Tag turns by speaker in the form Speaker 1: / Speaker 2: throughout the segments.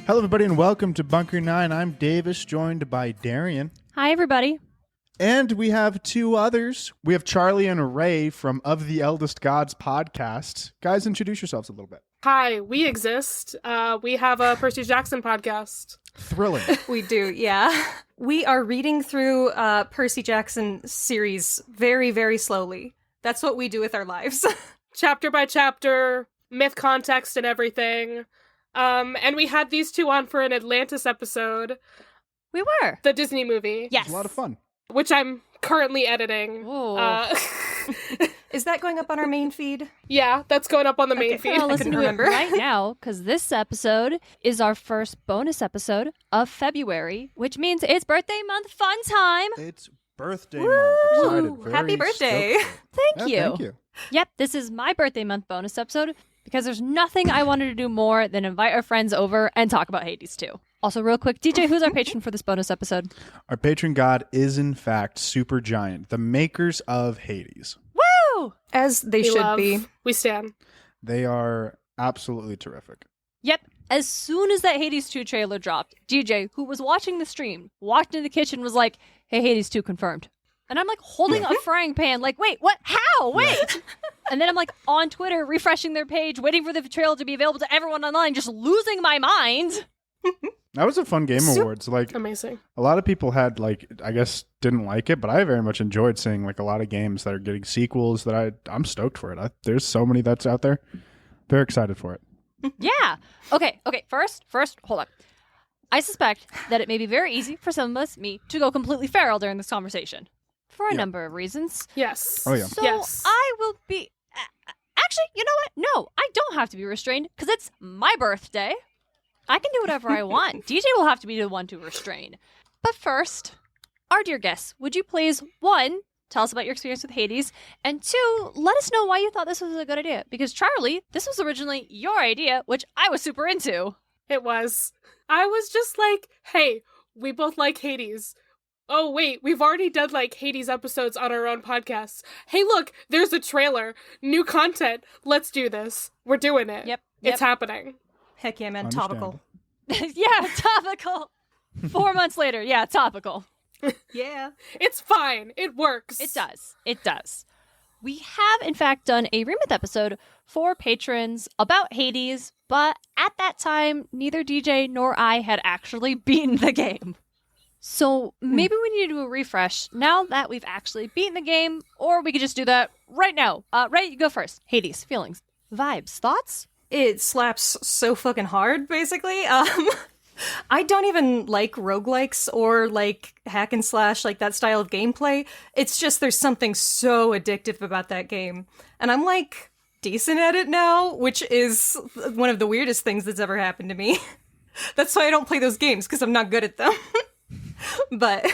Speaker 1: Hello, everybody, and welcome to Bunker 9. I'm Davis, joined by Darien.
Speaker 2: Hi, everybody.
Speaker 1: And we have two others. We have Charlie and Raye from Of the Eldest Gods podcast. Guys, introduce yourselves a little bit.
Speaker 3: Hi, we exist. We have a Percy Jackson podcast.
Speaker 1: Thrilling.
Speaker 4: We do, yeah. We are reading through Percy Jackson series very, very slowly. That's what we do with our lives.
Speaker 3: Chapter by chapter, myth context and everything. And we had these two on for an Atlantis episode.
Speaker 2: We were.
Speaker 3: The Disney movie.
Speaker 2: Yes.
Speaker 1: It's a lot of fun.
Speaker 3: Which I'm currently editing.
Speaker 4: Is that going up on our main feed?
Speaker 3: Yeah, that's going up on the main
Speaker 4: Okay.
Speaker 3: feed.
Speaker 2: I'll
Speaker 4: I
Speaker 2: listen
Speaker 4: couldn't
Speaker 2: to
Speaker 4: remember.
Speaker 2: it right now, because this episode is our first bonus episode of February, which means it's birthday month fun time.
Speaker 1: It's birthday month. Excited. Very
Speaker 4: Happy birthday.
Speaker 1: stoked for it.
Speaker 2: Thank
Speaker 1: Yeah,
Speaker 2: you.
Speaker 1: Thank you.
Speaker 2: Yep, this is my birthday month bonus episode, because there's nothing I wanted to do more than invite our friends over and talk about Hades too. Also, real quick, DJ, who's our patron for this bonus episode?
Speaker 1: Our patron god is, in fact, Supergiant, the makers of Hades.
Speaker 2: Woo!
Speaker 4: As they
Speaker 3: We
Speaker 4: should
Speaker 3: love.
Speaker 4: be.
Speaker 3: We stand.
Speaker 1: They are absolutely terrific.
Speaker 2: Yep. As soon as that Hades 2 trailer dropped, DJ, who was watching the stream, walked in the kitchen and was like, hey, Hades 2 confirmed. And I'm like holding a frying pan, like, wait, what? How? Wait. And then I'm like on Twitter, refreshing their page, waiting for the trailer to be available to everyone online, just losing my mind.
Speaker 1: That was a fun Game Awards. Like,
Speaker 3: Amazing.
Speaker 1: a lot of people had, like, I guess, didn't like it, but I very much enjoyed seeing, like, a lot of games that are getting sequels that I'm stoked for it. There's so many that's out there. Very excited for it.
Speaker 2: Yeah. Okay. First, hold on. I suspect that it may be very easy for some of us, me, to go completely feral during this conversation. For a number of reasons.
Speaker 3: Yes.
Speaker 1: Oh, yeah.
Speaker 2: So
Speaker 3: Yes.
Speaker 2: I will be... Actually, you know what? No, I don't have to be restrained because it's my birthday. I can do whatever I want. DJ will have to be the one to restrain. But first, our dear guests, would you please, one, tell us about your experience with Hades, and two, let us know why you thought this was a good idea. Because Charlie, this was originally your idea, which I was super into.
Speaker 3: It was. I was just like, hey, we both like Hades. Oh, wait, we've already done, like, Hades episodes on our own podcasts. Hey, look, there's a trailer. New content. Let's do this. We're doing it.
Speaker 2: Yep.
Speaker 3: It's happening.
Speaker 4: Heck yeah, man.
Speaker 1: Understandable.
Speaker 4: Topical.
Speaker 2: Yeah, topical. 4 months later, yeah, topical.
Speaker 4: Yeah.
Speaker 3: It's fine. It works.
Speaker 2: It does. It does. We have, in fact, done a Remyth episode for patrons about Hades, but at that time, neither DJ nor I had actually beaten the game. So maybe we need to do a refresh now that we've actually beaten the game, or we could just do that right now. Raye, you go first. Hades, feelings, vibes, thoughts?
Speaker 4: It slaps so fucking hard, basically. I don't even like roguelikes or like hack and slash, like that style of gameplay. It's just there's something so addictive about that game. And I'm like decent at it now, which is one of the weirdest things that's ever happened to me. That's why I don't play those games, because I'm not good at them. But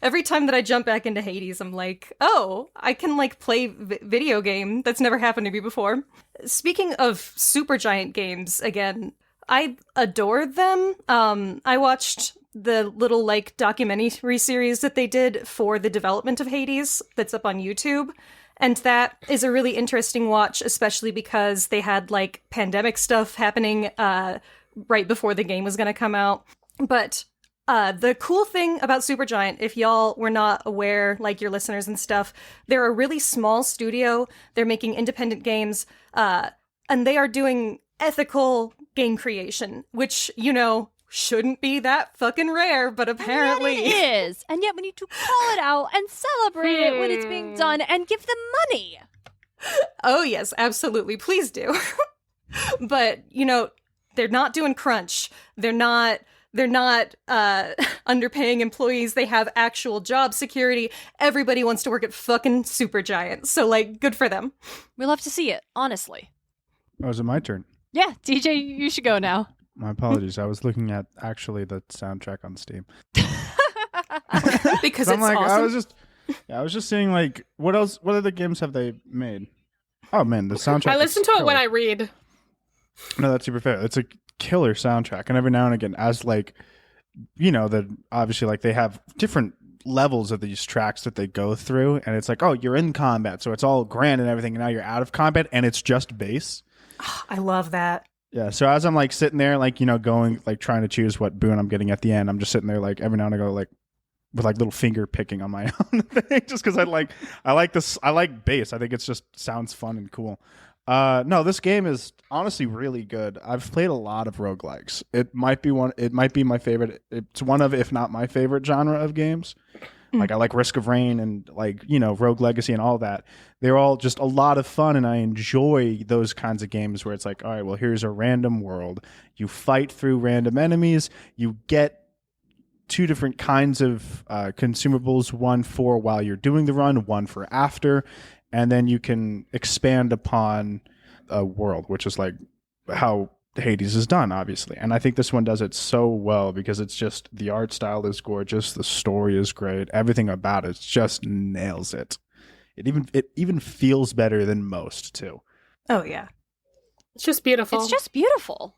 Speaker 4: every time that I jump back into Hades, I'm like, oh, I can like play video game. That's never happened to me before. Speaking of Supergiant games, again, I adore them. I watched the little like documentary series that they did for the development of Hades that's up on YouTube. And that is a really interesting watch, especially because they had like pandemic stuff happening right before the game was going to come out. But the cool thing about Supergiant, if y'all were not aware, like your listeners and stuff, they're a really small studio. They're making independent games, and they are doing ethical game creation, which, you know, shouldn't be that fucking rare, but apparently
Speaker 2: And yet it is. And yet we need to call it out and celebrate it when it's being done and give them money.
Speaker 4: Oh, yes, absolutely. Please do. But, you know, they're not doing crunch. They're not underpaying employees. They have actual job security. Everybody wants to work at fucking Supergiant. So, like, good for them.
Speaker 2: We love to see it, honestly.
Speaker 1: Oh, is it my turn?
Speaker 2: Yeah, DJ, you should go now.
Speaker 1: My apologies. I was looking at actually the soundtrack on Steam.
Speaker 4: Because
Speaker 1: So
Speaker 4: it's
Speaker 1: I'm like,
Speaker 4: awesome.
Speaker 1: I was just seeing like what other games have they made? Oh man, the soundtrack.
Speaker 3: I listen to it when
Speaker 1: killer.
Speaker 3: I read.
Speaker 1: No, that's super fair. It's a killer soundtrack, and every now and again, as like, you know, that obviously like they have different levels of these tracks that they go through, and it's like, oh, you're in combat, so it's all grand and everything, and now you're out of combat, and it's just bass.
Speaker 4: I love that.
Speaker 1: Yeah, so as I'm like sitting there, like, going, like trying to choose what boon I'm getting at the end, I'm just sitting there, like every now and then I go, like, with like little finger picking on my own thing, just because I like this, I like bass. I think it's just sounds fun and cool. No, this game is honestly really good. I've played a lot of roguelikes. It might be my favorite. It's one of, if not my favorite genre of games. Like I like Risk of Rain and like, Rogue Legacy and all that. They're all just a lot of fun, and I enjoy those kinds of games where it's like, all right, well, here's a random world. You fight through random enemies. You get 2 different kinds of consumables, one for while you're doing the run, one for after, and then you can expand upon a world, which is like how Hades is done, obviously. And I think this one does it so well because it's just, the art style is gorgeous, the story is great, everything about it just nails it. It even feels better than most too.
Speaker 4: Oh yeah.
Speaker 3: It's just beautiful.
Speaker 2: It's just beautiful.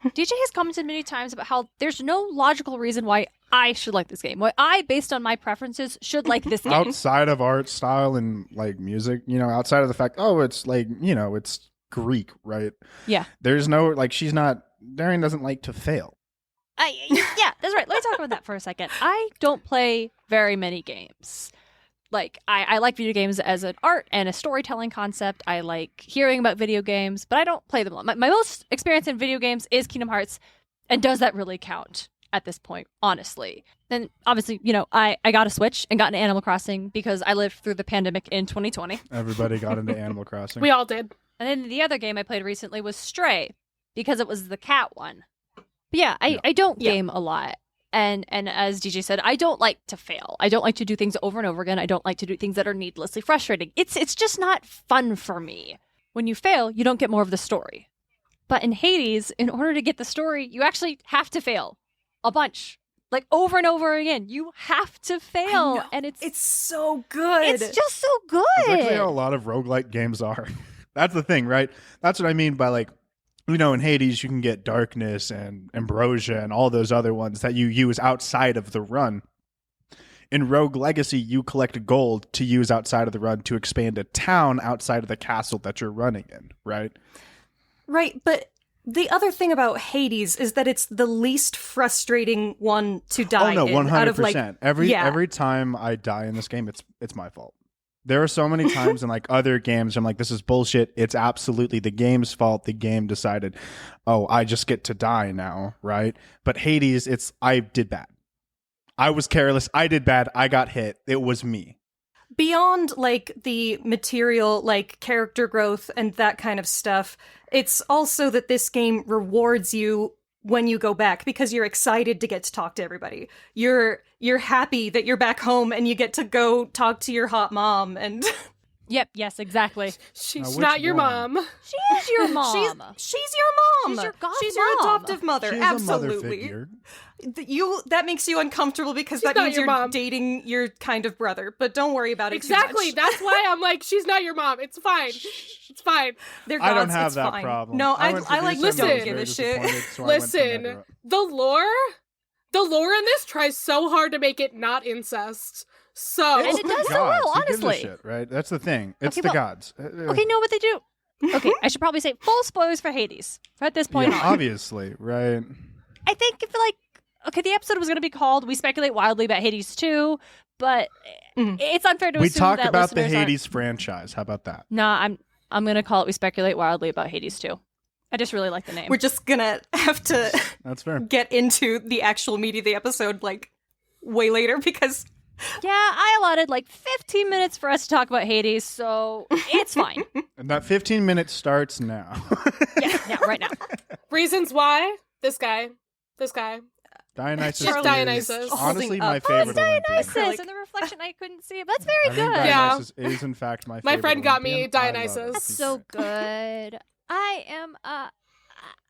Speaker 2: DJ has commented many times about how there's no logical reason why I should like this game. Why I, based on my preferences, should like this game.
Speaker 1: Outside of art style and like music, outside of the fact, it's like, it's Greek, right?
Speaker 2: Yeah.
Speaker 1: There's no, like, Darien doesn't like to fail.
Speaker 2: Yeah, that's right. Let me talk about that for a second. I don't play very many games. Like, I like video games as an art and a storytelling concept. I like hearing about video games, but I don't play them a lot. My most experience in video games is Kingdom Hearts, and does that really count at this point, honestly? Then, obviously, I got a Switch and got into Animal Crossing because I lived through the pandemic in 2020.
Speaker 1: Everybody got into Animal Crossing.
Speaker 3: We all did.
Speaker 2: And then the other game I played recently was Stray, because it was the cat one. But yeah, I don't game a lot. And as DJ said, I don't like to fail. I don't like to do things over and over again. I don't like to do things that are needlessly frustrating. It's just not fun for me. When you fail, you don't get more of the story. But in Hades, in order to get the story, you actually have to fail a bunch. Like over and over again. You have to fail. And it's
Speaker 4: so good.
Speaker 2: It's just so good.
Speaker 1: That's actually how a lot of roguelike games are. That's the thing, right? That's what I mean by, like, in Hades, you can get darkness and ambrosia and all those other ones that you use outside of the run. In Rogue Legacy, you collect gold to use outside of the run to expand a town outside of the castle that you're running in, right?
Speaker 4: Right, but the other thing about Hades is that it's the least frustrating one to die
Speaker 1: in. Oh, no, 100%.
Speaker 4: Out of, like,
Speaker 1: every time I die in this game, it's my fault. There are so many times in like other games I'm like, this is bullshit. It's absolutely the game's fault. The game decided, I just get to die now, right? But Hades, I did bad. I was careless. I did bad. I got hit. It was me.
Speaker 4: Beyond like the material, like character growth and that kind of stuff, it's also that this game rewards you when you go back because you're excited to get to talk to everybody. You're happy that you're back home and you get to go talk to your hot mom and
Speaker 2: Yep, yes, exactly.
Speaker 3: She's not your mom.
Speaker 2: She is your mom.
Speaker 4: She's your mom.
Speaker 2: She's your godmom.
Speaker 4: She's your adoptive mother.
Speaker 1: She's
Speaker 4: Absolutely.
Speaker 1: a mother figure.
Speaker 4: That makes you uncomfortable because
Speaker 3: She's
Speaker 4: that
Speaker 3: not
Speaker 4: means
Speaker 3: your
Speaker 4: you're
Speaker 3: mom.
Speaker 4: dating your kind of brother. But don't worry about it
Speaker 3: Exactly.
Speaker 4: too much.
Speaker 3: That's why I'm like, she's not your mom. It's fine. It's fine.
Speaker 4: They're gods.
Speaker 1: I don't have
Speaker 4: it's
Speaker 1: that
Speaker 4: fine.
Speaker 1: problem.
Speaker 4: No, I
Speaker 1: went to
Speaker 4: like
Speaker 1: do something
Speaker 3: don't
Speaker 1: I
Speaker 3: give
Speaker 1: was
Speaker 4: a
Speaker 1: very
Speaker 4: shit.
Speaker 1: disappointed, so I went to
Speaker 3: Listen,
Speaker 1: Mega.
Speaker 3: the lore in this tries so hard to make it not incest. So
Speaker 2: And it does so well,
Speaker 1: Who gives a
Speaker 2: honestly.
Speaker 1: shit, right? That's the thing. It's
Speaker 2: Okay,
Speaker 1: the
Speaker 2: well-
Speaker 1: gods.
Speaker 2: Okay, know what they do. Okay, I should probably say full spoilers for Hades at this point
Speaker 1: Yeah,
Speaker 2: on.
Speaker 1: obviously, right?
Speaker 2: I think if the episode was going to be called "We Speculate Wildly About Hades 2," but it's unfair to
Speaker 1: We
Speaker 2: assume
Speaker 1: talk
Speaker 2: that
Speaker 1: about the
Speaker 2: listeners aren't-
Speaker 1: Hades franchise. How about that?
Speaker 2: Nah, I'm going to call it "We Speculate Wildly About Hades 2." I just really like the name.
Speaker 4: We're just gonna have to
Speaker 1: That's fair.
Speaker 4: get into the actual meat of the episode like way later because
Speaker 2: Yeah, I allotted 15 minutes for us to talk about Hades, so it's fine.
Speaker 1: And that 15 minutes starts now.
Speaker 2: Yeah, right now.
Speaker 3: reasons why this guy.
Speaker 1: Dionysus
Speaker 3: Just
Speaker 1: is
Speaker 3: Dionysus.
Speaker 1: honestly
Speaker 4: Holding
Speaker 1: my
Speaker 4: up.
Speaker 1: favorite Olympian.
Speaker 2: Dionysus
Speaker 4: Acrylic.
Speaker 2: and the reflection I couldn't see, but that's
Speaker 1: I
Speaker 2: very
Speaker 1: think
Speaker 2: good.
Speaker 3: Yeah.
Speaker 1: Dionysus is in fact my favorite
Speaker 3: My friend got me
Speaker 1: Olympian. I love it.
Speaker 3: Dionysus.
Speaker 2: That's
Speaker 1: He's
Speaker 2: so
Speaker 1: great.
Speaker 2: good.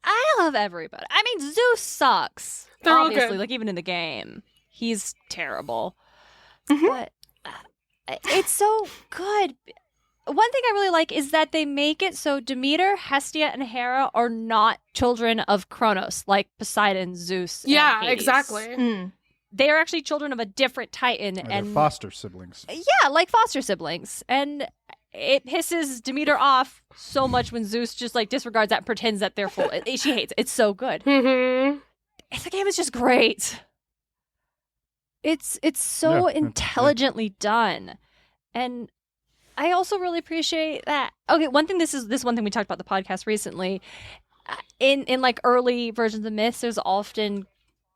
Speaker 2: I love everybody. I mean, Zeus sucks.
Speaker 3: They're all
Speaker 2: obviously,
Speaker 3: good.
Speaker 2: even in the game, he's terrible. But it's so good. One thing I really like is that they make it so Demeter, Hestia, and Hera are not children of Kronos, like Poseidon, Zeus. and
Speaker 3: Yeah,
Speaker 2: Hades.
Speaker 3: exactly.
Speaker 2: They are actually children of a different Titan,
Speaker 1: Or they're
Speaker 2: and
Speaker 1: foster siblings.
Speaker 2: yeah, like foster siblings. And it pisses Demeter off so much when Zeus just like disregards that and pretends that they're full. She hates it. It's so good.
Speaker 3: Mm-hmm.
Speaker 2: The game is just great. It's so intelligently done. And I also really appreciate that. Okay, one thing, this one thing we talked about the podcast recently. In like early versions of myths, there's often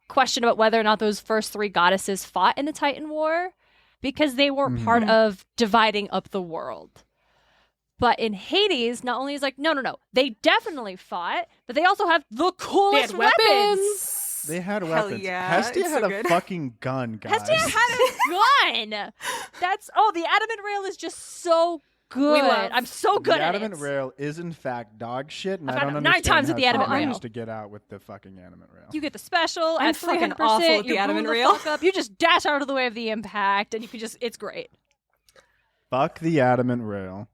Speaker 2: question about whether or not those first 3 goddesses fought in the Titan War because they were part of dividing up the world. But in Hades, not only is like, no, they definitely fought, but they also have the coolest weapons.
Speaker 1: They had
Speaker 4: Hell
Speaker 1: weapons.
Speaker 4: yeah,
Speaker 1: Hestia
Speaker 4: it's
Speaker 1: had
Speaker 4: so
Speaker 1: a
Speaker 4: good.
Speaker 1: fucking gun, guys.
Speaker 2: Hestia had a gun. The adamant rail is just so good. I'm so good
Speaker 1: the
Speaker 2: at it.
Speaker 1: adamant rail is in fact dog shit, and
Speaker 2: I've
Speaker 1: I
Speaker 2: got
Speaker 1: don't
Speaker 2: 9
Speaker 1: understand
Speaker 2: times
Speaker 1: how
Speaker 2: with the adamant
Speaker 1: someone
Speaker 2: rail.
Speaker 1: managed to get out with the fucking adamant rail.
Speaker 2: You get the special
Speaker 4: I'm
Speaker 2: at
Speaker 4: fucking
Speaker 2: 300%.
Speaker 4: awful with the
Speaker 2: you
Speaker 4: adamant
Speaker 2: boom
Speaker 4: rail.
Speaker 2: fuck up. You just dash out of the way of the impact, and you can just, it's great.
Speaker 1: Fuck the adamant rail.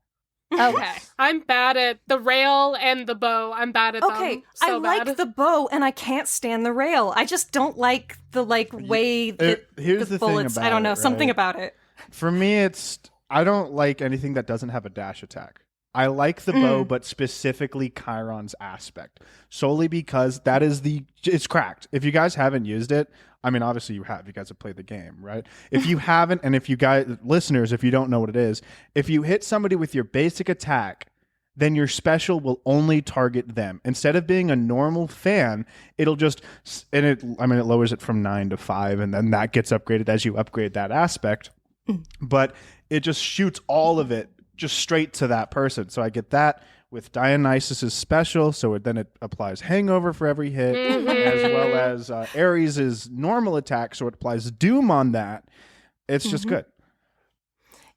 Speaker 2: Okay.
Speaker 3: I'm bad at the rail and the bow. I'm bad at
Speaker 4: Okay,
Speaker 3: them. So
Speaker 4: I like
Speaker 3: bad.
Speaker 4: the bow, and I can't stand the rail. I just don't like the way that
Speaker 1: Here's
Speaker 4: the
Speaker 1: the thing
Speaker 4: bullets.
Speaker 1: about
Speaker 4: I don't know,
Speaker 1: it,
Speaker 4: something
Speaker 1: right?
Speaker 4: about it.
Speaker 1: For me, I don't like anything that doesn't have a dash attack. I like the bow, but specifically Chiron's aspect, solely because that is it's cracked. If you guys haven't used it, I mean, obviously you have. You guys have played the game, right? If you haven't, and if you guys, listeners, if you don't know what it is, if you hit somebody with your basic attack, then your special will only target them. Instead of being a normal fan, it'll just, it lowers it from 9 to 5, and then that gets upgraded as you upgrade that aspect. But it just shoots all of it just straight to that person. So I get that with Dionysus's special, so then it applies Hangover for every hit, as well as Ares' normal attack, so it applies Doom on that. It's just good.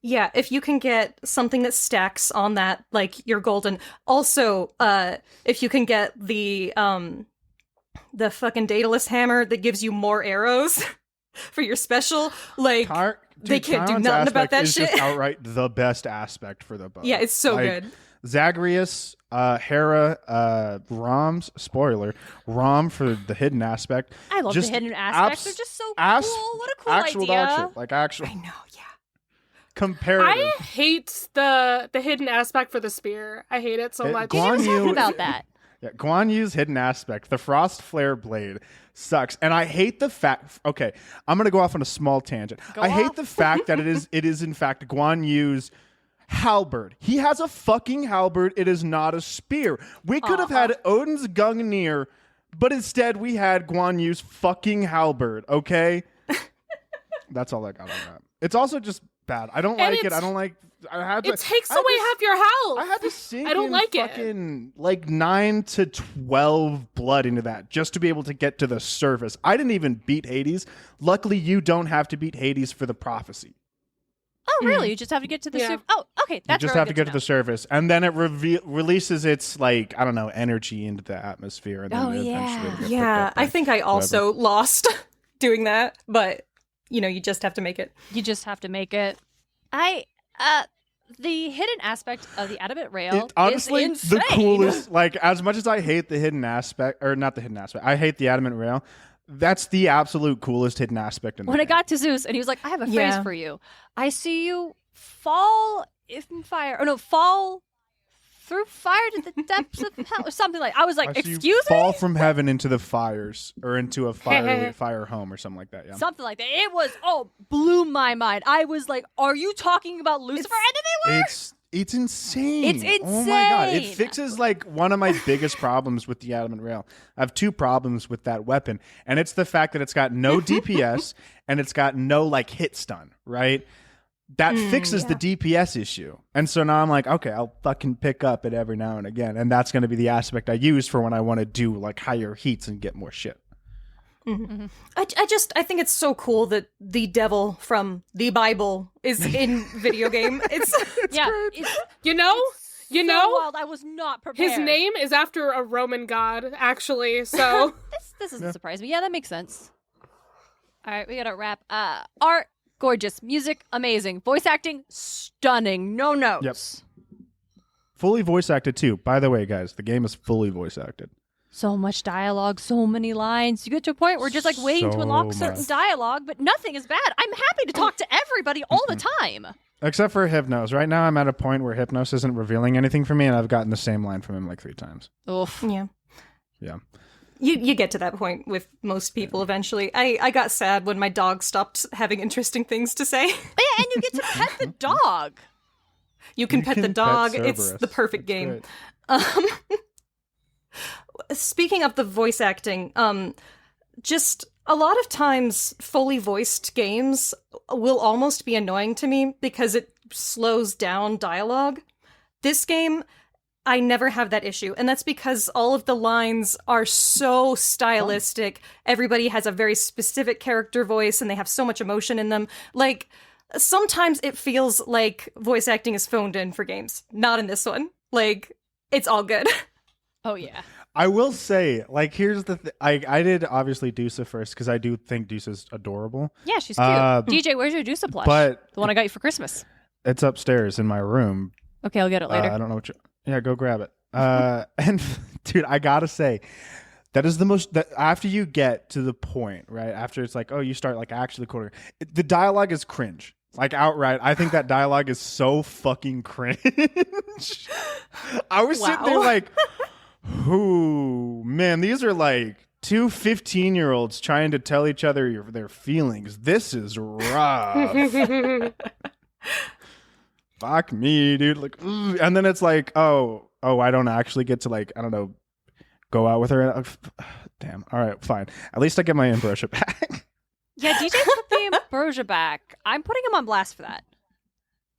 Speaker 4: Yeah, if you can get something that stacks on that, like your golden. Also, if you can get the fucking Daedalus hammer that gives you more arrows for your special, like they can't do
Speaker 1: Chiron's
Speaker 4: nothing about
Speaker 1: aspect
Speaker 4: that
Speaker 1: is
Speaker 4: shit.
Speaker 1: just outright the best aspect for the bow.
Speaker 4: Yeah, it's so good.
Speaker 1: Zagreus, Hera, Rom's spoiler, Rom for the hidden aspect.
Speaker 2: I love the hidden aspects. They're just so cool. What a cool
Speaker 1: actual
Speaker 2: idea.
Speaker 1: dog shit, like actual
Speaker 4: I know, yeah.
Speaker 1: comparative.
Speaker 3: I hate the hidden aspect for the spear. I hate it so much.
Speaker 1: Guan Yu-
Speaker 2: Talking about that.
Speaker 1: Yeah, Guan Yu's hidden aspect, the Frost Flare Blade, sucks. And I hate the fact. Okay, I'm gonna go off on a small tangent. I hate the fact that it is in fact Guan Yu's halberd. He has a fucking halberd. It is not a spear. We could have had Odin's Gungnir, but instead we had Guan Yu's fucking halberd. Okay, that's all I got on that. It's also just bad. I don't like it. I don't like.
Speaker 3: It takes away half your health.
Speaker 1: I had to sink
Speaker 3: I don't
Speaker 1: in
Speaker 3: like it.
Speaker 1: fucking like 9 to 12 blood into that just to be able to get to the surface. I didn't even beat Hades. Luckily, you don't have to beat Hades for the prophecy.
Speaker 2: Oh, really? You just have to get to the surface? Oh, okay. That's
Speaker 1: You just
Speaker 2: very
Speaker 1: have to
Speaker 2: good
Speaker 1: get to the surface, and then it releases its like I don't know energy into the atmosphere, and then eventually it'll get
Speaker 4: Yeah,
Speaker 1: picked up
Speaker 4: I think I also lost doing that, but you just have to make it.
Speaker 2: You just have to make it. The hidden aspect of the adamant rail
Speaker 1: honestly,
Speaker 2: is insane.
Speaker 1: the coolest. Like as much as I hate the hidden aspect, or not the hidden aspect, I hate the adamant rail. That's the absolute coolest hidden aspect in the
Speaker 2: When
Speaker 1: game.
Speaker 2: it got to Zeus, and he was like, "I have a phrase for you. I see you fall in fire, or no, fall through fire to the depths of hell, or something like." I was like,
Speaker 1: I see you
Speaker 2: "Excuse me."
Speaker 1: fall from heaven into the fires, or into a fire home, or something like that. Yeah.
Speaker 2: Something like that. It was blew my mind. I was like, "Are you talking about Lucifer?" And then they were.
Speaker 1: It's insane.
Speaker 2: It's
Speaker 1: Oh my god! It
Speaker 2: insane.
Speaker 1: fixes like one of my biggest problems with the adamant rail. I have 2 problems with that weapon, and it's the fact that it's got no DPS and it's got no like hit stun. Right? That fixes the DPS issue, and so now I'm like, okay, I'll fucking pick up it every now and again, and that's going to be the aspect I use for when I want to do like higher heats and get more shit.
Speaker 4: Mm-hmm. I think it's so cool that the devil from the Bible is in video game. It's
Speaker 3: You know,
Speaker 2: wild. I was not prepared.
Speaker 3: his name is after a Roman god, actually. So
Speaker 2: This doesn't surprise me. Yeah, that makes sense. All right, we gotta wrap. Art, gorgeous. Music, amazing. Voice acting, stunning. No notes.
Speaker 1: Yep. Fully voice acted too. By the way, guys, the game is fully voice acted.
Speaker 2: So much dialogue, so many lines. You get to a point where you're just like waiting to
Speaker 1: So
Speaker 2: unlock certain
Speaker 1: much.
Speaker 2: dialogue, but nothing is bad. I'm happy to talk to everybody all the time.
Speaker 1: Except for Hypnos. Right now, I'm at a point where Hypnos isn't revealing anything for me, and I've gotten the same line from him like 3 times.
Speaker 2: Oof.
Speaker 4: Yeah.
Speaker 1: Yeah.
Speaker 4: You get to that point with most people eventually. I got sad when my dog stopped having interesting things to say.
Speaker 2: Yeah, and you get to pet the dog.
Speaker 4: You can pet the dog. It's
Speaker 1: Cerberus.
Speaker 4: the perfect
Speaker 1: That's
Speaker 4: game.
Speaker 1: great.
Speaker 4: Speaking of the voice acting, just a lot of times fully voiced games will almost be annoying to me because it slows down dialogue. This game, I never have that issue, and that's because all of the lines are so stylistic. Everybody has a very specific character voice, and they have so much emotion in them. Like, sometimes it feels like voice acting is phoned in for games. Not in this one. Like, it's all good.
Speaker 2: Oh, yeah.
Speaker 1: I will say, like, here's the I did obviously Dusa first because I do think Dusa's adorable.
Speaker 2: Yeah, she's cute. DJ, where's your Dusa plush?
Speaker 1: But
Speaker 2: The one I got you for Christmas.
Speaker 1: it's upstairs in my room.
Speaker 2: Okay, I'll get it later.
Speaker 1: I don't know what yeah, go grab it. And dude, I gotta say, that is the most, that after you get to the point, right? After it's like, oh, you start like actually quoting, the dialogue is cringe. Like outright, I think that dialogue is so fucking cringe. I was sitting there like, man, these are like 2 15-year-olds trying to tell each other their feelings. This is rough. Fuck me, dude. Like, and then it's like, oh, I don't actually get to, like, I don't know, go out with her. Damn. All right, fine. At least I get my ambrosia back.
Speaker 2: Yeah, DJ put the ambrosia back. I'm putting him on blast for that.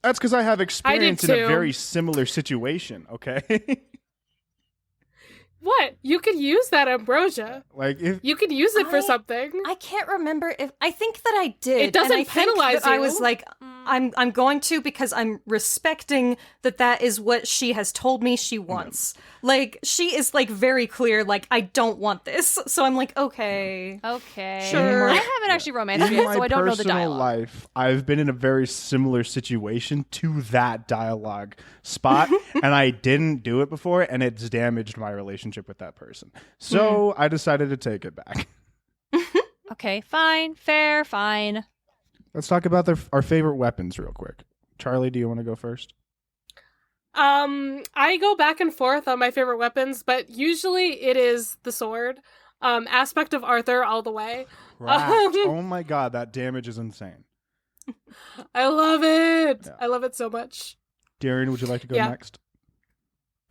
Speaker 1: That's because I have experience in a
Speaker 3: too.
Speaker 1: very similar situation. Okay.
Speaker 3: What? You could use that ambrosia.
Speaker 1: Like, if
Speaker 3: You could use it for something.
Speaker 4: I can't remember if I think that I did.
Speaker 3: It doesn't
Speaker 4: and I think
Speaker 3: penalize
Speaker 4: that I
Speaker 3: you.
Speaker 4: was like, I'm going to because I'm respecting that is what she has told me she wants. Like, she is like very clear. Like, I don't want this. So I'm like, okay.
Speaker 2: Okay.
Speaker 4: Sure.
Speaker 2: I haven't actually romanced
Speaker 1: in
Speaker 2: yet,
Speaker 1: my
Speaker 2: so I don't know the
Speaker 1: personal
Speaker 2: dialogue.
Speaker 1: life, I've been in a very similar situation to that dialogue spot, and I didn't do it before, and it's damaged my relationship with that person. So I decided to take it back.
Speaker 2: Okay, fine, fair, fine.
Speaker 1: Let's talk about our favorite weapons real quick. Charlie, do you want to go first?
Speaker 3: I go back and forth on my favorite weapons, but usually it is the sword. Aspect of Arthur all the way.
Speaker 1: Right. Oh my god, that damage is insane.
Speaker 3: I love it.
Speaker 1: Yeah.
Speaker 3: I love it so much.
Speaker 1: Darien, would you like to go
Speaker 3: Yeah.
Speaker 1: next?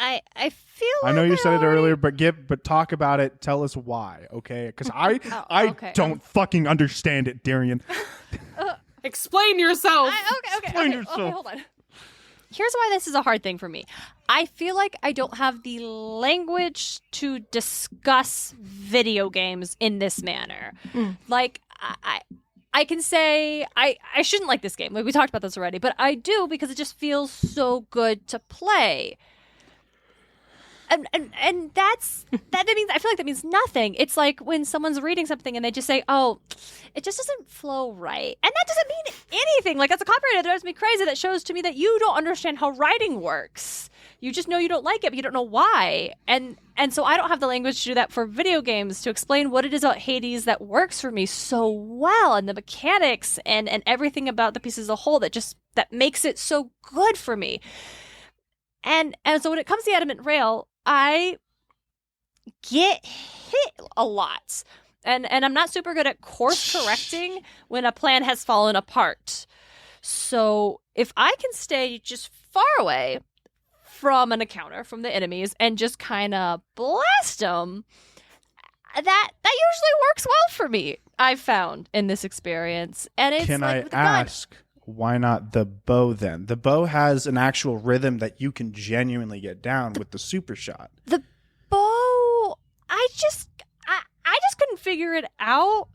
Speaker 2: I feel like
Speaker 1: I know you said it
Speaker 2: already-
Speaker 1: earlier, but talk about it. Tell us why, okay? Because I
Speaker 2: okay.
Speaker 1: don't fucking understand it, Darien.
Speaker 3: Explain yourself.
Speaker 1: Explain
Speaker 2: Okay,
Speaker 1: yourself.
Speaker 2: hold on. Here's why this is a hard thing for me. I feel like I don't have the language to discuss video games in this manner. Like, I can say I shouldn't like this game. Like, we talked about this already, but I do because it just feels so good to play. And that means I feel like that means nothing. It's like when someone's reading something and they just say, "Oh, it just doesn't flow right," and that doesn't mean anything. Like, as a copywriter, that drives me crazy. That shows to me that you don't understand how writing works. You just know you don't like it, but you don't know why. And so I don't have the language to do that for video games, to explain what it is about Hades that works for me so well, and the mechanics and everything about the piece as a whole that makes it so good for me. And so when it comes to the Adamant Rail, I get hit a lot. And I'm not super good at course correcting when a plan has fallen apart. So if I can stay just far away from an encounter, from the enemies, and just kind of blast them, that usually works well for me, I've found in this experience. And it's
Speaker 1: Can
Speaker 2: like
Speaker 1: I
Speaker 2: with the gun.
Speaker 1: ask, why not the bow then? The bow has an actual rhythm that you can genuinely get down with the super shot.
Speaker 2: The bow, I just couldn't figure it out.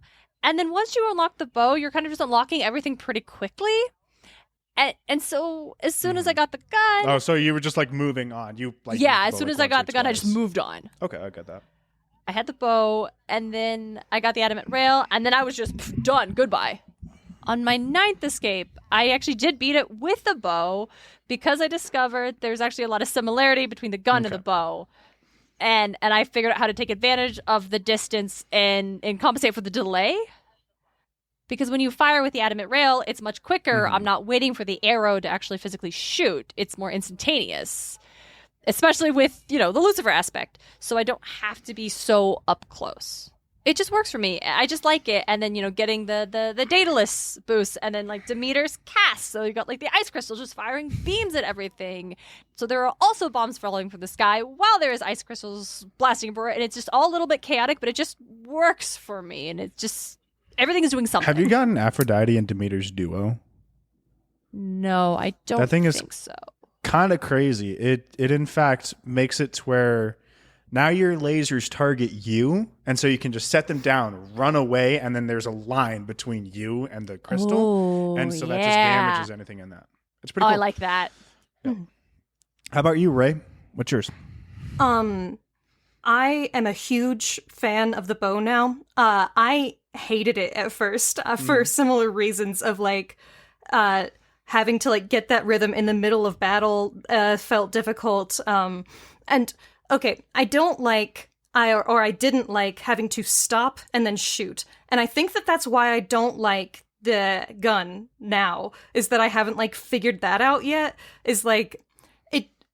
Speaker 2: And then once you unlock the bow, you're kind of just unlocking everything pretty quickly. And so as soon as I got the gun,
Speaker 1: Oh, so you were just like moving on. You like
Speaker 2: yeah,
Speaker 1: used
Speaker 2: as
Speaker 1: the
Speaker 2: soon
Speaker 1: bow,
Speaker 2: as
Speaker 1: like,
Speaker 2: I got
Speaker 1: once
Speaker 2: the
Speaker 1: or
Speaker 2: gun, I just
Speaker 1: twice.
Speaker 2: moved on.
Speaker 1: Okay, I get that.
Speaker 2: I had the bow, and then I got the adamant rail, and then I was just done. Goodbye. On my 9th escape, I actually did beat it with the bow because I discovered there's actually a lot of similarity between the gun and the bow. And I figured out how to take advantage of the distance and compensate for the delay. Because when you fire with the adamant rail, it's much quicker. I'm not waiting for the arrow to actually physically shoot. It's more instantaneous, especially with, the Lucifer aspect. So I don't have to be so up close. It just works for me. I just like it. And then, getting the Daedalus boost and then like Demeter's cast. So you got like the ice crystals just firing beams at everything. So there are also bombs falling from the sky while there is ice crystals blasting over it. And it's just all a little bit chaotic, but it just works for me. And it just... everything is doing something.
Speaker 1: Have you gotten Aphrodite and Demeter's duo?
Speaker 2: No, I don't think so.
Speaker 1: Kind of crazy. It in fact makes it to where now your lasers target you, and so you can just set them down, run away, and then there's a line between you and the crystal, and so that just damages anything in that. It's pretty cool.
Speaker 2: I like that.
Speaker 1: Yeah. How about you, Raye? What's yours?
Speaker 4: I am a huge fan of the bow now. I hated it at first for similar reasons of like having to like get that rhythm in the middle of battle felt difficult. And okay, I didn't like having to stop and then shoot. And I think that's why I don't like the gun now, is that I haven't like figured that out yet. Is like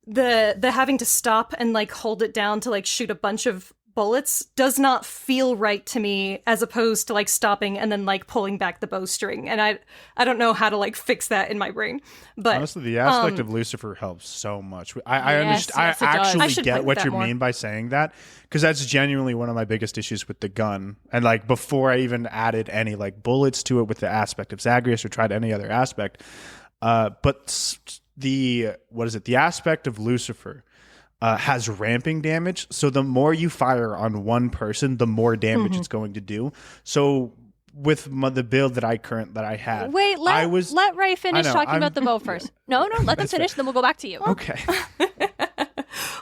Speaker 4: the having to stop and like hold it down to like shoot a bunch of bullets does not feel right to me, as opposed to like stopping and then like pulling back the bowstring. And I don't know how to like fix that in my brain. But
Speaker 1: honestly, the aspect of Lucifer helps so much. I
Speaker 2: Yes,
Speaker 1: understand.
Speaker 2: yes, it
Speaker 1: I
Speaker 2: does.
Speaker 1: actually
Speaker 4: I should
Speaker 1: get
Speaker 4: play with
Speaker 1: what
Speaker 4: that
Speaker 1: you
Speaker 4: more.
Speaker 1: mean by saying that, because that's genuinely one of my biggest issues with the gun. And like before I even added any like bullets to it with the aspect of Zagreus or tried any other aspect, the aspect of Lucifer has ramping damage. So the more you fire on one person, the more damage it's going to do. So with the build that I had,
Speaker 2: Wait, let Raye finish talking about the bow first. No, let them finish, then we'll go back to you.
Speaker 1: Okay.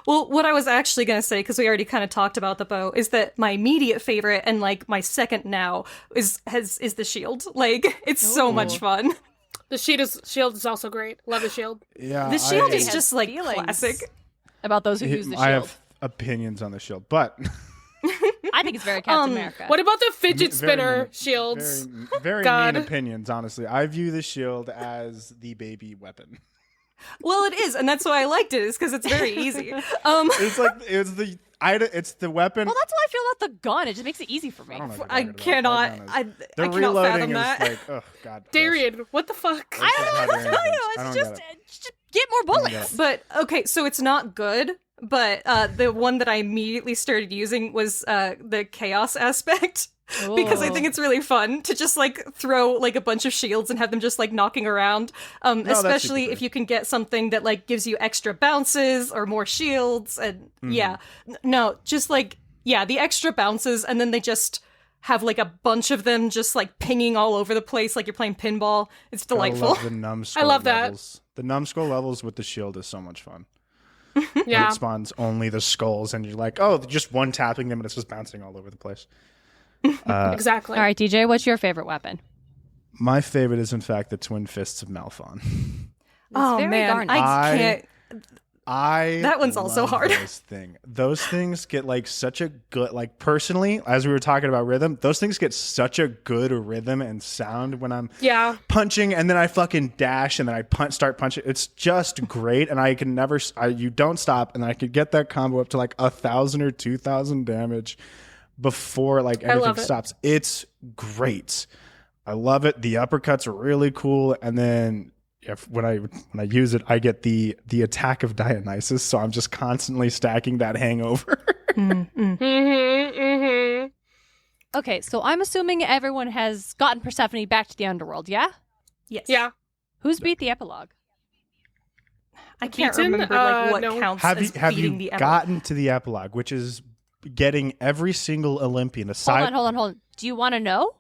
Speaker 4: well, what I was actually going to say, because we already kind of talked about the bow, is that my immediate favorite and like my second now is the shield. Like, it's so much fun.
Speaker 3: The shield is also great. Love the shield.
Speaker 1: Yeah.
Speaker 4: The shield is
Speaker 2: has
Speaker 4: just like
Speaker 2: feelings
Speaker 4: classic.
Speaker 2: About those who use the shield.
Speaker 1: I have opinions on the shield, but
Speaker 2: I think it's very Captain America.
Speaker 3: What about the fidget
Speaker 1: Very
Speaker 3: spinner
Speaker 1: mean-
Speaker 3: shields?
Speaker 1: very
Speaker 3: God.
Speaker 1: mean opinions, honestly. I view the shield as the baby weapon.
Speaker 4: Well, it is, and that's why I liked it, is because it's very easy.
Speaker 1: It's the weapon.
Speaker 2: Well, that's how I feel about the gun. It just makes it easy for me.
Speaker 1: I don't know if
Speaker 4: I
Speaker 1: got it
Speaker 4: cannot.
Speaker 1: about
Speaker 4: I
Speaker 1: the
Speaker 4: cannot
Speaker 1: reloading
Speaker 4: fathom
Speaker 1: is
Speaker 4: that.
Speaker 1: like, oh god.
Speaker 3: Darian, what the fuck?
Speaker 2: I don't know what to tell you.
Speaker 1: I
Speaker 2: It's
Speaker 1: don't
Speaker 2: just,
Speaker 1: get
Speaker 2: just get more
Speaker 1: don't get
Speaker 2: bullets.
Speaker 1: it.
Speaker 4: But okay, so it's not good. But the one that I immediately started using was the chaos aspect. Because I think it's really fun to just like throw like a bunch of shields and have them just like knocking around. Especially
Speaker 1: super
Speaker 4: if you can get something that like gives you extra bounces or more shields. And just like, the extra bounces, and then they just have like a bunch of them just like pinging all over the place like you're playing pinball. It's delightful.
Speaker 1: I love the numbskull
Speaker 3: I love that.
Speaker 1: levels. The numbskull levels with the shield is so much fun.
Speaker 3: Yeah.
Speaker 1: It spawns only the skulls, and you're like, oh, just one tapping them, and it's just bouncing all over the place.
Speaker 3: Exactly.
Speaker 2: All right, DJ, what's your favorite weapon?
Speaker 1: My favorite is, in fact, the Twin Fists of Malphon.
Speaker 4: Oh
Speaker 2: very
Speaker 4: man,
Speaker 2: garnished.
Speaker 4: I can't.
Speaker 1: That
Speaker 4: one's also
Speaker 1: love
Speaker 4: hard.
Speaker 1: Those things get like such a good, like personally, as we were talking about rhythm, those things get such a good rhythm and sound when I'm punching, and then I fucking dash, and then I start punching. It's just great, and I can never, you don't stop, and I could get that combo up to like 1,000 or 2,000 damage before like everything stops. It's great. I love it. The uppercuts are really cool, and then when I use it, I get the attack of Dionysus, so I'm just constantly stacking that hangover.
Speaker 2: Okay, so I'm assuming everyone has gotten Persephone back to the underworld, yeah?
Speaker 4: Yes.
Speaker 3: Yeah.
Speaker 2: Who's beat the epilogue?
Speaker 4: I can't
Speaker 3: Beaten?
Speaker 4: remember like what
Speaker 3: No.
Speaker 4: counts
Speaker 1: have
Speaker 4: as
Speaker 1: you
Speaker 4: beating the
Speaker 1: gotten to the epilogue, which is getting every single Olympian aside?
Speaker 2: Hold on. Do you want to know?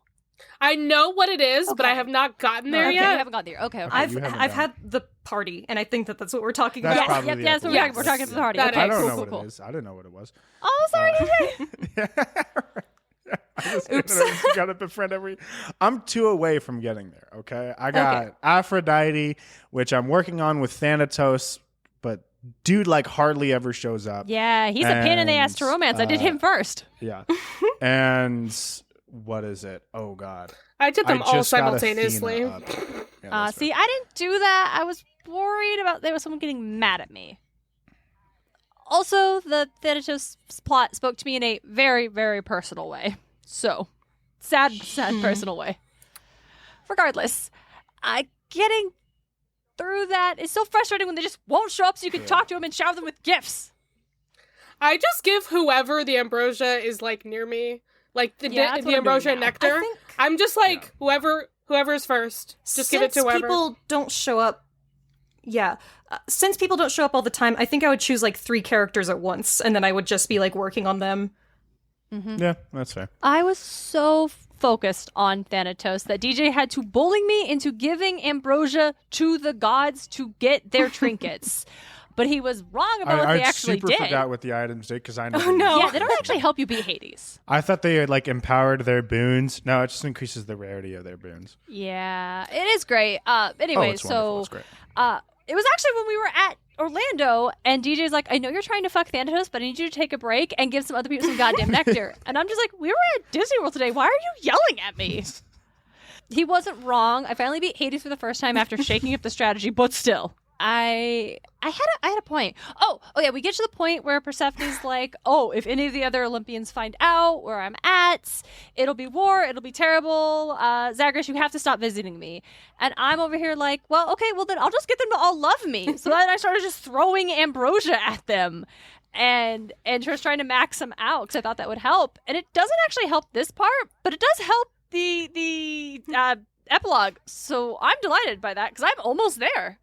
Speaker 3: I know what it is, but I
Speaker 2: Okay.
Speaker 3: have not gotten there
Speaker 2: Okay, you
Speaker 3: yet.
Speaker 2: haven't got there. Okay.
Speaker 1: you
Speaker 4: I've
Speaker 1: haven't
Speaker 4: I've
Speaker 1: done
Speaker 4: had the party, and I think that's what we're talking
Speaker 1: That's
Speaker 4: about.
Speaker 1: probably
Speaker 2: Yep,
Speaker 1: the
Speaker 2: that's what
Speaker 1: epilogue.
Speaker 2: we're talking about the party.
Speaker 3: That
Speaker 2: Okay,
Speaker 1: I don't
Speaker 2: cool,
Speaker 1: know
Speaker 2: cool,
Speaker 1: what
Speaker 2: cool.
Speaker 1: it is. I didn't know what it was.
Speaker 2: Oh, sorry, DJ.
Speaker 1: I gotta befriend every. I'm 2 away from getting there. Okay, I got Aphrodite, which I'm working on with Thanatos, but dude like hardly ever shows up.
Speaker 2: Yeah, he's a pain in the ass to romance. I did him first.
Speaker 1: Yeah, and what is it? Oh God.
Speaker 3: I did them all
Speaker 1: just got
Speaker 3: simultaneously.
Speaker 1: Athena up. Yeah, that's
Speaker 2: See,
Speaker 1: fair.
Speaker 2: I didn't do that. I was worried about there was someone getting mad at me. Also, the Thanatos plot spoke to me in a very, very personal way. So, sad personal way. Regardless, getting through that is so frustrating when they just won't show up so you can talk to them and shower them with gifts.
Speaker 3: I just give whoever the ambrosia is like near me, like the
Speaker 2: Yeah, that's what
Speaker 3: the
Speaker 2: I'm doing
Speaker 3: ambrosia
Speaker 2: now.
Speaker 3: nectar. I'm just like whoever's first. Just give it to whoever.
Speaker 4: Since people don't show up, since people don't show up all the time, I think I would choose like 3 characters at once, and then I would just be like working on them.
Speaker 2: Mm-hmm.
Speaker 1: Yeah, that's fair.
Speaker 2: I was so focused on Thanatos that DJ had to bully me into giving ambrosia to the gods to get their trinkets. But he was wrong about what they actually
Speaker 1: super
Speaker 2: did.
Speaker 1: forgot what the items did because I know.
Speaker 4: Oh, no.
Speaker 2: Yeah, they don't actually help you beat Hades.
Speaker 1: I thought they like empowered their boons. No, it just increases the rarity of their boons.
Speaker 2: Yeah, it is great. Anyway,
Speaker 1: it's wonderful. It's great.
Speaker 2: It was actually when we were at Orlando, and DJ's like, I know you're trying to fuck Thanatos, but I need you to take a break and give some other people some goddamn nectar. And I'm just like, we were at Disney World today. Why are you yelling at me? He wasn't wrong. I finally beat Hades for the first time after shaking up the strategy, but still. I had a point. Oh yeah, we get to the point where Persephone's like, oh, if any of the other Olympians find out where I'm at, it'll be war, it'll be terrible. Zagreus, you have to stop visiting me. And I'm over here like, well, okay, well then I'll just get them to all love me. So then I started just throwing ambrosia at them and just trying to max them out because I thought that would help. And it doesn't actually help this part, but it does help the epilogue. So I'm delighted by that because I'm almost there.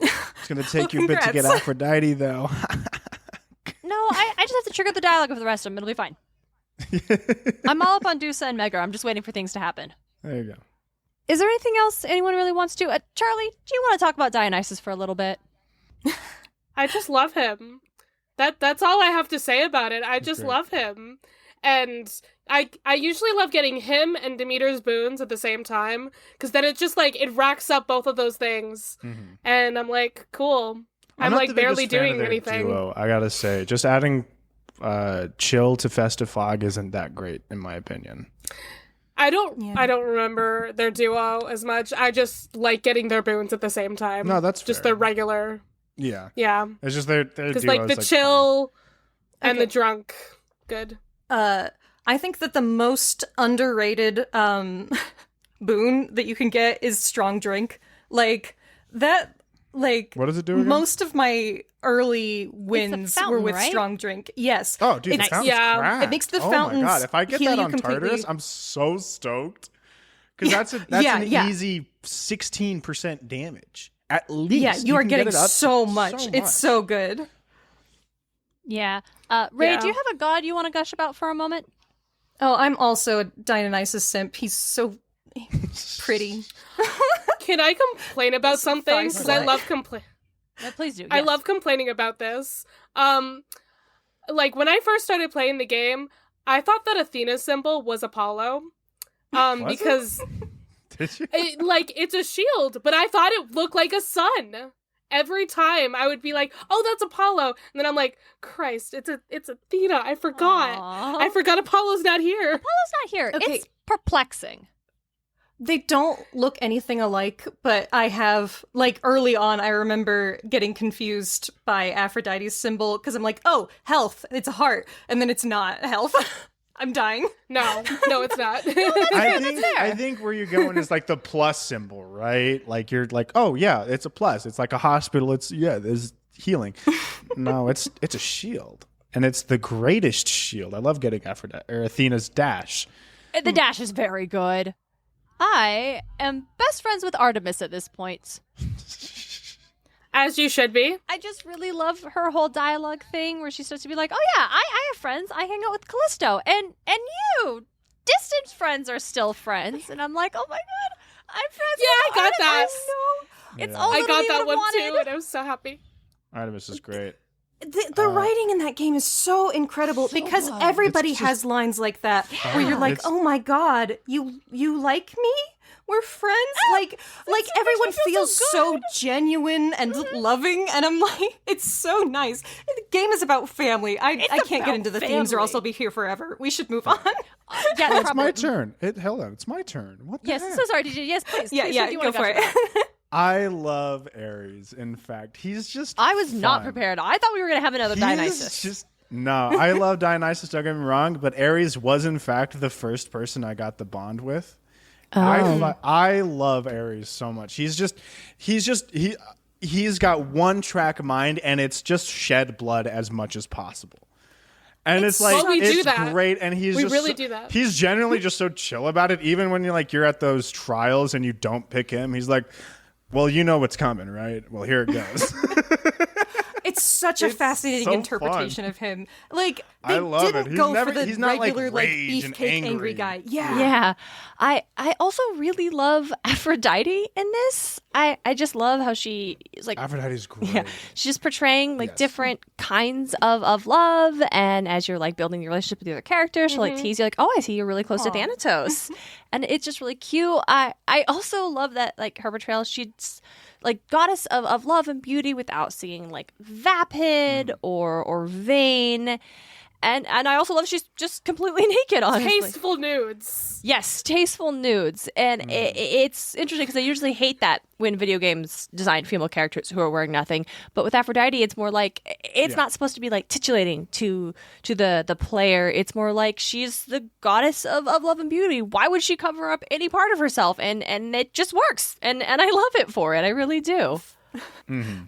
Speaker 1: It's gonna take you a bit to get
Speaker 4: congrats.
Speaker 1: Aphrodite, though.
Speaker 2: No, I just have to trigger the dialogue of the rest of them. It'll be fine. I'm all up on Dusa and Mega. I'm just waiting for things to happen.
Speaker 1: There you go.
Speaker 2: Is there anything else anyone really wants to? Charlie, do you want to talk about Dionysus for a little bit?
Speaker 3: I just love him. That's all I have to say about it. I just
Speaker 1: great.
Speaker 3: love him. And I usually love getting him and Demeter's boons at the same time, because then it just like it racks up both of those things.
Speaker 1: Mm-hmm.
Speaker 3: And I'm like, cool. I'm
Speaker 1: not
Speaker 3: like
Speaker 1: the
Speaker 3: barely
Speaker 1: biggest fan of
Speaker 3: doing
Speaker 1: their
Speaker 3: anything.
Speaker 1: Duo, I gotta say, just adding Chill to Festive Fog isn't that great, in my opinion.
Speaker 3: I don't remember their duo as much. I just like getting their boons at the same time.
Speaker 1: No, that's
Speaker 3: just
Speaker 1: fair.
Speaker 3: the regular.
Speaker 1: Yeah,
Speaker 3: Yeah,
Speaker 1: it's just their
Speaker 3: because
Speaker 1: duo
Speaker 3: like the
Speaker 1: is,
Speaker 3: chill and
Speaker 4: Okay.
Speaker 3: the drunk, good.
Speaker 4: I think that the most underrated boon that you can get is strong drink. Like that, like
Speaker 1: What does it do again?
Speaker 4: most of my early wins
Speaker 2: fountain,
Speaker 4: were with
Speaker 2: right?
Speaker 4: strong drink. Yes.
Speaker 1: Oh, dude, the
Speaker 4: It's-
Speaker 1: fountain's
Speaker 3: yeah,
Speaker 1: cracked.
Speaker 4: it makes the
Speaker 1: Oh
Speaker 4: fountains
Speaker 1: my god, if I get
Speaker 4: heal
Speaker 1: that
Speaker 4: you
Speaker 1: on
Speaker 4: completely.
Speaker 1: Tartarus, I'm so stoked. Because that's
Speaker 4: Yeah,
Speaker 1: an
Speaker 4: yeah.
Speaker 1: easy 16% damage. At least.
Speaker 4: Yeah, you are
Speaker 1: can get
Speaker 4: getting
Speaker 1: it up
Speaker 4: so much. It's so good.
Speaker 2: Yeah. Raye,
Speaker 3: Yeah.
Speaker 2: do you have a god you want to gush about for a moment?
Speaker 4: Oh, I'm also a Dionysus simp. He's so pretty.
Speaker 3: Can I complain about something? Because I
Speaker 4: slut.
Speaker 3: love complain.
Speaker 2: No, please do.
Speaker 3: I
Speaker 2: yes.
Speaker 3: love complaining about this. Like when I first started playing the game, I thought that Athena's symbol was Apollo.
Speaker 1: Was it?
Speaker 3: Because
Speaker 1: Did you?
Speaker 3: it's a shield, but I thought it looked like a sun. Every time I would be like, "Oh, that's Apollo," and then I'm like, "Christ, it's Athena." I forgot.
Speaker 2: Aw.
Speaker 3: I forgot Apollo's not here.
Speaker 2: Apollo's not here.
Speaker 4: Okay.
Speaker 2: It's perplexing.
Speaker 4: They don't look anything alike, but I have, like, early on, I remember getting confused by Aphrodite's symbol, because I'm like, oh, health, it's a heart, and then it's not health. I'm dying.
Speaker 3: No, it's not.
Speaker 1: I think where you're going is like the plus symbol, right? Like you're like, oh yeah, it's a plus. It's like a hospital. There's healing. No, it's a shield, and it's the greatest shield. I love getting Athena's dash.
Speaker 2: The dash is very good. I am best friends with Artemis at this point.
Speaker 3: As you should be.
Speaker 2: I just really love her whole dialogue thing where she starts to be like, oh yeah, I have friends. I hang out with Callisto. And you, distant friends are still friends. And I'm like, oh my god, I'm friends
Speaker 3: Yeah,
Speaker 2: with
Speaker 3: I got that.
Speaker 2: Artemis. No, it's
Speaker 1: Yeah.
Speaker 2: all
Speaker 3: I
Speaker 2: that
Speaker 3: got
Speaker 2: we
Speaker 3: that
Speaker 2: would've
Speaker 3: one
Speaker 2: wanted.
Speaker 3: too, and I was so happy.
Speaker 1: Artemis is great.
Speaker 4: The writing in that game is so incredible because everybody
Speaker 1: It's just-
Speaker 4: has lines like that where you're like,
Speaker 1: It's-
Speaker 4: oh my god, you like me? we're friends. Like everyone feels so genuine and loving, and I'm like, it's so nice. The game is about family. I can't get into the themes, or else I'll be here forever. We should move on.
Speaker 2: Yeah,
Speaker 1: It's my turn. Hold on, it's my turn. What the
Speaker 2: Yes,
Speaker 1: heck?
Speaker 2: so sorry, DJ. Yes, please.
Speaker 4: Yeah, go for it.
Speaker 1: I love Ares. In fact, he's just
Speaker 2: I was not
Speaker 1: fun.
Speaker 2: prepared. I thought we were going to have another
Speaker 1: He's
Speaker 2: Dionysus.
Speaker 1: No, I love Dionysus, don't get me wrong, but Ares was in fact the first person I got the bond with. I love Ares so much. He's got one track mind, and it's just shed blood as much as possible. And it's like,
Speaker 3: we
Speaker 1: it's
Speaker 3: do that.
Speaker 1: great, and he's
Speaker 3: We
Speaker 1: just
Speaker 3: really do that.
Speaker 1: He's generally just so chill about it, even when you're at those trials and you don't pick him. He's like, well, you know what's coming, right? Well, here it goes.
Speaker 4: It's such a fascinating
Speaker 1: so
Speaker 4: interpretation
Speaker 1: fun.
Speaker 4: of him. Like, they
Speaker 1: I love
Speaker 4: didn't
Speaker 1: it.
Speaker 4: go for the
Speaker 1: He's not like
Speaker 4: regular
Speaker 1: rage and
Speaker 4: beefcake angry
Speaker 1: angry.
Speaker 4: guy. Yeah.
Speaker 2: Yeah. I also really love Aphrodite in this. I just love how she is like
Speaker 1: Aphrodite's great.
Speaker 2: yeah, she's just portraying like
Speaker 1: Yes.
Speaker 2: different kinds of love, and as you're like building your relationship with the other characters, she'll like tease you like, oh, I see you're really close to Thanatos. And it's just really cute. I also love that like her portrayal, she's like goddess of love and beauty without seeing like vapid or vain. And I also love she's just completely naked, honestly.
Speaker 3: Tasteful nudes.
Speaker 2: Yes, tasteful nudes. And it's interesting because I usually hate that when video games design female characters who are wearing nothing. But with Aphrodite, it's more like it's not supposed to be like titillating to the player. It's more like she's the goddess of love and beauty. Why would she cover up any part of herself? And it just works. And I love it for it. I really do.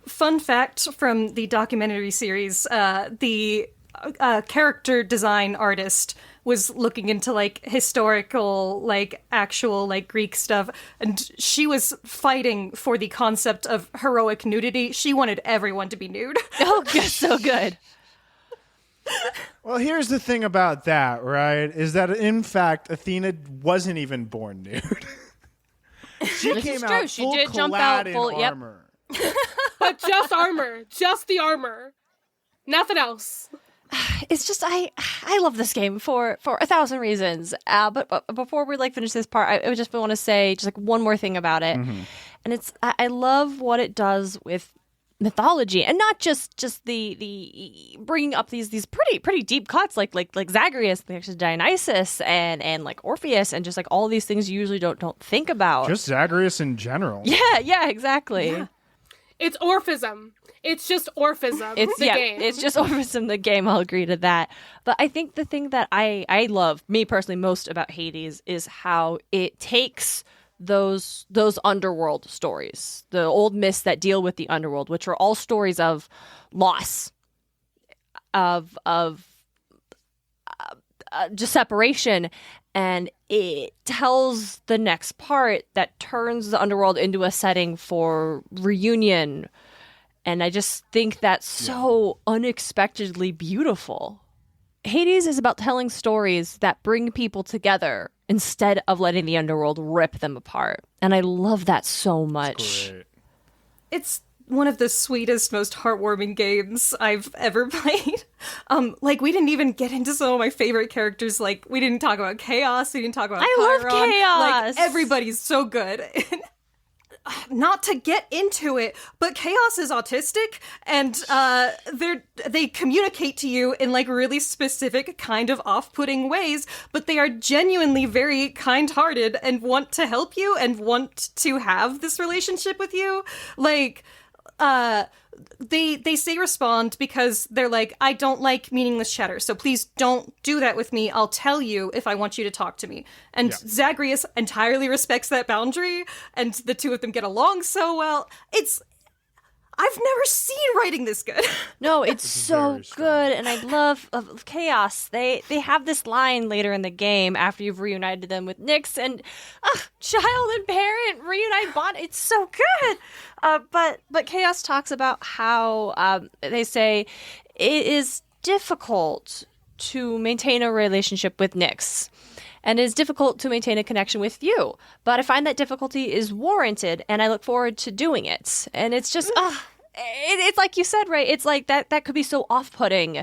Speaker 4: Fun fact from the documentary series, the character design artist was looking into like historical, like actual like Greek stuff, and she was fighting for the concept of heroic nudity. She wanted everyone to be nude.
Speaker 2: Oh, that's so good.
Speaker 1: Well, here's the thing about that, right? Is that in fact Athena wasn't even born nude. She
Speaker 2: This
Speaker 1: came
Speaker 2: is
Speaker 1: out
Speaker 2: true. She
Speaker 1: full
Speaker 2: did jump
Speaker 1: clad
Speaker 2: out full-
Speaker 1: in
Speaker 2: yep.
Speaker 1: armor.
Speaker 3: But just armor. Just the armor. Nothing else.
Speaker 2: It's just I love this game for 1,000 reasons. But before we like finish this part, I just want to say just like one more thing about it, and it's I love what it does with mythology, and not just the bringing up these pretty deep cuts like Zagreus, like Dionysus, and like Orpheus, and just like all these things you usually don't think about.
Speaker 1: Just Zagreus in general.
Speaker 2: Yeah, exactly. Yeah.
Speaker 3: It's Orphism. It's just Orphism.
Speaker 2: It's
Speaker 3: the game.
Speaker 2: It's just Orphism, the game. I'll agree to that. But I think the thing that I love, me personally, most about Hades is how it takes those underworld stories, the old myths that deal with the underworld, which are all stories of loss, of just separation, and it tells the next part that turns the underworld into a setting for reunion. And I just think that's so unexpectedly beautiful. Hades is about telling stories that bring people together instead of letting the underworld rip them apart. And I love that so much.
Speaker 1: Great.
Speaker 4: It's one of the sweetest, most heartwarming games I've ever played. Like, we didn't even get into some of my favorite characters. Like, we didn't talk about Chaos. We didn't talk about
Speaker 2: I
Speaker 4: Chiron.
Speaker 2: love Chaos.
Speaker 4: Like, everybody's so good. Not to get into it, but Chaos is autistic, and they communicate to you in like really specific kind of off-putting ways, but they are genuinely very kind-hearted and want to help you and want to have this relationship with you. Like, they say respond because they're like, I don't like meaningless chatter, so please don't do that with me. I'll tell you if I want you to talk to me. And Zagreus entirely respects that boundary, and the two of them get along so well. I've never seen writing this good.
Speaker 2: No, it's so
Speaker 1: very strong.
Speaker 2: good, and I love of Chaos. They have this line later in the game after you've reunited them with Nyx, and child and parent reunite bond. It's so good. But Chaos talks about how they say it is difficult to maintain a relationship with Nyx. And it is difficult to maintain a connection with you. But I find that difficulty is warranted, and I look forward to doing it. And it's just, it's like you said, right? It's like that could be so off-putting.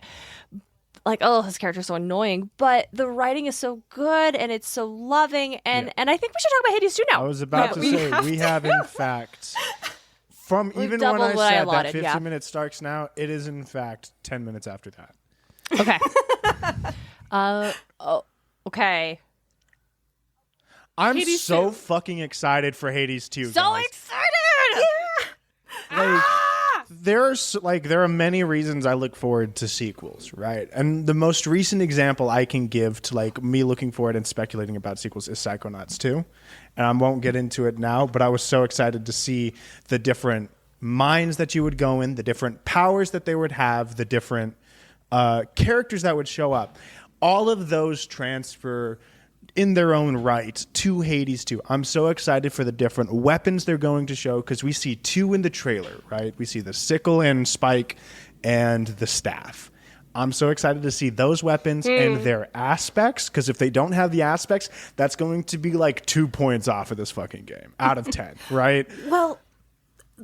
Speaker 2: like, oh, his character's so annoying, but the writing is so good and it's so loving, and I think we should talk about Hades too now.
Speaker 1: I was about to say we have in fact from
Speaker 2: We've
Speaker 1: even when I
Speaker 2: doubled what I
Speaker 1: said
Speaker 2: allotted,
Speaker 1: that 15 minutes starts now, it is in fact 10 minutes after that.
Speaker 2: Okay. Okay.
Speaker 1: I'm
Speaker 3: Hades
Speaker 1: so
Speaker 3: 2.
Speaker 1: fucking excited for Hades 2.
Speaker 2: So
Speaker 1: guys.
Speaker 2: excited!
Speaker 1: Like, there are many reasons I look forward to sequels, right? And the most recent example I can give to like me looking forward and speculating about sequels is Psychonauts 2. And I won't get into it now, but I was so excited to see the different minds that you would go in, the different powers that they would have, the different characters that would show up. All of those transfer in their own right to Hades 2. I'm so excited for the different weapons they're going to show because we see 2 in the trailer, right? We see the sickle and spike and the staff. I'm so excited to see those weapons and their aspects because if they don't have the aspects, that's going to be like 2 points off of this fucking game out of 10, right?
Speaker 4: Well,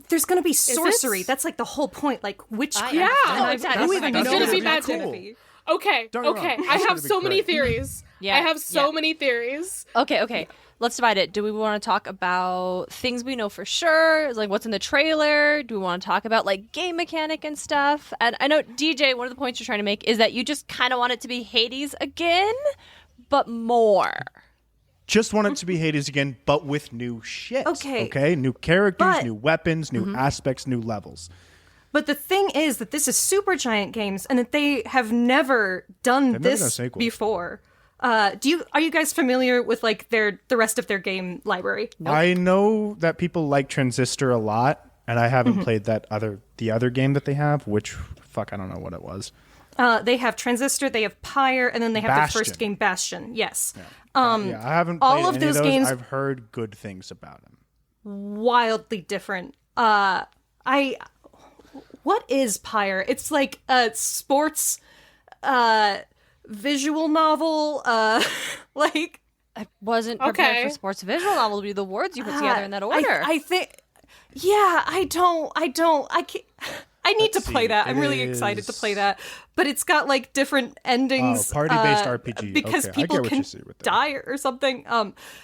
Speaker 4: there's going to be sorcery.
Speaker 3: it?
Speaker 4: That's like the whole point. Like witchcraft.
Speaker 3: Yeah.
Speaker 4: And
Speaker 2: exactly.
Speaker 4: who even
Speaker 3: It's
Speaker 4: knows
Speaker 3: gonna be
Speaker 4: what
Speaker 3: bad
Speaker 4: that's gonna
Speaker 1: cool.
Speaker 4: be?
Speaker 3: Okay,
Speaker 1: Don't get me
Speaker 3: okay.
Speaker 1: wrong.
Speaker 3: I
Speaker 1: It's
Speaker 3: have
Speaker 1: gonna be
Speaker 3: so many
Speaker 1: great.
Speaker 3: theories.
Speaker 2: Yeah,
Speaker 3: I have so
Speaker 2: yeah.
Speaker 3: many theories.
Speaker 2: Okay. Let's divide it. Do we want to talk about things we know for sure, like what's in the trailer? Do we want to talk about like game mechanic and stuff? And I know DJ, one of the points you're trying to make is that you just kind of want it to be Hades again, but more.
Speaker 1: Just want it to be Hades again, but with new shit.
Speaker 4: Okay.
Speaker 1: New characters,
Speaker 4: But-
Speaker 1: new weapons, new aspects, new levels.
Speaker 4: But the thing is that this is Supergiant Games and that they have never done
Speaker 1: never done a
Speaker 4: this
Speaker 1: sequel.
Speaker 4: before. Are you guys familiar with like the rest of their game library?
Speaker 1: I know that people like Transistor a lot, and I haven't played the other game that they have, which fuck, I don't know what it was.
Speaker 4: They have Transistor, they have Pyre, and then they have
Speaker 1: Bastion.
Speaker 4: the first game, Bastion. Yes.
Speaker 1: Yeah, I haven't played
Speaker 4: all of
Speaker 1: any
Speaker 4: those
Speaker 1: of those.
Speaker 4: games-
Speaker 1: I've heard good things about them.
Speaker 4: Wildly different. What is Pyre? It's like a sports visual novel. Like
Speaker 2: I wasn't prepared
Speaker 3: Okay.
Speaker 2: for sports visual novel to be the words you put together in that order.
Speaker 4: I think. Yeah, I can't. I need
Speaker 1: Let's
Speaker 4: to play
Speaker 1: see,
Speaker 4: that. I'm
Speaker 1: it
Speaker 4: really excited to
Speaker 1: is-
Speaker 4: play that. But it's got like different endings.
Speaker 1: party-based RPG.
Speaker 4: Because
Speaker 1: Okay, I
Speaker 4: people
Speaker 1: get what
Speaker 4: can
Speaker 1: you see with that.
Speaker 4: die or something.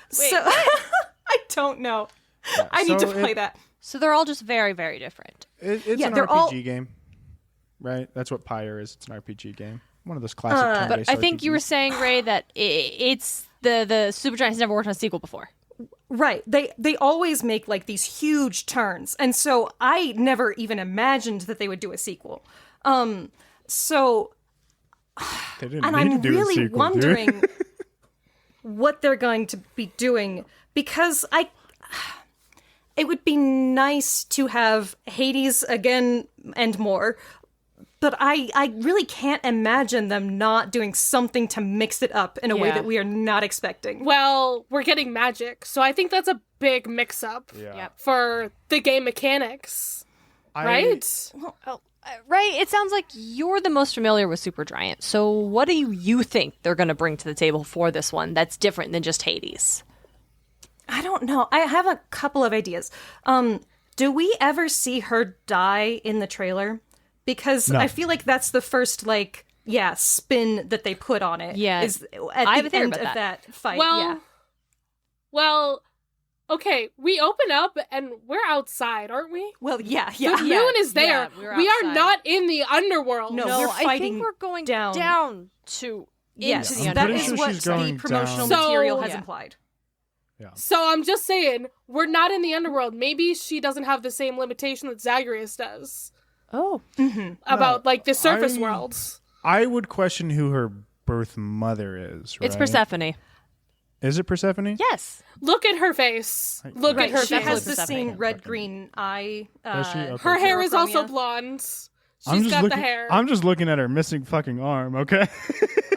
Speaker 4: So I don't know. I need to
Speaker 1: so
Speaker 4: play
Speaker 1: it-
Speaker 4: that.
Speaker 2: So they're all just very, very different.
Speaker 1: It's
Speaker 4: Yeah,
Speaker 1: an
Speaker 4: they're
Speaker 1: RPG
Speaker 4: all-
Speaker 1: game, right? That's what Pyre is. It's an RPG game. One of those classic
Speaker 2: But
Speaker 1: turn-based
Speaker 2: I think you were
Speaker 1: RPGs.
Speaker 2: saying, Raye, that it's the Supergiant has never worked on a sequel before.
Speaker 4: Right. They always make like these huge turns. And so I never even imagined that they would do a sequel. So
Speaker 1: They didn't
Speaker 4: and
Speaker 1: need
Speaker 4: I'm
Speaker 1: to do a
Speaker 4: really
Speaker 1: sequel, dude.
Speaker 4: wondering what they're going to be doing because it would be nice to have Hades again and more. But I really can't imagine them not doing something to mix it up in a way
Speaker 2: Yeah.
Speaker 4: that we are not expecting.
Speaker 3: Well, we're getting magic, so I think that's a big mix-up
Speaker 1: Yeah.
Speaker 2: Yep.
Speaker 3: for the game mechanics, right?
Speaker 2: Raye, it sounds like you're the most familiar with Supergiant. So what do you think they're going to bring to the table for this one that's different than just Hades?
Speaker 4: I don't know. I have a couple of ideas. Do we ever see her die in the trailer? Because
Speaker 1: No.
Speaker 4: I feel like that's the first spin that they put on it.
Speaker 2: Yeah.
Speaker 4: Is at
Speaker 2: I have a
Speaker 4: the
Speaker 2: theory
Speaker 4: end
Speaker 2: about
Speaker 4: of that fight.
Speaker 3: Well, okay, we open up and we're outside, aren't we?
Speaker 4: Well, yeah.
Speaker 3: The moon is there.
Speaker 2: yeah, we're
Speaker 3: we are
Speaker 2: outside.
Speaker 3: not in the underworld.
Speaker 4: No,
Speaker 2: No,
Speaker 4: we're
Speaker 2: I
Speaker 4: fighting
Speaker 2: think we're going
Speaker 4: down.
Speaker 2: to
Speaker 4: Yes,
Speaker 2: into the
Speaker 1: I'm
Speaker 4: that
Speaker 1: pretty
Speaker 4: is
Speaker 1: sure
Speaker 4: what
Speaker 1: she's
Speaker 4: the
Speaker 1: going
Speaker 4: promotional
Speaker 1: down.
Speaker 4: material
Speaker 3: So-
Speaker 4: has
Speaker 2: Yeah.
Speaker 4: implied.
Speaker 3: So I'm just saying, we're not in the underworld. Maybe she doesn't have the same limitation that Zagreus does
Speaker 2: Oh.
Speaker 3: about like the surface
Speaker 1: I-
Speaker 3: worlds.
Speaker 1: I would question who her birth mother is. Right?
Speaker 2: It's Persephone.
Speaker 1: Is it Persephone?
Speaker 2: Yes.
Speaker 3: Look at her face. Look
Speaker 4: Right,
Speaker 3: at her
Speaker 4: she
Speaker 3: face.
Speaker 4: has the
Speaker 2: Persephone.
Speaker 4: same red-green eye.
Speaker 1: Does she? Okay.
Speaker 3: Her hair is also
Speaker 4: Chromia.
Speaker 3: blonde.
Speaker 1: I'm
Speaker 3: She's
Speaker 1: just
Speaker 3: got
Speaker 1: looking,
Speaker 3: the hair.
Speaker 1: I'm just looking at her missing fucking arm. Okay.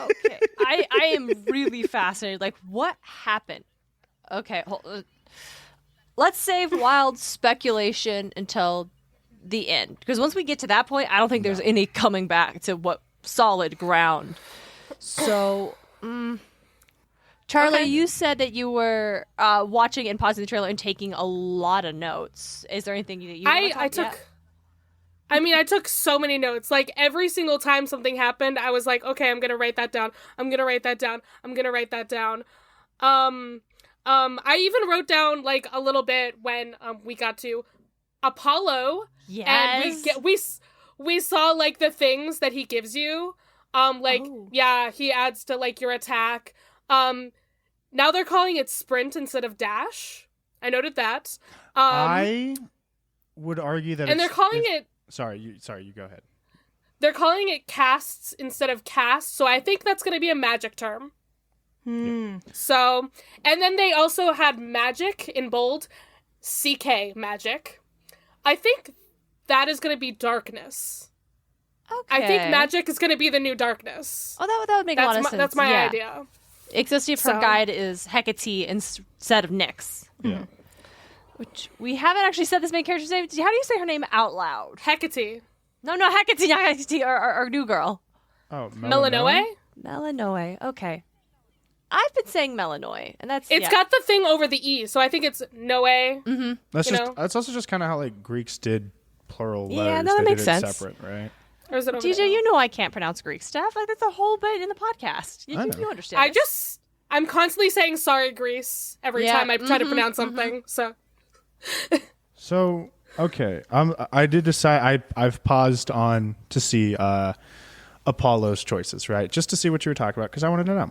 Speaker 2: Okay. I am really fascinated. Like, what happened? Okay. Let's save wild speculation until the end. Because once we get to that point, I don't think there's any coming back to what solid ground. So, Charlie,
Speaker 3: Okay.
Speaker 2: you said that you were watching and pausing the trailer and taking a lot of notes. Is there anything that you want to
Speaker 3: I
Speaker 2: talk-
Speaker 3: I mean, I took so many notes. Like, every single time something happened, I was like, okay, I'm gonna write that down. I'm gonna write that down. I'm gonna write that down. I even wrote down, like, a little bit when, we got to Apollo.
Speaker 2: Yes.
Speaker 3: And we saw, like, the things that he gives you. He adds to, like, your attack. Now they're calling it sprint instead of dash. I noted that.
Speaker 1: I would argue that,
Speaker 3: and they're calling it.
Speaker 1: Sorry, you go ahead.
Speaker 3: They're calling it casts instead of cast, so I think that's going to be a magic term. So, and then they also had magic in bold, CK magic. I think that is going to be darkness.
Speaker 2: Okay.
Speaker 3: I think magic is going to be the new darkness.
Speaker 2: Oh, that would make a lot of sense.
Speaker 3: That's my idea.
Speaker 2: Except for guide is Hecate instead of Nyx.
Speaker 1: Yeah.
Speaker 2: Which we haven't actually said this main character's name. How do you say her name out loud?
Speaker 3: Hecate.
Speaker 2: No, Hecate, not Hecate, our new girl.
Speaker 1: Oh,
Speaker 3: Melanoe?
Speaker 2: Melanoe, okay. I've been saying Melanoe, and that's
Speaker 3: It's got the thing over the E, so I think it's Noe.
Speaker 2: Mm-hmm.
Speaker 1: That's also just kind of how, like, Greeks did plural letters.
Speaker 2: Yeah, no, that
Speaker 1: they
Speaker 2: makes
Speaker 1: did it
Speaker 2: sense.
Speaker 1: Separate, right?
Speaker 3: Or is it over
Speaker 2: DJ,
Speaker 3: there?
Speaker 2: you know I can't pronounce Greek stuff. Like, that's a whole bit in the podcast.
Speaker 1: I know.
Speaker 2: You understand.
Speaker 3: I'm constantly saying sorry, Greece, every time I try to pronounce something, so.
Speaker 1: So, okay. I did decide, I've paused on to see Apollo's choices, right? Just to see what you were talking about, because I wanted to know.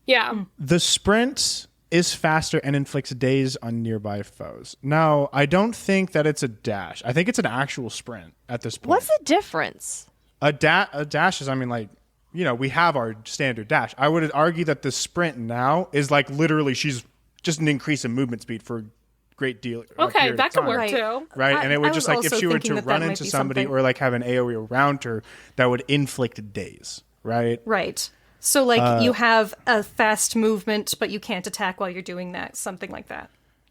Speaker 3: Yeah.
Speaker 1: The sprint is faster and inflicts daze on nearby foes. Now, I don't think that it's a dash. I think it's an actual sprint at this point.
Speaker 2: What's the difference?
Speaker 1: A dash is, I mean, like, you know, we have our standard dash. I would argue that the sprint now is like literally she's just an increase in movement speed for a great deal.
Speaker 3: Okay, that could work
Speaker 4: Right.
Speaker 3: too.
Speaker 1: Right? And it would
Speaker 4: I
Speaker 1: just
Speaker 4: was
Speaker 1: like if
Speaker 4: also
Speaker 1: she were
Speaker 4: thinking
Speaker 1: to
Speaker 4: that
Speaker 1: run
Speaker 4: might
Speaker 1: into
Speaker 4: be
Speaker 1: somebody
Speaker 4: something.
Speaker 1: or like have an AoE around her, that would inflict daze, right?
Speaker 4: Right. So, like, you have a fast movement, but you can't attack while you're doing that. Something like that.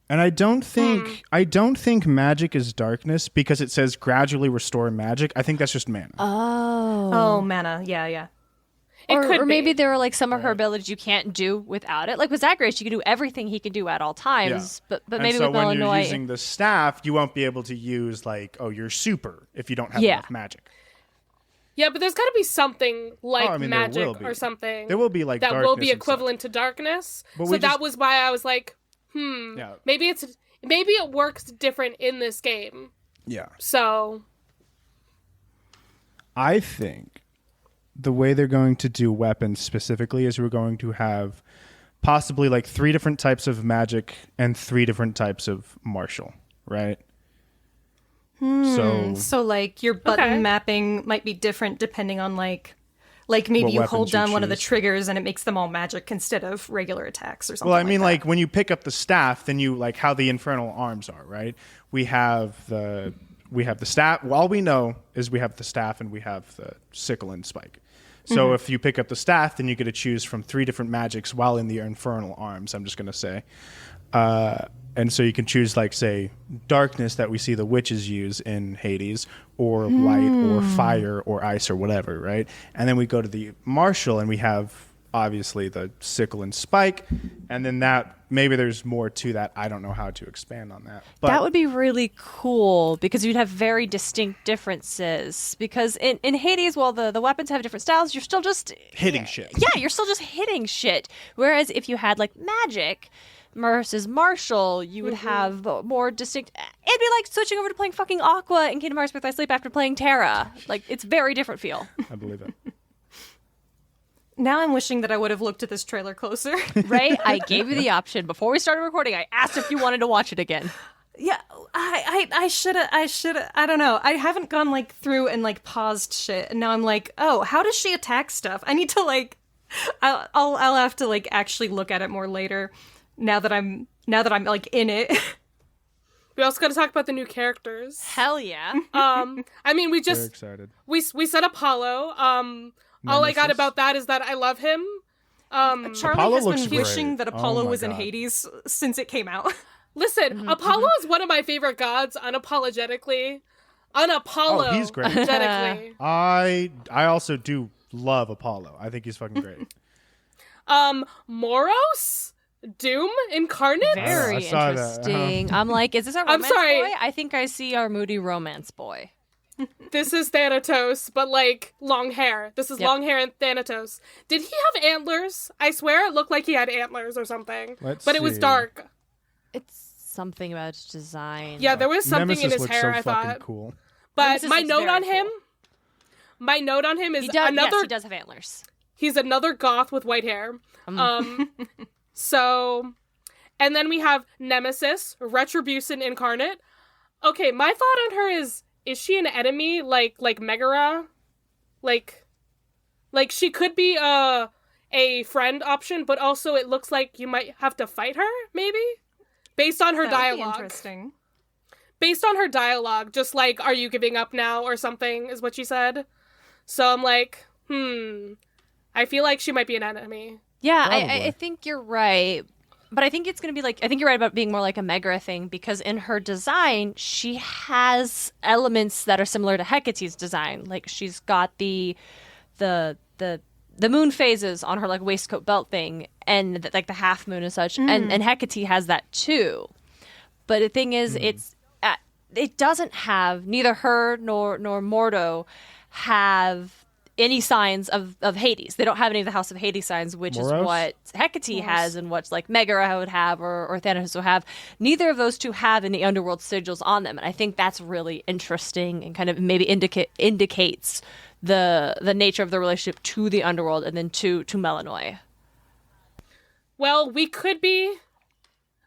Speaker 1: And I don't think magic is darkness because it says gradually restore magic. I think that's just mana.
Speaker 4: Oh, mana. Yeah.
Speaker 2: Or maybe there are like some of her abilities you can't do without it. Like with Zagreus, you can do everything he can do at all times.
Speaker 1: Yeah.
Speaker 2: But
Speaker 1: And
Speaker 2: maybe
Speaker 1: so
Speaker 2: with
Speaker 1: when you're
Speaker 2: Melanoe,
Speaker 1: using the staff, you won't be able to use like, your super if you don't have
Speaker 2: Yeah.
Speaker 1: enough magic.
Speaker 3: Yeah, but there's got to be something like
Speaker 1: I mean, there
Speaker 3: magic
Speaker 1: will be.
Speaker 3: or something.
Speaker 1: There will be like
Speaker 3: that will
Speaker 1: darkness
Speaker 3: be
Speaker 1: and
Speaker 3: equivalent to darkness.
Speaker 1: But
Speaker 3: So
Speaker 1: we
Speaker 3: that
Speaker 1: just-
Speaker 3: was why I was like,
Speaker 1: Yeah.
Speaker 3: maybe it works different in this game.
Speaker 1: Yeah.
Speaker 3: So
Speaker 1: I think the way they're going to do weapons specifically is we're going to have possibly like 3 different types of magic and 3 different types of martial, right?
Speaker 4: So, like, your button
Speaker 3: Okay.
Speaker 4: mapping might be different depending on, like maybe
Speaker 1: What
Speaker 4: you hold
Speaker 1: weapons you
Speaker 4: down one of the
Speaker 1: choose.
Speaker 4: triggers and it makes them all magic instead of regular attacks or something.
Speaker 1: Well, I mean,
Speaker 4: like
Speaker 1: like when you pick up the staff, then you like how the infernal arms are, right? We have the staff. All we know is we have the staff and we have the sickle and spike. So if you pick up the staff, then you get to choose from 3 different magics while in the infernal arms. I'm just gonna say, and so you can choose like say darkness that we see the witches use in Hades, or light, or fire, or ice, or whatever, right? And then we go to the martial, and we have obviously the sickle and spike, and then that maybe there's more to that. I don't know how to expand on that, but
Speaker 2: that would be really cool because you'd have very distinct differences. Because in Hades, while the weapons have different styles, you're still just
Speaker 1: hitting shit.
Speaker 2: Yeah, you're still just hitting shit. Whereas if you had like magic versus martial, you would have more distinct. It'd be like switching over to playing fucking Aqua in Kingdom Hearts Birth by Sleep after playing Terra. Like, it's very different feel.
Speaker 1: I believe it.
Speaker 4: Now I'm wishing that I would have looked at this trailer closer.
Speaker 2: Ray, I gave you the option before we started recording. I asked if you wanted to watch it again.
Speaker 4: Yeah, I should have. I don't know. I haven't gone like through and like paused shit, and now I'm like, oh, how does she attack stuff? I need to like, I'll have to like actually look at it more later. Now that I'm like in it.
Speaker 3: we also got to talk about the new characters.
Speaker 2: Hell yeah.
Speaker 3: I mean, we
Speaker 1: Very
Speaker 3: just
Speaker 1: excited.
Speaker 3: we said Apollo. All I got
Speaker 1: Nemesis.
Speaker 3: about that is that I love him.
Speaker 4: Charlie
Speaker 1: Apollo
Speaker 4: has
Speaker 1: looks
Speaker 4: been
Speaker 1: great.
Speaker 4: wishing that
Speaker 1: Oh
Speaker 4: Apollo
Speaker 1: my
Speaker 4: was in
Speaker 1: God.
Speaker 4: Hades since it came out.
Speaker 3: Listen, Apollo is one of my favorite gods, unapologetically.
Speaker 1: Oh, he's great.
Speaker 3: Unapologetically.
Speaker 1: I also do love Apollo. I think he's fucking great.
Speaker 3: Moros? Doom incarnate?
Speaker 2: Very
Speaker 1: I saw that.
Speaker 2: interesting. I'm like, is this our romance
Speaker 3: sorry.
Speaker 2: boy? I think I see our moody romance boy.
Speaker 3: This is Thanatos, but like long hair. This is long hair and Thanatos. Did he have antlers? I swear it looked like he had antlers or something. But it was dark.
Speaker 2: It's something about its design.
Speaker 3: Yeah, there was something
Speaker 1: Nemesis
Speaker 3: in his
Speaker 1: looks
Speaker 3: hair,
Speaker 1: so
Speaker 3: I
Speaker 1: fucking
Speaker 3: thought.
Speaker 1: cool.
Speaker 3: But
Speaker 2: Nemesis
Speaker 3: my
Speaker 2: looks
Speaker 3: note
Speaker 2: very
Speaker 3: on him,
Speaker 2: cool.
Speaker 3: my note on him is
Speaker 2: Yes,
Speaker 3: another.
Speaker 2: he does have antlers.
Speaker 3: He's another goth with white hair. So, and then we have Nemesis, Retribution incarnate. Okay, my thought on her is she an enemy like Megara? Like she could be a friend option, but also it looks like you might have to fight her, maybe? Based on her
Speaker 4: That would be
Speaker 3: dialogue.
Speaker 4: interesting.
Speaker 3: Based on her dialogue, just like, are you giving up now or something, is what she said. So I'm like, I feel like she might be an enemy.
Speaker 2: Yeah,
Speaker 1: Probably.
Speaker 2: I think you're right. But I think it's going to be like, I think you're right about being more like a Megara thing, because in her design, she has elements that are similar to Hecate's design. Like, she's got the moon phases on her like waistcoat belt thing, and like the half moon and such, and Hecate has that too. But the thing is, it doesn't have, neither her nor Mordo have any signs of Hades. They don't have any of the House of Hades signs, which
Speaker 1: Moros?
Speaker 2: is what Hecate has and what's like Megara would have or Thanatos would have. Neither of those two have any underworld sigils on them, and I think that's really interesting and kind of maybe indicates the nature of the relationship to the underworld and then to Melanoi.
Speaker 3: Well, we could be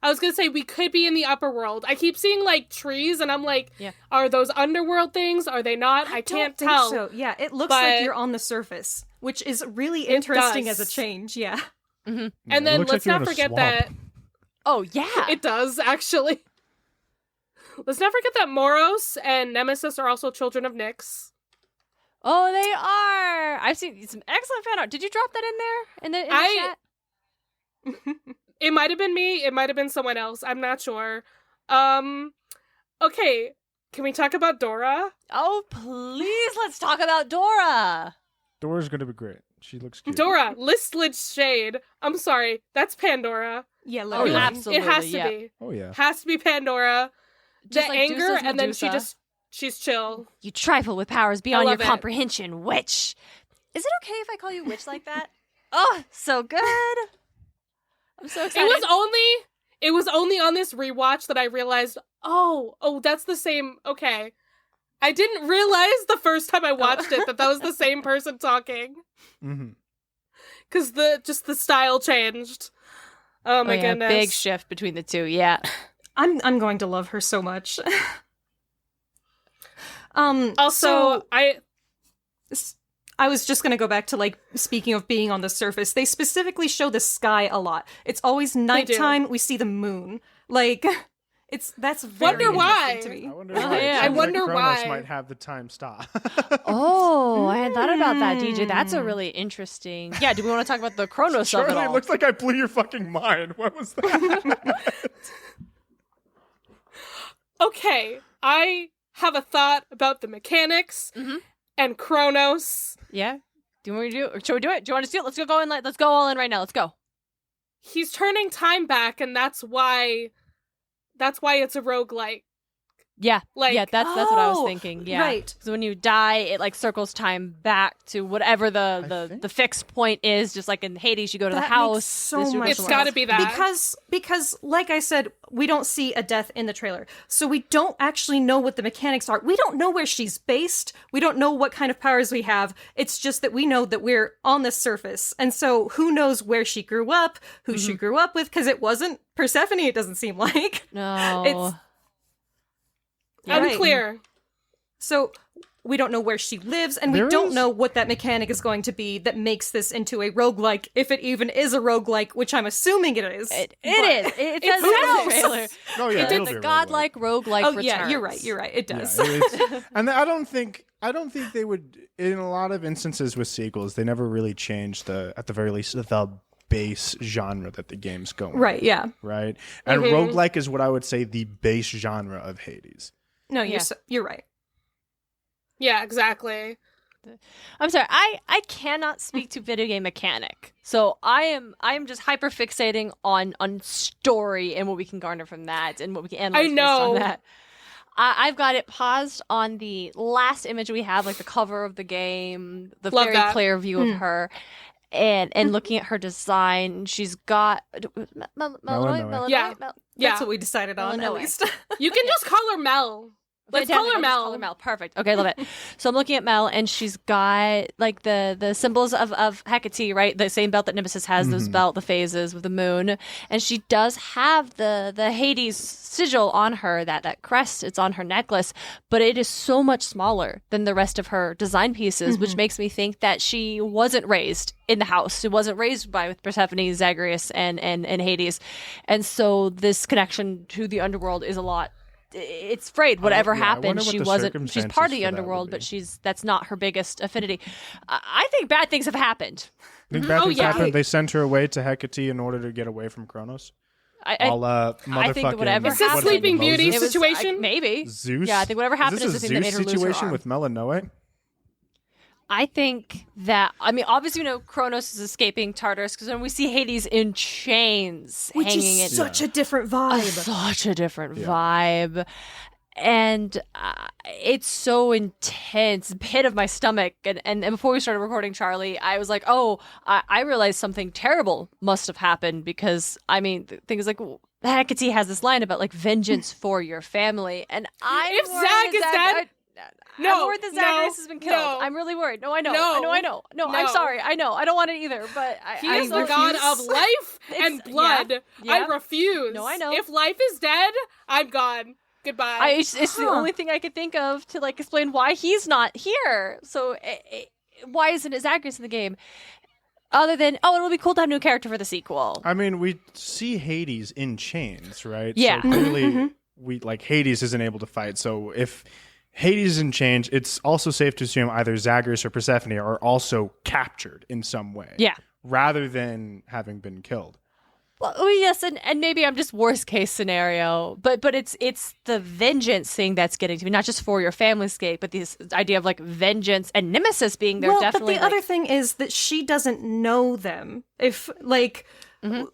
Speaker 3: in the upper world. I keep seeing like trees and I'm like, are those underworld things? Are they not? I can't
Speaker 4: don't
Speaker 3: tell.
Speaker 4: think so. Yeah, it looks like you're on the surface, which is really interesting as a change. Yeah.
Speaker 3: And then
Speaker 1: looks
Speaker 3: let's
Speaker 1: like you're in
Speaker 3: not
Speaker 1: a
Speaker 3: forget
Speaker 1: swamp.
Speaker 3: that
Speaker 2: Oh, yeah.
Speaker 3: it does actually. Let's not forget that Moros and Nemesis are also children of Nyx.
Speaker 2: Oh, they are. I've seen some excellent fan art. Did you drop that in there in the chat?
Speaker 3: It might have been me. It might have been someone else. I'm not sure. Okay. Can we talk about Dora?
Speaker 2: Oh, please, let's talk about Dora.
Speaker 1: Dora's gonna be great. She looks cute.
Speaker 3: Dora, listless shade. I'm sorry. That's Pandora.
Speaker 4: Yeah,
Speaker 2: Oh,
Speaker 4: literally.
Speaker 2: yeah, absolutely.
Speaker 3: It has to
Speaker 2: yeah.
Speaker 3: be.
Speaker 1: Oh yeah.
Speaker 3: Has to be Pandora.
Speaker 2: Just
Speaker 3: the
Speaker 2: like
Speaker 3: anger,
Speaker 2: Deuce's
Speaker 3: and then
Speaker 2: Medusa.
Speaker 3: she's chill.
Speaker 2: You trifle with powers beyond your
Speaker 3: love it.
Speaker 2: comprehension, witch. Is it okay if I call you witch like that? Oh, so good. I'm so excited.
Speaker 3: It was only on this rewatch that I realized, oh, that's the same. Okay. I didn't realize the first time I watched it that was the same person talking.
Speaker 1: Mm-hmm.
Speaker 3: Because the style changed. Oh my goodness.
Speaker 2: Big shift between the two. Yeah.
Speaker 4: I'm going to love her so much.
Speaker 3: Also,
Speaker 4: I was just going to go back to, like, speaking of being on the surface, they specifically show the sky a lot. It's always nighttime, we see the moon. Like, that's very
Speaker 3: Wonder why.
Speaker 4: interesting to me.
Speaker 1: I wonder
Speaker 2: Oh,
Speaker 1: why.
Speaker 2: yeah.
Speaker 3: I wonder
Speaker 1: Kronos
Speaker 3: why.
Speaker 1: might have the time stop.
Speaker 2: Oh, I hadn't thought about that, DJ. That's a really interesting. Yeah, do we want to talk about the Chronos of it
Speaker 1: Charlie, it
Speaker 2: all?
Speaker 1: looks like I blew your fucking mind. What was that?
Speaker 3: okay, I have a thought about the mechanics and Kronos.
Speaker 2: Yeah. Do you want me to do it? Or should we do it? Do you want to do it? Let's go all in right now. Let's go.
Speaker 3: He's turning time back, and that's why it's a roguelike.
Speaker 2: Yeah.
Speaker 3: Like,
Speaker 2: yeah, that's what I was
Speaker 4: Oh,
Speaker 2: thinking. Yeah.
Speaker 4: right.
Speaker 2: So when you die, it like circles time back to whatever the fixed point is. Just like in Hades, you go to the
Speaker 4: That
Speaker 2: house.
Speaker 4: makes so
Speaker 2: this
Speaker 4: much
Speaker 3: It's
Speaker 4: sense.
Speaker 3: gotta be that.
Speaker 4: Because like I said, we don't see a death in the trailer. So we don't actually know what the mechanics are. We don't know where she's based. We don't know what kind of powers we have. It's just that we know that we're on the surface. And so who knows where she grew up, who she grew up with, because it wasn't Persephone, it doesn't seem like.
Speaker 2: No.
Speaker 4: It's
Speaker 3: Unclear.
Speaker 4: So we don't know where she lives, and we
Speaker 1: There
Speaker 4: don't
Speaker 1: is-
Speaker 4: know what that mechanic is going to be that makes this into a roguelike, if it even is a roguelike, which I'm assuming it is.
Speaker 2: It is. It says
Speaker 3: Who
Speaker 2: it in
Speaker 3: knows?
Speaker 2: the trailer.
Speaker 1: Oh yeah,
Speaker 2: It
Speaker 1: it'll
Speaker 2: did
Speaker 1: be
Speaker 2: the
Speaker 1: a
Speaker 2: godlike roguelike
Speaker 4: Oh
Speaker 2: returns.
Speaker 4: yeah, you're right. It
Speaker 1: Yeah,
Speaker 4: does.
Speaker 1: and I don't think they would. In a lot of instances with sequels, they never really change at the very least the base genre that the game's going.
Speaker 4: Right, yeah.
Speaker 1: Right. And roguelike is what I would say the base genre of Hades.
Speaker 4: No,
Speaker 2: Yeah.
Speaker 4: you're right.
Speaker 3: Yeah, exactly.
Speaker 2: I'm sorry. I cannot speak to video game mechanic. So I am just hyper fixating on story and what we can garner from that and what we can analyze
Speaker 3: I know.
Speaker 2: based on that. I've got it paused on the last image we have, like the cover of the game, the
Speaker 3: Love
Speaker 2: very
Speaker 3: that.
Speaker 2: clear view of her. And looking at her design, she's got
Speaker 1: Melanoe.
Speaker 3: Yeah.
Speaker 4: That's what we decided on, at
Speaker 2: Melanoe.
Speaker 4: least.
Speaker 3: You can just call her Mel. Let's call her Mel.
Speaker 2: Mel. Perfect. Okay, love it. So I'm looking at Mel, and she's got like the symbols of Hecate, right? The same belt that Nemesis has, those belt, the phases with the moon, and she does have the Hades sigil on her, that crest. It's on her necklace, but it is so much smaller than the rest of her design pieces, which makes me think that she wasn't raised in the house. She wasn't raised with Persephone, Zagreus, and Hades, and so this connection to the underworld is a lot. It's frayed. Whatever happened, she wasn't. She's part of the underworld, but that's not her biggest affinity. I think bad things have happened.
Speaker 1: Think bad things
Speaker 3: yeah.
Speaker 1: happened? They sent her away to Hecate in order to get away from Kronos.
Speaker 2: I
Speaker 1: Motherfucking.
Speaker 2: whatever
Speaker 3: Is this
Speaker 2: happened-
Speaker 3: Sleeping Beauty
Speaker 1: Moses?
Speaker 3: situation?
Speaker 2: Maybe
Speaker 1: Zeus.
Speaker 2: Yeah, I think whatever happened is the
Speaker 1: this
Speaker 2: thing
Speaker 1: a
Speaker 2: that made
Speaker 1: Zeus
Speaker 2: her lose her
Speaker 1: situation
Speaker 2: arm.
Speaker 1: with Melanoe?
Speaker 2: I think that, I mean, obviously, we know Kronos is escaping Tartarus because when we see Hades in chains,
Speaker 4: Which
Speaker 2: hanging
Speaker 4: is
Speaker 2: in
Speaker 4: such a different vibe.
Speaker 2: such a different vibe. And it's so intense, pit of my stomach. And before we started recording, Charlie, I was like, oh, I realized something terrible must have happened because, I mean, things like Hecate has this line about like vengeance for your family. And
Speaker 3: If Zag is dead,
Speaker 2: I'm worried that Zagreus has been killed.
Speaker 3: no.
Speaker 2: I'm really worried. No, I know.
Speaker 3: No.
Speaker 2: I know. No, I'm
Speaker 3: No.
Speaker 2: sorry. I know. I don't want it either. But
Speaker 3: He
Speaker 2: I
Speaker 3: is the
Speaker 2: refuse.
Speaker 3: god of life and blood.
Speaker 2: yeah.
Speaker 3: I refuse.
Speaker 2: No, I know.
Speaker 3: If life is dead, I'm gone. Goodbye.
Speaker 2: It's the only thing I could think of to like explain why he's not here. So why isn't it Zagreus in the game? Other than, it'll be cool to have a new character for the sequel.
Speaker 1: I mean, we see Hades in chains, right?
Speaker 2: Yeah.
Speaker 1: So clearly, Hades isn't able to fight. So if Hades is in chains, it's also safe to assume either Zagreus or Persephone are also captured in some way.
Speaker 2: Yeah.
Speaker 1: Rather than having been killed.
Speaker 2: Well, yes, and maybe I'm just worst case scenario, but it's the vengeance thing that's getting to me, not just for your family's sake, but this idea of like vengeance and Nemesis being there.
Speaker 4: Well,
Speaker 2: Definitely.
Speaker 4: but the other thing is that she doesn't know them. If like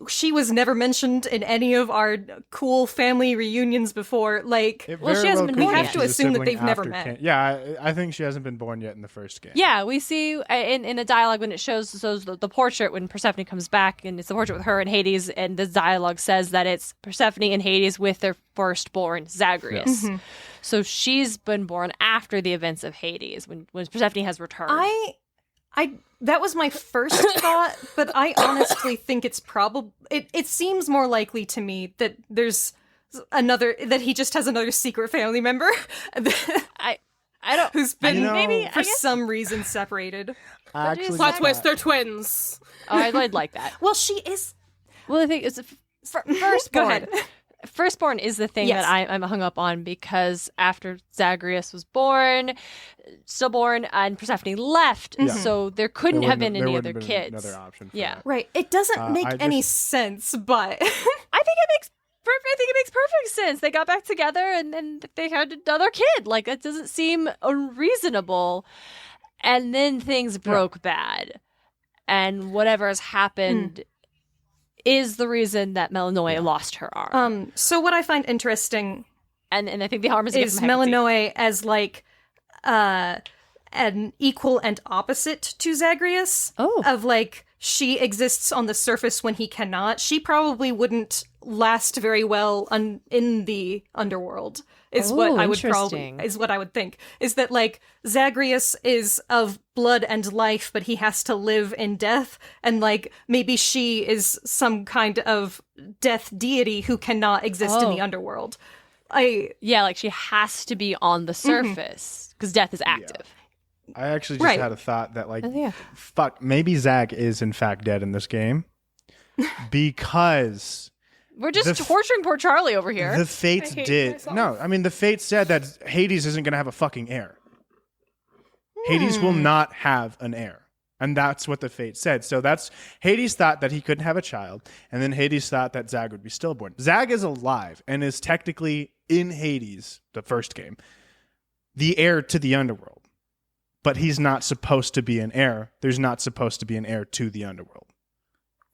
Speaker 4: she was never mentioned in any of our cool family reunions before, like
Speaker 1: It
Speaker 2: Well, she
Speaker 1: very
Speaker 2: hasn't
Speaker 1: well
Speaker 2: been
Speaker 1: could
Speaker 2: born
Speaker 1: be
Speaker 2: yet.
Speaker 1: she's
Speaker 4: to
Speaker 1: a
Speaker 4: assume that
Speaker 1: sibling
Speaker 4: they've never
Speaker 1: after
Speaker 4: met.
Speaker 1: Yeah, I think she hasn't been born yet in the first game.
Speaker 2: Yeah, we see in a dialogue when it shows the portrait when Persephone comes back, and it's the portrait with her and Hades, and the dialogue says that it's Persephone and Hades with their firstborn Zagreus. So she's been born after the events of Hades when Persephone has returned.
Speaker 4: I that was my first thought, but I honestly think it's probably it seems more likely to me that there's that he just has another secret family member
Speaker 2: I don't.
Speaker 4: who's been
Speaker 2: maybe
Speaker 4: for
Speaker 2: I guess.
Speaker 4: some reason separated.
Speaker 1: Actually,
Speaker 3: Plot twist, they're twins.
Speaker 2: I'd like that.
Speaker 4: Well, she is.
Speaker 2: Well, I think it's firstborn.
Speaker 4: Go ahead.
Speaker 2: Firstborn is the thing
Speaker 4: Yes.
Speaker 2: that I'm hung up on because after Zagreus was born, stillborn, and Persephone left, so there couldn't have been any other kids.
Speaker 1: Another option. For
Speaker 2: Yeah.
Speaker 1: that.
Speaker 4: Right. It doesn't make
Speaker 1: I
Speaker 4: any
Speaker 1: just-
Speaker 4: sense, but
Speaker 2: I think it makes perfect sense. They got back together and then they had another kid. Like it doesn't seem unreasonable. And then things broke bad, and whatever has happened is the reason that Melanoe lost her arm.
Speaker 4: so what I find interesting
Speaker 2: and I think the arm is a gift
Speaker 4: is
Speaker 2: from Hecate.
Speaker 4: Melanoe as like an equal and opposite to Zagreus.
Speaker 2: Oh.
Speaker 4: Of like she exists on the surface when he cannot. She probably wouldn't last very well in the underworld. Is what I would probably
Speaker 2: interesting.
Speaker 4: is what I would think. Is that like Zagreus is of blood and life, but he has to live in death, and like maybe she is some kind of death deity who cannot exist in the underworld.
Speaker 2: Yeah, like she has to be on the surface because death is active.
Speaker 1: I actually just
Speaker 4: Right.
Speaker 1: had a thought that like,
Speaker 2: Yeah.
Speaker 1: fuck, maybe Zag is in fact dead in this game because
Speaker 2: We're just
Speaker 1: The f-
Speaker 2: torturing poor Charlie over here.
Speaker 1: the fates
Speaker 3: I hate
Speaker 1: did.
Speaker 3: myself.
Speaker 1: No, I mean the fates said that Hades isn't going to have a fucking heir. Hades will not have an heir. And that's what the fate said. So that's Hades thought that he couldn't have a child, and then Hades thought that Zag would be stillborn. Zag is alive and is technically in Hades, the first game, the heir to the underworld. But he's not supposed to be an heir. There's not supposed to be an heir to the underworld.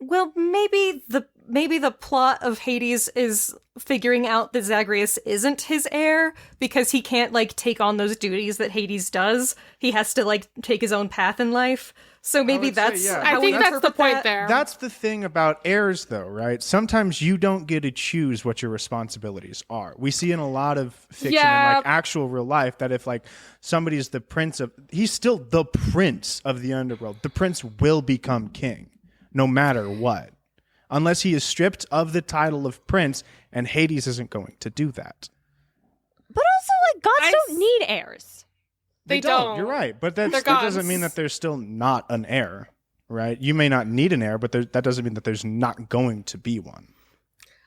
Speaker 4: Well, maybe the maybe the plot of Hades is figuring out that Zagreus isn't his heir because he can't, like, take on those duties that Hades does. He has to, like, take his own path in life. So maybe that's how
Speaker 3: I think
Speaker 4: we
Speaker 3: that's the
Speaker 4: interpret
Speaker 3: point
Speaker 4: that.
Speaker 3: there.
Speaker 1: That's the thing about heirs, though, right? Sometimes you don't get to choose what your responsibilities are. We see in a lot of fiction and like actual real life that if like somebody's the prince of, he's still the prince of the underworld. The prince will become king, no matter what, unless he is stripped of the title of prince. And Hades isn't going to do that.
Speaker 2: But also, like, gods don't need heirs.
Speaker 3: They don't.
Speaker 1: You're right, but that
Speaker 3: They're
Speaker 1: doesn't
Speaker 3: gods.
Speaker 1: mean that there's still not an heir, right? You may not need an heir, but that doesn't mean that there's not going to be one.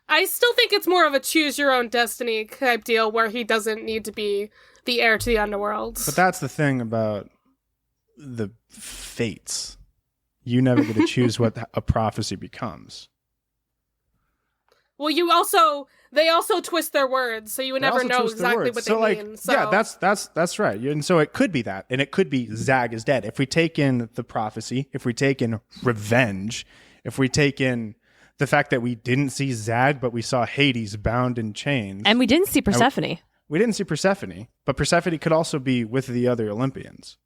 Speaker 3: I still think it's more of a choose your own destiny type deal where he doesn't need to be the heir to the underworld.
Speaker 1: But that's the thing about the fates. You never get to choose what a prophecy becomes.
Speaker 3: Well, they also twist their words, so you would never know exactly what they mean. So
Speaker 1: yeah, that's right. And so it could be that, and it could be Zag is dead. If we take in the prophecy, if we take in revenge, if we take in the fact that we didn't see Zag, but we saw Hades bound in chains,
Speaker 2: And we didn't see Persephone.
Speaker 1: we didn't see Persephone, but Persephone could also be with the other Olympians.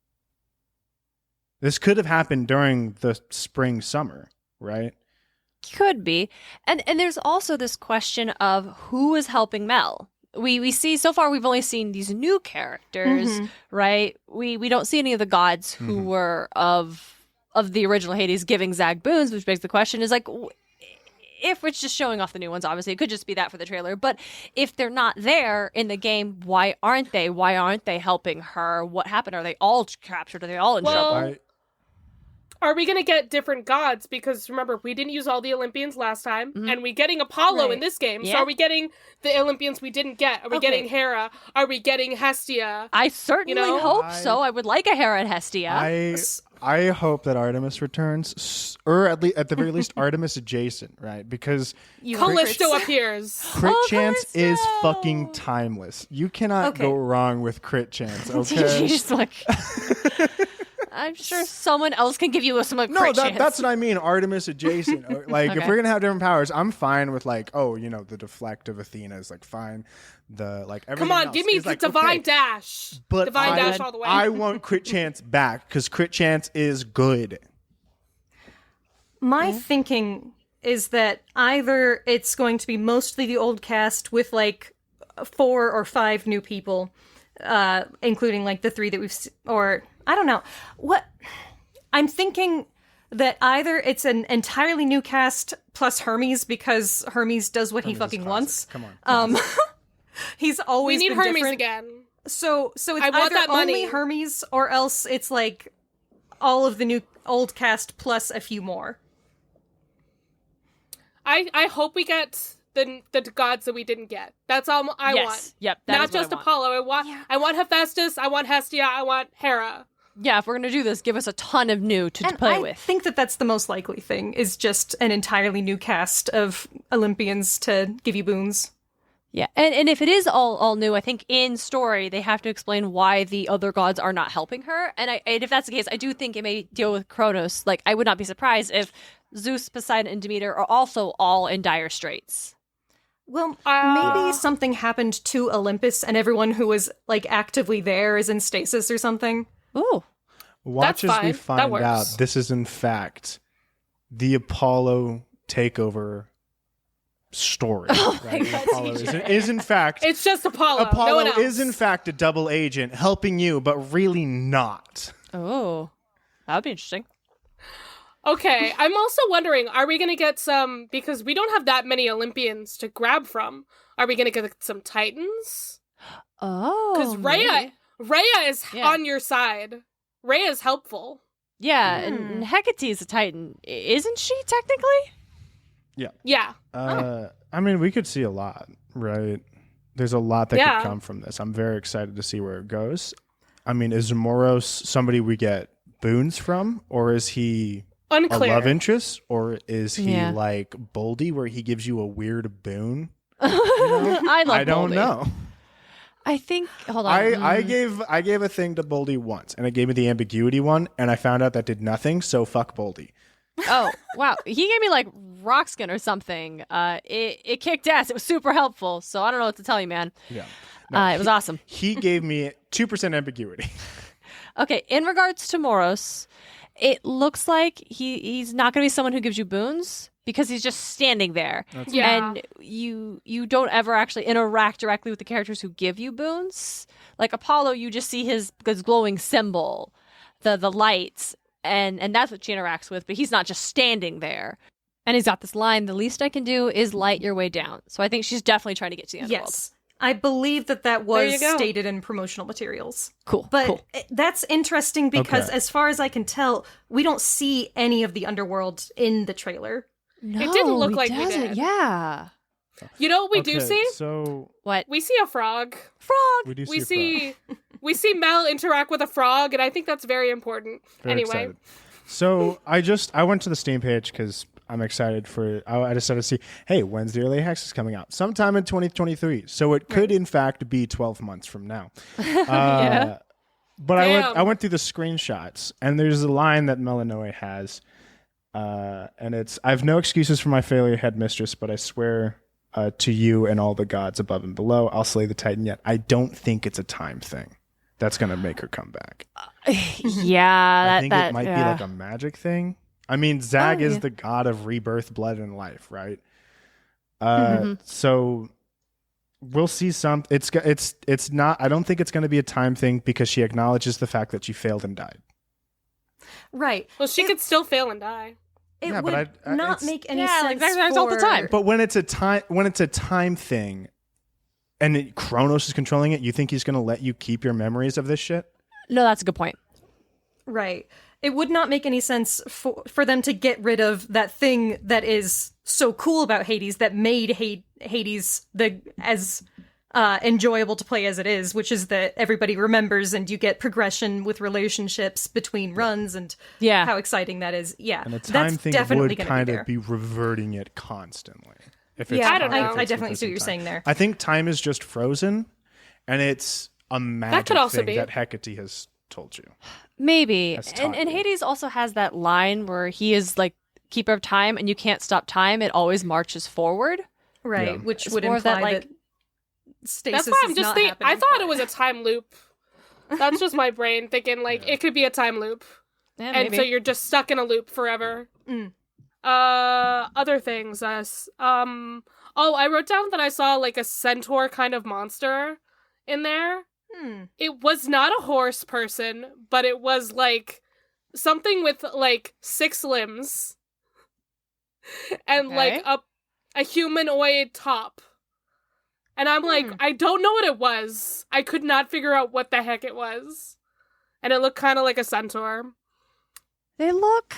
Speaker 1: This could have happened during the spring, summer, right?
Speaker 2: Could be. And there's also this question of who is helping Mel. We see, so far we've only seen these new characters, right? We don't see any of the gods who were of the original Hades giving Zag boons, which begs the question is like, if it's just showing off the new ones, obviously it could just be that for the trailer, but if they're not there in the game, why aren't they? Why aren't they helping her? What happened? Are they all captured? Are they all in trouble?
Speaker 3: Are we going to get different gods? Because remember, we didn't use all the Olympians last time, and we're getting Apollo in this game. So are we getting the Olympians we didn't get? Are we getting Hera? Are we getting Hestia?
Speaker 2: I certainly hope so. I would like a Hera and Hestia.
Speaker 1: I hope that Artemis returns, or at the very least Artemis adjacent, right? Because
Speaker 3: Callisto appears.
Speaker 1: Crit Chance is fucking timeless. You cannot go wrong with Crit Chance, okay?
Speaker 2: She's like, I'm sure someone else can give you some crit chance.
Speaker 1: That's what I mean. Artemis adjacent. Like, if we're gonna have different powers, I'm fine with like, the deflect of Athena is like fine. The like everything
Speaker 3: Come on,
Speaker 1: else
Speaker 3: give me
Speaker 1: is,
Speaker 3: the
Speaker 1: like,
Speaker 3: divine
Speaker 1: okay.
Speaker 3: dash.
Speaker 1: But
Speaker 3: Divine dash all the way.
Speaker 1: I want Crit Chance back because Crit Chance is good.
Speaker 4: My thinking is that either it's going to be mostly the old cast with like 4 or 5 new people, including like the 3 that we've or I don't know. What I'm thinking that either it's an entirely new cast plus Hermes because Hermes does what he fucking wants.
Speaker 1: Come on.
Speaker 4: He's always
Speaker 3: We need
Speaker 4: been
Speaker 3: Hermes
Speaker 4: different.
Speaker 3: again.
Speaker 4: So it's
Speaker 3: I want
Speaker 4: either
Speaker 3: that
Speaker 4: only
Speaker 3: money.
Speaker 4: Hermes or else it's like all of the new old cast plus a few more.
Speaker 3: I hope we get the gods that we didn't get. That's all I want.
Speaker 2: Yep.
Speaker 3: Not just Apollo. I want Hephaestus. I want Hestia. I want Hera.
Speaker 2: Yeah, if we're going to do this, give us a ton of new to play
Speaker 4: I
Speaker 2: with.
Speaker 4: think that that's the most likely thing, is just an entirely new cast of Olympians to give you boons.
Speaker 2: Yeah, and if it is all new, I think in story they have to explain why the other gods are not helping her. And if that's the case, I do think it may deal with Kronos. Like, I would not be surprised if Zeus, Poseidon, and Demeter are also all in dire straits.
Speaker 4: Well, maybe something happened to Olympus and everyone who was like actively there is in stasis or something.
Speaker 2: Ooh.
Speaker 1: Watch
Speaker 3: That's
Speaker 1: as we
Speaker 3: fine. That
Speaker 1: find out
Speaker 3: works.
Speaker 1: this is in fact the Apollo takeover story. Right?
Speaker 2: God,
Speaker 1: Apollo
Speaker 2: TJ.
Speaker 1: is in fact
Speaker 3: It's just Apollo. no one
Speaker 1: Apollo
Speaker 3: else.
Speaker 1: is in fact a double agent helping you, but really not.
Speaker 2: Oh, that would be interesting.
Speaker 3: Okay, I'm also wondering, are we going to get some, because we don't have that many Olympians to grab from, are we going to get some Titans?
Speaker 2: Oh,
Speaker 3: Because Raye is on your side. Raye is helpful.
Speaker 2: Yeah, and Hecate is a Titan, isn't she technically?
Speaker 3: Yeah.
Speaker 1: I mean, we could see a lot, right? There's a lot that
Speaker 3: Yeah.
Speaker 1: could come from this. I'm very excited to see where it goes. I mean, is Moros somebody we get boons from, or is he
Speaker 3: Unclear.
Speaker 1: a love interest, or is he
Speaker 2: Yeah.
Speaker 1: like Boldy, where he gives you a weird boon?
Speaker 2: I love
Speaker 1: I don't
Speaker 2: Boldy.
Speaker 1: know.
Speaker 2: I think. Hold on.
Speaker 1: I gave a thing to Boldy once, and it gave me the ambiguity one, and I found out that did nothing. So fuck Boldy.
Speaker 2: Oh, wow. He gave me like rock skin or something. It kicked ass. It was super helpful. So I don't know what to tell you, man.
Speaker 1: Yeah.
Speaker 2: It was awesome.
Speaker 1: He gave me 2% ambiguity.
Speaker 2: Okay, in regards to Moros, it looks like he's not going to be someone who gives you boons because he's just standing there.
Speaker 3: Yeah.
Speaker 2: And you don't ever actually interact directly with the characters who give you boons. Like Apollo, you just see his glowing symbol, the lights, and that's what she interacts with, but he's not just standing there. And he's got this line, the least I can do is light your way down. So I think she's definitely trying to get to the underworld.
Speaker 4: Yes. I believe that
Speaker 3: There
Speaker 4: was
Speaker 3: you go.
Speaker 4: stated in promotional materials.
Speaker 2: Cool.
Speaker 4: But
Speaker 2: cool.
Speaker 4: that's interesting because,
Speaker 1: Okay.
Speaker 4: as far as I can tell, we don't see any of the underworld in the trailer.
Speaker 2: No,
Speaker 3: It didn't look
Speaker 2: he
Speaker 3: like we
Speaker 2: doesn't.
Speaker 3: did.
Speaker 2: Yeah.
Speaker 3: You know what we do
Speaker 1: Okay,
Speaker 3: see?
Speaker 1: So
Speaker 2: What?
Speaker 3: We see a frog.
Speaker 2: Frog.
Speaker 1: we do
Speaker 3: We
Speaker 1: see. a frog.
Speaker 3: see Mel interact with a frog, and I think that's very important.
Speaker 1: Very
Speaker 3: anyway.
Speaker 1: excited. So I went to the Steam page because I'm excited for. I decided to see. Hey, when's the early access coming out? Sometime in 2023. So it could in fact be 12 months from now.
Speaker 2: Yeah.
Speaker 1: But
Speaker 3: Damn.
Speaker 1: I went through the screenshots, and there's a line that Melanoe has, and it's I have no excuses for my failure, headmistress, but I swear to you and all the gods above and below, I'll slay the Titan yet. I don't think it's a time thing that's gonna make her come back.
Speaker 2: Yeah.
Speaker 1: I think it might be like a magic thing. I mean, Zag
Speaker 2: Oh,
Speaker 1: is
Speaker 2: yeah.
Speaker 1: the god of rebirth, blood, and life, right?
Speaker 2: Mhm.
Speaker 1: So we'll see some. It's not. I don't think it's going to be a time thing because she acknowledges the fact that she failed and died.
Speaker 4: Right.
Speaker 3: Well, she could still fail and die.
Speaker 4: It
Speaker 1: Yeah,
Speaker 4: would
Speaker 1: but I-
Speaker 4: not
Speaker 1: it's-
Speaker 4: make any
Speaker 2: Yeah,
Speaker 4: sense
Speaker 2: like that's all the
Speaker 4: for-
Speaker 2: time.
Speaker 1: But when it's a time thing, and Kronos is controlling it, you think he's going to let you keep your memories of this shit?
Speaker 2: No, that's a good point.
Speaker 4: Right. It would not make any sense for them to get rid of that thing that is so cool about Hades that made Hades as enjoyable to play as it is, which is that everybody remembers and you get progression with relationships between runs and
Speaker 2: Yeah.
Speaker 4: how exciting that is. Yeah,
Speaker 1: And a time
Speaker 4: that's
Speaker 1: thing
Speaker 4: definitely
Speaker 1: would
Speaker 4: gonna
Speaker 1: kind
Speaker 4: be
Speaker 1: of
Speaker 4: there.
Speaker 1: be reverting it constantly. If it's
Speaker 4: Yeah,
Speaker 3: I don't know.
Speaker 1: if
Speaker 4: I
Speaker 1: it's
Speaker 4: definitely see what
Speaker 1: within
Speaker 4: you're
Speaker 1: time.
Speaker 4: saying there.
Speaker 1: I think time is just frozen, and it's a magic
Speaker 3: also
Speaker 1: thing
Speaker 3: be.
Speaker 1: that Hecate has told you.
Speaker 2: Maybe.
Speaker 1: That's
Speaker 2: And
Speaker 1: taught you.
Speaker 2: Hades also has that line where he is like keeper of time and you can't stop time. It always marches forward.
Speaker 4: Right,
Speaker 1: Yeah.
Speaker 4: which
Speaker 2: It's
Speaker 4: would
Speaker 2: more
Speaker 4: imply
Speaker 2: of that,
Speaker 4: that,
Speaker 2: like-
Speaker 4: stasis
Speaker 3: That's why I'm
Speaker 4: is
Speaker 3: just
Speaker 4: not
Speaker 3: thinking. I
Speaker 4: happening,
Speaker 3: thought
Speaker 4: but-
Speaker 3: it was a time loop. That's just my brain thinking like it could be a time loop,
Speaker 2: Yeah,
Speaker 3: and
Speaker 2: maybe.
Speaker 3: so you're just stuck in a loop forever.
Speaker 4: Mm.
Speaker 3: Other things. Oh, I wrote down that I saw like a centaur kind of monster in there. It was not a horse person, but it was like something with like 6 limbs and like
Speaker 2: Okay.
Speaker 3: a humanoid top. And I'm like, I don't know what it was. I could not figure out what the heck it was. And it looked kind of like a centaur.
Speaker 2: They look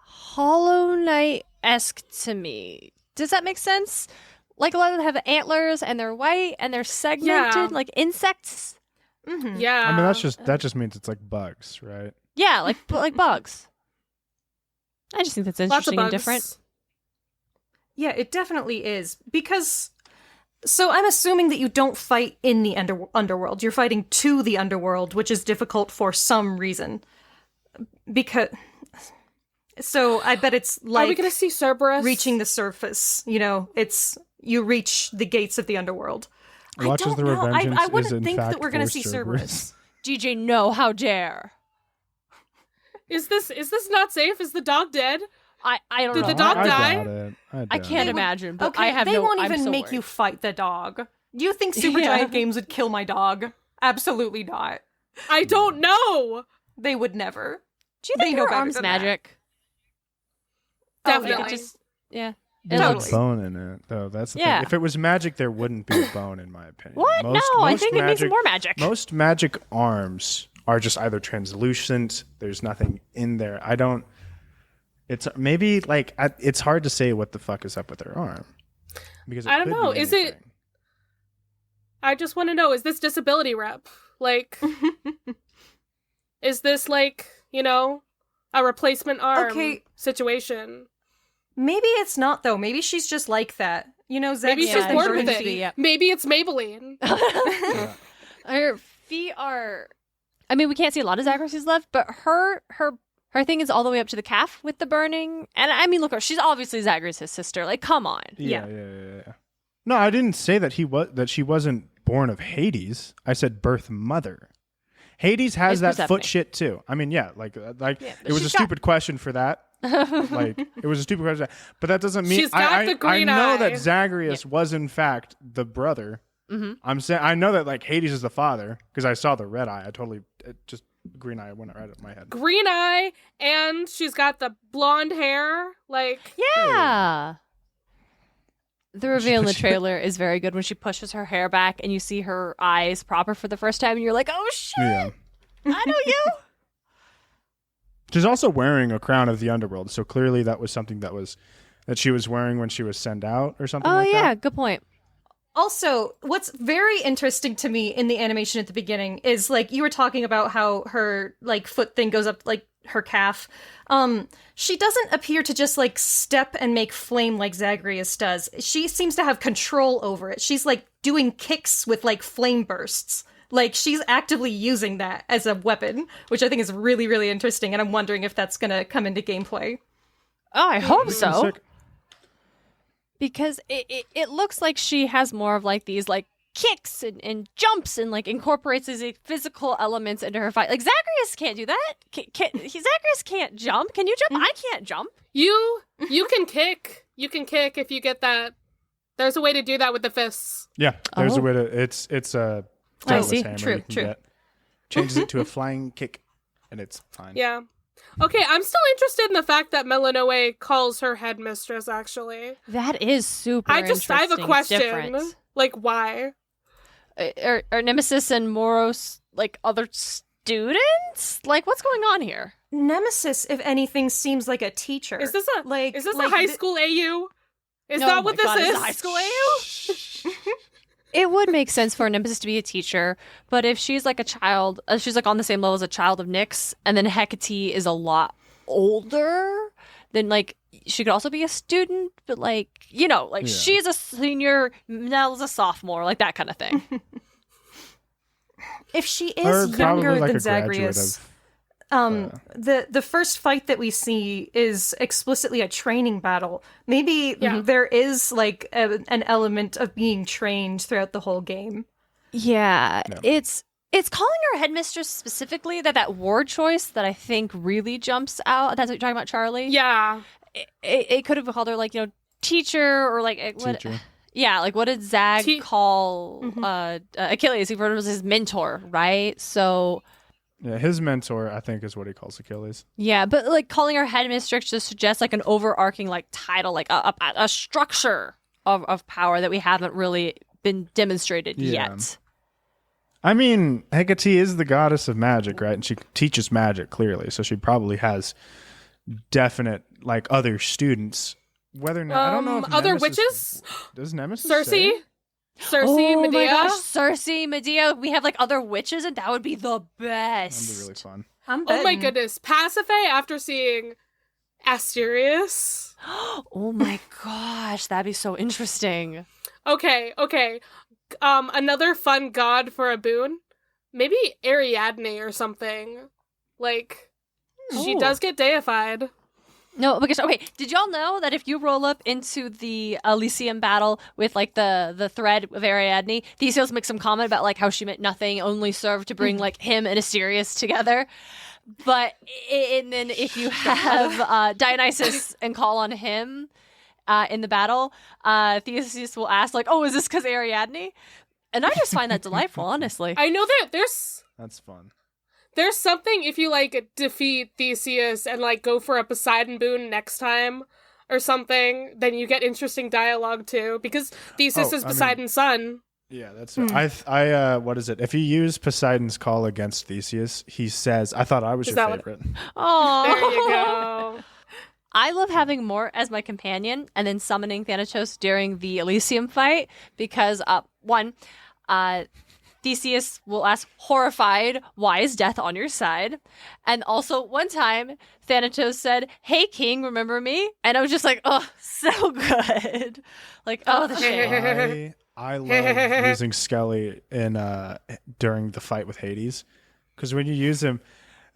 Speaker 2: Hollow Knight-esque to me. Does that make sense? Like a lot of them have antlers and they're white and they're segmented
Speaker 3: Yeah.
Speaker 2: like insects.
Speaker 4: Mhm.
Speaker 3: Yeah.
Speaker 1: I mean, that just means it's like bugs, right?
Speaker 2: Yeah, like bugs. I just think that's
Speaker 3: Lots of
Speaker 2: interesting
Speaker 3: bugs.
Speaker 2: and different.
Speaker 4: Yeah, it definitely is. Because, so I'm assuming that you don't fight in the underworld. You're fighting to the underworld, which is difficult for some reason. Because, so I bet it's
Speaker 3: Are we
Speaker 4: like
Speaker 3: gonna see Cerberus
Speaker 4: reaching the surface. You know, you reach the gates of the underworld.
Speaker 1: Watch
Speaker 4: I
Speaker 1: as
Speaker 4: don't
Speaker 1: the
Speaker 4: know.
Speaker 1: Revengeance
Speaker 4: I
Speaker 1: is
Speaker 4: wouldn't
Speaker 1: in
Speaker 4: think that
Speaker 1: fact
Speaker 4: we're going to
Speaker 1: for
Speaker 4: see
Speaker 1: Cerberus.
Speaker 4: Cerberus.
Speaker 2: DJ, no, how dare.
Speaker 3: Is this not safe? Is the dog dead?
Speaker 2: I don't
Speaker 3: Did
Speaker 2: know.
Speaker 3: the dog
Speaker 1: I
Speaker 3: die?
Speaker 1: doubt it.
Speaker 2: I
Speaker 1: doubt
Speaker 2: can't
Speaker 1: it.
Speaker 2: imagine, but
Speaker 4: Okay,
Speaker 2: I have
Speaker 4: they
Speaker 2: no
Speaker 4: won't
Speaker 2: I'm
Speaker 4: even
Speaker 2: so
Speaker 4: make
Speaker 2: worried.
Speaker 4: you fight the dog. Do you think Supergiant Games would kill my dog? Absolutely not.
Speaker 3: I don't know.
Speaker 4: They would never.
Speaker 2: Do you
Speaker 4: they
Speaker 2: think
Speaker 4: know
Speaker 2: her
Speaker 4: better
Speaker 2: arm's
Speaker 4: than that.
Speaker 2: magic?
Speaker 3: Definitely.
Speaker 2: Like, it just, yeah.
Speaker 1: There's
Speaker 4: Totally.
Speaker 1: a bone in it, though. That's the
Speaker 2: Yeah.
Speaker 1: thing. If it was magic, there wouldn't be a bone, in my opinion.
Speaker 2: What? No, I think it needs
Speaker 1: magic,
Speaker 2: more magic.
Speaker 1: Most magic arms are just either translucent. There's nothing in there. I don't. It's maybe like it's hard to say what the fuck is up with her arm because it
Speaker 3: I don't
Speaker 1: could
Speaker 3: know.
Speaker 1: be
Speaker 3: Is it-
Speaker 1: anything.
Speaker 3: I just want to know, is this disability rep? Like, is this like, a replacement arm
Speaker 4: Okay.
Speaker 3: situation?
Speaker 4: Maybe it's not, though. Maybe she's just like that. You know, Zach
Speaker 3: Maybe
Speaker 2: Yeah,
Speaker 3: she's
Speaker 2: I
Speaker 3: bored
Speaker 2: think
Speaker 3: with
Speaker 2: it
Speaker 3: it.
Speaker 2: could be, yeah.
Speaker 3: Maybe it's Maybelline.
Speaker 2: Her feet are. I mean, we can't see a lot of Zachary's left, but her Her thing is all the way up to the calf with the burning. And I mean, look, she's obviously Zagreus' sister. Like, come on.
Speaker 1: Yeah. No, I didn't say that she wasn't born of Hades. I said birth mother. Hades has
Speaker 2: It's
Speaker 1: that
Speaker 2: Persephone.
Speaker 1: foot shit too. I mean, yeah, like
Speaker 2: Yeah, but
Speaker 1: it was a
Speaker 2: she's got-
Speaker 1: stupid question for that. Like it was a stupid question, but that doesn't mean
Speaker 3: She's got the green
Speaker 1: I know
Speaker 3: eye.
Speaker 1: that Zagreus was in fact the brother.
Speaker 2: Mm-hmm.
Speaker 1: I'm saying I know that like Hades is the father because I saw the red eye. Just green eye went right up my head.
Speaker 3: Green eye, and she's got the blonde hair. Like,
Speaker 2: Yeah. The reveal in the trailer is very good when she pushes her hair back and you see her eyes proper for the first time and you're like, oh shit,
Speaker 1: Yeah.
Speaker 2: I know you.
Speaker 1: She's also wearing a crown of the underworld, so clearly that was something that she was wearing when she was sent out or something.
Speaker 2: Oh
Speaker 1: like
Speaker 2: yeah,
Speaker 1: that.
Speaker 2: good point.
Speaker 4: Also, what's very interesting to me in the animation at the beginning is like you were talking about how her like foot thing goes up like her calf. She doesn't appear to just like step and make flame like Zagreus does. She seems to have control over it. She's like doing kicks with like flame bursts. Like she's actively using that as a weapon, which I think is really, really interesting. And I'm wondering if that's going to come into gameplay.
Speaker 2: Oh, I hope
Speaker 1: Pretty
Speaker 2: so.
Speaker 1: sick.
Speaker 2: Because it looks like she has more of like these like kicks and jumps and like incorporates these like, physical elements into her fight. Like Zagreus can't do that. Zagreus can't jump. Can you jump? I can't jump.
Speaker 3: you can kick. You can kick if you get that. There's a way to do that with the fists.
Speaker 1: Yeah, there's
Speaker 2: Oh.
Speaker 1: a way to. It's a
Speaker 2: I
Speaker 1: flightless
Speaker 2: see.
Speaker 1: hammer
Speaker 4: True,
Speaker 1: you can
Speaker 4: true.
Speaker 1: get. Changes it to a flying kick, and it's fine.
Speaker 3: Yeah. Okay, I'm still interested in the fact that Melanoe calls her headmistress, actually.
Speaker 2: That is super
Speaker 3: I have a
Speaker 2: interesting. It's
Speaker 3: question.
Speaker 2: different.
Speaker 3: Like, why?
Speaker 2: Are Nemesis and Moros like other students? Like, what's going on here?
Speaker 4: Nemesis, if anything, seems like a teacher.
Speaker 3: Is this a
Speaker 4: like
Speaker 3: is this
Speaker 4: like
Speaker 3: a high
Speaker 4: the-
Speaker 3: school AU? Is
Speaker 2: Oh
Speaker 3: that what
Speaker 2: my God,
Speaker 3: this
Speaker 2: is
Speaker 3: is?
Speaker 2: it high school AU? It would make sense for Nemesis to be a teacher, but if she's like a child, she's like on the same level as a child of Nyx, and then Hecate is a lot older, then like she could also be a student, but like, you know, like
Speaker 1: Yeah.
Speaker 2: she's a senior, Nell's a sophomore, like that kind of thing.
Speaker 4: If she
Speaker 1: Or
Speaker 4: is
Speaker 1: probably
Speaker 4: younger
Speaker 1: like
Speaker 4: than
Speaker 1: a graduate
Speaker 4: Zagreus,
Speaker 1: of.
Speaker 4: the first fight that we see is explicitly a training battle. Maybe
Speaker 3: Yeah.
Speaker 4: there is like an element of being trained throughout the whole game.
Speaker 2: Yeah,
Speaker 1: No.
Speaker 2: it's calling her headmistress specifically that word choice that I think really jumps out. That's what you're talking about, Charlie.
Speaker 3: Yeah.
Speaker 2: It could have called her like, you know, teacher or like what?
Speaker 1: Teacher.
Speaker 2: Yeah, like what did Zag
Speaker 3: Te-
Speaker 2: call Achilles? He referred to him as his mentor, right? So
Speaker 1: Yeah, his mentor, I think, is what he calls Achilles.
Speaker 2: yeah, but like calling her headmistress just suggests like an overarching like title, like a structure of power that we haven't really been demonstrated
Speaker 1: Yeah.
Speaker 2: yet.
Speaker 1: I mean, Hecate is the goddess of magic, right? And she teaches magic clearly, so she probably has definite like other students. Whether or not I don't know if
Speaker 3: other
Speaker 1: Nemesis-
Speaker 3: witches?
Speaker 1: Does Nemesis
Speaker 3: Cersei?
Speaker 1: say?
Speaker 3: Cersei,
Speaker 2: Oh
Speaker 3: Medea?
Speaker 2: my gosh, Cersei, Medea. We have like other witches, and that would be the
Speaker 1: That'd
Speaker 2: best.
Speaker 1: be really fun.
Speaker 4: I'm
Speaker 3: Oh my
Speaker 4: betting.
Speaker 3: goodness. Pasiphae after seeing Asterius.
Speaker 2: Oh my gosh, that'd be so interesting.
Speaker 3: Okay. Another fun god for a boon. Maybe Ariadne or something. Like, she
Speaker 2: Ooh.
Speaker 3: does get deified.
Speaker 2: No, because okay, did y'all know that if you roll up into the Elysium battle with like the thread of Ariadne, Theseus makes some comment about like how she meant nothing, only served to bring like him and Asterius together. But and then if you have Dionysus and call on him in the battle, Theseus will ask like, "Oh, is this because Ariadne?" And I just find that delightful, honestly.
Speaker 3: I know that
Speaker 1: That's fun.
Speaker 3: there's something if you like defeat Theseus and like go for a Poseidon boon next time or something, then you get interesting dialogue too because Theseus
Speaker 1: Oh,
Speaker 3: is
Speaker 1: I mean-
Speaker 3: Poseidon's son.
Speaker 1: Yeah, that's I what is it? If you use Poseidon's call against Theseus, he says, "I thought I was
Speaker 3: Is
Speaker 1: your
Speaker 3: that what-
Speaker 1: favorite."
Speaker 2: Oh,
Speaker 3: There you go.
Speaker 2: I love having Mort as my companion and then summoning Thanatos during the Elysium fight because, one, Theseus will ask, horrified, why is death on your side? And also, one time, Thanatos said, hey, king, remember me? And I was just like, oh, so good. Like, oh, the shit.
Speaker 1: I love using Skelly in during the fight with Hades because when you use him,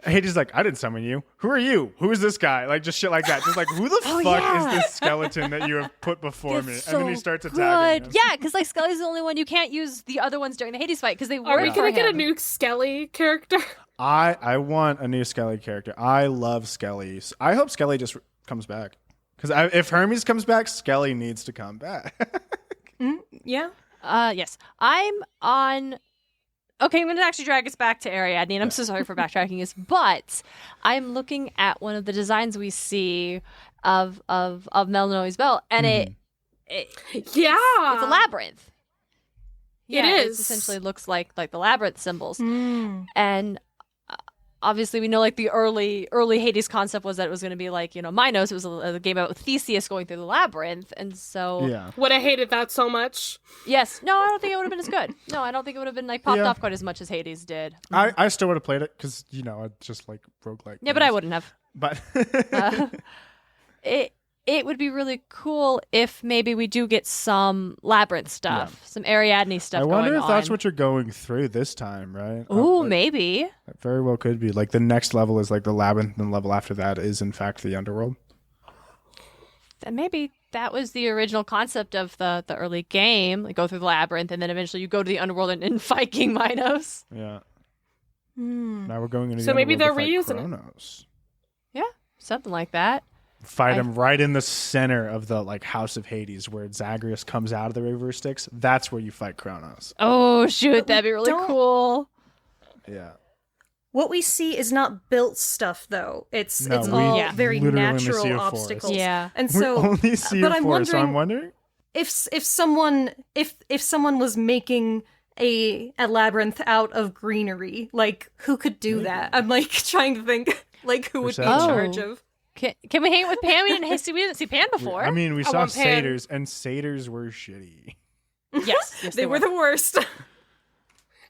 Speaker 1: Hades like, I didn't summon you. Who are you? Who is this guy? Like, just shit like that. Just like, who the fuck is this skeleton that you have put before me?
Speaker 2: It's
Speaker 1: And then he
Speaker 2: so
Speaker 1: starts attacking him.
Speaker 2: Yeah, because like Skelly's the only one you can't use the other ones during the Hades fight because they
Speaker 3: Are we
Speaker 2: work
Speaker 3: gonna
Speaker 2: for
Speaker 3: get a
Speaker 2: him.
Speaker 3: new Skelly character?
Speaker 1: I want a new Skelly character. I love Skelly. I hope Skelly just comes back. Because if Hermes comes back, Skelly needs to come back.
Speaker 4: Yeah.
Speaker 2: Yes. I'm on. Okay, I'm going to actually drag us back to Ariadne, and I'm so sorry for backtracking this, but I'm looking at one of the designs we see of Melanoe's belt, and it's a labyrinth.
Speaker 3: It
Speaker 2: It
Speaker 3: is.
Speaker 2: essentially looks like the labyrinth symbols,
Speaker 4: Mm.
Speaker 2: and obviously we know like the early Hades concept was that it was going to be like Minos. It was a game about Theseus going through the labyrinth, and so
Speaker 1: Yeah.
Speaker 3: Would have hated that so much.
Speaker 2: yes, no, I don't think it would have been as good. No, I don't think it would have been like popped
Speaker 1: Yeah.
Speaker 2: off quite as much as Hades did.
Speaker 1: I still would have played it because, it's just like roguelike.
Speaker 2: Yeah, but I
Speaker 1: games.
Speaker 2: wouldn't have.
Speaker 1: But
Speaker 2: It would be really cool if maybe we do get some labyrinth stuff, some Ariadne stuff.
Speaker 1: I wonder
Speaker 2: going
Speaker 1: if that's
Speaker 2: on.
Speaker 1: what you're going through this time, right?
Speaker 2: Ooh,
Speaker 1: Like,
Speaker 2: maybe.
Speaker 1: that very well could be. Like the next level is like the labyrinth, and the level after that is in fact the underworld.
Speaker 2: Then maybe that was the original concept of the early game. Like go through the labyrinth, and then eventually you go to the underworld and fight King Minos.
Speaker 1: Yeah.
Speaker 4: Hmm.
Speaker 1: Now we're going into the
Speaker 3: So maybe
Speaker 1: underworld
Speaker 3: they're
Speaker 1: to fight
Speaker 3: reusing it.
Speaker 1: Kronos.
Speaker 2: Something like that.
Speaker 1: Fight him right in the center of the House of Hades, where Zagreus comes out of the river of Styx. That's where you fight Kronos.
Speaker 2: Oh shoot, that'd be really
Speaker 4: Don't-
Speaker 2: cool.
Speaker 1: Yeah.
Speaker 4: What we see is not built stuff, though. It's
Speaker 1: No,
Speaker 4: it's
Speaker 1: we
Speaker 4: all
Speaker 2: Yeah.
Speaker 4: very
Speaker 1: literally only see
Speaker 4: natural
Speaker 1: a forest.
Speaker 4: obstacles.
Speaker 2: Yeah.
Speaker 4: And
Speaker 1: We
Speaker 4: so,
Speaker 1: only see
Speaker 4: but
Speaker 1: a
Speaker 4: I'm
Speaker 1: forest, so I'm
Speaker 4: wondering-
Speaker 1: wondering.
Speaker 4: if someone was making a labyrinth out of greenery, like who could do that? I'm like trying to think like who would be in
Speaker 1: Perception.
Speaker 4: charge of.
Speaker 2: Can we hang with Pam? We didn't see Pan before.
Speaker 1: I mean, we saw
Speaker 3: want Pan.
Speaker 1: satyrs, and satyrs were shitty.
Speaker 2: yes,
Speaker 4: They were the worst.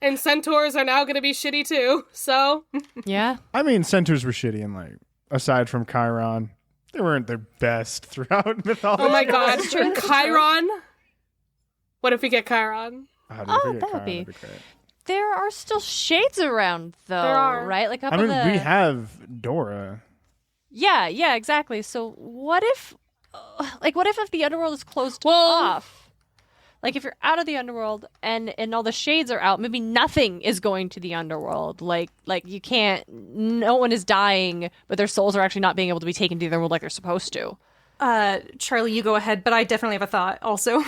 Speaker 3: And centaurs are now going to be shitty too. So
Speaker 2: Yeah.
Speaker 1: I mean, centaurs were shitty, and aside from Chiron, they weren't their best throughout mythology.
Speaker 3: oh my god,
Speaker 2: That's true, that's
Speaker 3: Chiron. What if we get Chiron?
Speaker 1: How did
Speaker 2: Oh,
Speaker 1: we forget
Speaker 2: that would
Speaker 1: Chiron?
Speaker 2: be-
Speaker 1: That'd be great.
Speaker 2: There are still shades around, though,
Speaker 3: There are.
Speaker 2: right? Like up
Speaker 1: I
Speaker 2: in
Speaker 1: mean,
Speaker 2: the...
Speaker 1: we have Dora.
Speaker 2: Yeah, exactly. So what if the underworld is closed
Speaker 3: Well-
Speaker 2: off? Like if you're out of the underworld and all the shades are out, maybe nothing is going to the underworld. Like you can't. No one is dying, but their souls are actually not being able to be taken to the underworld like they're supposed to.
Speaker 4: Charlie, you go ahead, but I definitely have a thought also.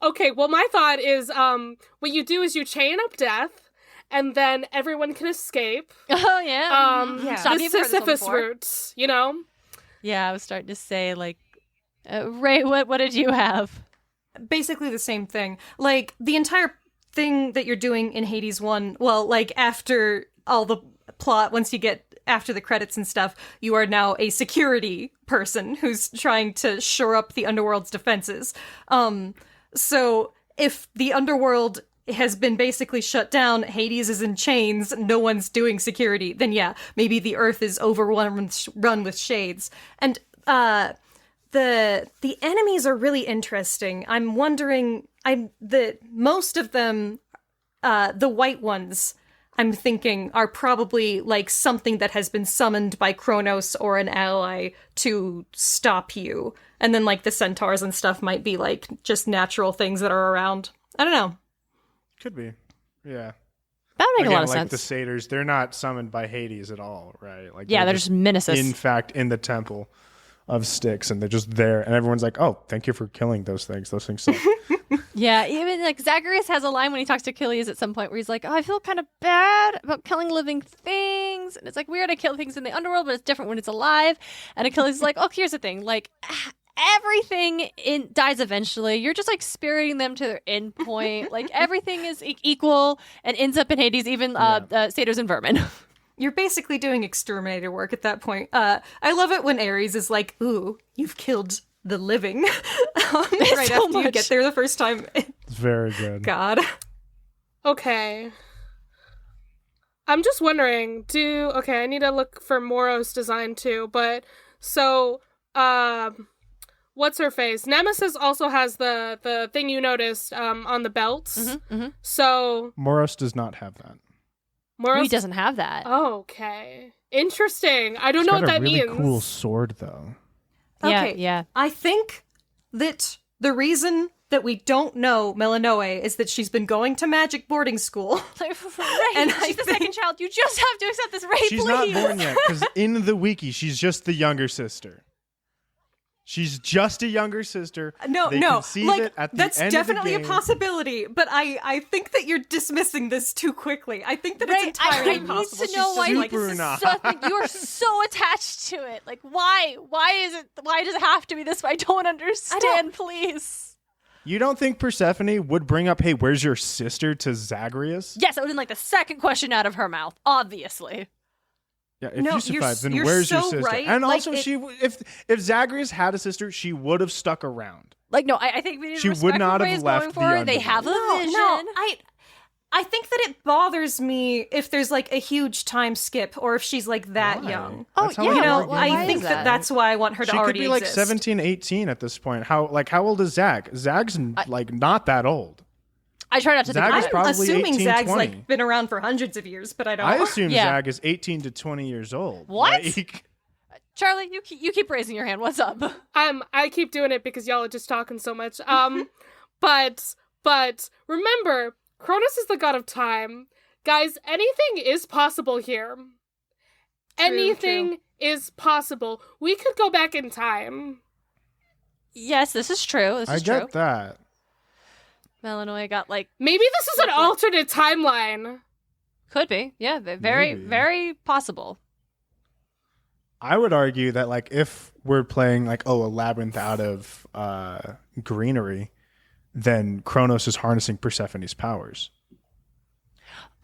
Speaker 3: Okay, well, my thought is, what you do is you chain up death, and then everyone can escape.
Speaker 2: Oh yeah.
Speaker 4: Yeah.
Speaker 2: Stop,
Speaker 3: The
Speaker 2: you've heard this one
Speaker 3: Sisyphus
Speaker 2: before.
Speaker 3: route, you know?
Speaker 2: Yeah, I was starting to say Ray, what did you have?
Speaker 4: Basically the same thing. Like the entire thing that you're doing in Hades 1, well, like after all the plot, once you get after the credits and stuff, you are now a security person who's trying to shore up the underworld's defenses. So if the underworld has been basically shut down, Hades is in chains, no one's doing security, then yeah, maybe the earth is overrun with shades. And the enemies are really interesting. I'm wondering, most of them, the white ones, I'm thinking are probably like something that has been summoned by Kronos or an ally to stop you. And then like the centaurs and stuff might be like just natural things that are around. I don't know.
Speaker 1: Could be. Yeah.
Speaker 2: That would make a lot of
Speaker 1: like
Speaker 2: sense.
Speaker 1: the satyrs, they're not summoned by Hades at all, right? Like
Speaker 2: Yeah, they're just menaces.
Speaker 1: in fact in the temple of Styx, and they're just there, and everyone's like, "Oh, thank you for killing those things. Those things suck."
Speaker 2: Yeah, even like Zagreus has a line when he talks to Achilles at some point where he's like, "Oh, I feel kind of bad about killing living things," and it's like weird to kill things in the underworld, but it's different when it's alive. And Achilles is like, "Oh, here's the thing, like." Everything dies eventually. You're just like spiriting them to their end point. Like everything is equal and ends up in Hades, even satyrs and vermin.
Speaker 4: You're basically doing exterminator work at that point. I love it when Ares is like, "Ooh, you've killed the living," right
Speaker 2: so
Speaker 4: after you
Speaker 2: much.
Speaker 4: get there the first time.
Speaker 1: It's very good.
Speaker 4: God.
Speaker 3: Okay. I'm just wondering, I need to look for Moro's design too, but so, what's her face? Nemesis also has the thing you noticed, on the belts.
Speaker 2: Mm-hmm.
Speaker 3: So,
Speaker 1: Moros does not have that.
Speaker 3: Moros
Speaker 2: He doesn't have that.
Speaker 3: Okay. Interesting. I don't
Speaker 1: He's
Speaker 3: know
Speaker 1: got
Speaker 3: what
Speaker 1: a
Speaker 3: that
Speaker 1: really
Speaker 3: means.
Speaker 1: cool sword, though.
Speaker 4: Okay.
Speaker 2: Yeah.
Speaker 4: I think that the reason that we don't know Melanoe is that she's been going to magic boarding school.
Speaker 2: Raye,
Speaker 4: And
Speaker 2: she's
Speaker 4: I
Speaker 2: the
Speaker 4: think-
Speaker 2: second child. You just have to accept this, Raye,
Speaker 1: She's
Speaker 2: please.
Speaker 1: not born yet, because in the wiki, she's just the younger sister. She's just a younger sister.
Speaker 4: No,
Speaker 1: They
Speaker 4: no,
Speaker 1: conceive
Speaker 4: like
Speaker 1: it at the
Speaker 4: that's
Speaker 1: end
Speaker 4: definitely
Speaker 1: of
Speaker 4: a
Speaker 1: the game.
Speaker 4: possibility. But I think that you're dismissing this too quickly. I think that
Speaker 2: Raye,
Speaker 4: it's
Speaker 2: I
Speaker 4: entirely
Speaker 2: need
Speaker 4: possible.
Speaker 2: to know
Speaker 4: She's
Speaker 2: why
Speaker 4: just, like,
Speaker 1: super
Speaker 2: this is
Speaker 1: not.
Speaker 2: so, you are so attached to it. Like, why? Why does it have to be this way? I don't understand, please.
Speaker 1: You don't think Persephone would bring up, hey, where's your sister to Zagreus?
Speaker 2: Yes, that would have been like the second question out of her mouth, obviously.
Speaker 1: Yeah, if
Speaker 4: No,
Speaker 1: you survive, then
Speaker 4: you're
Speaker 1: where's your
Speaker 4: so
Speaker 1: sister?
Speaker 4: right.
Speaker 1: And
Speaker 4: Like,
Speaker 1: also,
Speaker 4: it-
Speaker 1: if Zagreus had a sister, she would have stuck around.
Speaker 2: Like, no, I think we need to
Speaker 1: She
Speaker 2: respect
Speaker 1: would not
Speaker 2: what
Speaker 1: have
Speaker 2: Raye's
Speaker 1: left
Speaker 2: going
Speaker 1: the
Speaker 2: for. They
Speaker 1: underworld.
Speaker 2: have a vision.
Speaker 4: No, I think that it bothers me if there's like a huge time skip or if she's like that
Speaker 1: Why?
Speaker 4: young.
Speaker 2: Oh,
Speaker 1: That's how
Speaker 2: yeah,
Speaker 1: it
Speaker 4: You know,
Speaker 1: works.
Speaker 2: why
Speaker 4: I
Speaker 2: is
Speaker 4: think
Speaker 2: that?
Speaker 4: that's why I want her to
Speaker 1: She could
Speaker 4: already
Speaker 1: be like
Speaker 4: exist.
Speaker 1: 17, 18 at this point. How old is Zag? Zag's like not that old.
Speaker 2: I try not to
Speaker 1: Zag
Speaker 2: think
Speaker 1: is
Speaker 2: about it.
Speaker 1: probably
Speaker 4: assuming
Speaker 1: 18,
Speaker 4: Zag's
Speaker 1: 20.
Speaker 4: like been around for hundreds of years, but I don't.
Speaker 1: I assume
Speaker 2: Yeah.
Speaker 1: Zag is 18 to 20 years old.
Speaker 2: What?
Speaker 1: Like,
Speaker 2: Charlie, you keep raising your hand. What's up?
Speaker 3: I keep doing it because y'all are just talking so much. But remember, Cronus is the god of time. Guys, anything is possible here. Anything is possible. We could go back in time.
Speaker 2: Yes, this is true. This
Speaker 1: I
Speaker 2: is
Speaker 1: get
Speaker 2: true.
Speaker 1: that.
Speaker 2: Melanoe got like
Speaker 3: Maybe this is an alternate timeline.
Speaker 2: could be. Yeah, very
Speaker 1: Maybe.
Speaker 2: very possible.
Speaker 1: I would argue that like if we're playing like a labyrinth out of greenery, then Kronos is harnessing Persephone's powers.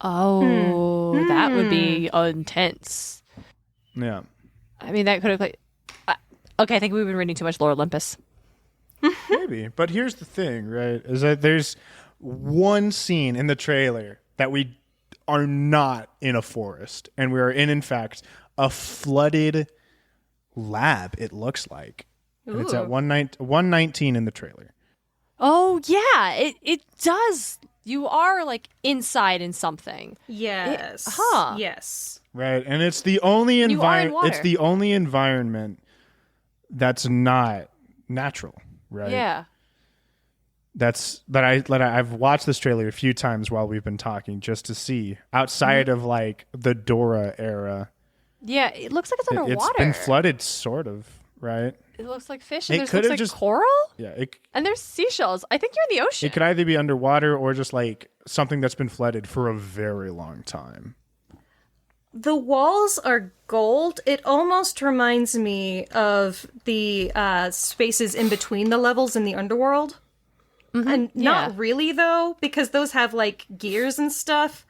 Speaker 2: Oh, that would be intense.
Speaker 1: Yeah.
Speaker 2: I mean, that could have played. Okay, I think we've been reading too much Lore Olympus.
Speaker 1: Maybe. But here's the thing, right? Is that there's one scene in the trailer that we are not in a forest, and we are in fact, a flooded lab, it looks like. And it's at 119 in the trailer.
Speaker 2: Oh yeah, it does. You are like inside in something.
Speaker 4: Yes. Yes.
Speaker 1: Right. And it's the only
Speaker 2: You are in
Speaker 1: environment
Speaker 2: water.
Speaker 1: it's the only environment that's not natural, right?
Speaker 2: Yeah.
Speaker 1: I've watched this trailer a few times while we've been talking just to see outside of like the Dora era.
Speaker 2: Yeah, it looks like it's underwater.
Speaker 1: It's been flooded sort of, right?
Speaker 2: It looks like fish and
Speaker 1: It
Speaker 2: there's
Speaker 1: could
Speaker 2: looks
Speaker 1: have
Speaker 2: like
Speaker 1: just-
Speaker 2: coral
Speaker 1: Yeah,
Speaker 2: and there's seashells. I think you're in the ocean.
Speaker 1: it could either be underwater or just like something that's been flooded for a very long time.
Speaker 4: The walls are gold. It almost reminds me of the spaces in between the levels in the underworld. And not
Speaker 2: yeah.
Speaker 4: really, though, because those have, like, gears and stuff,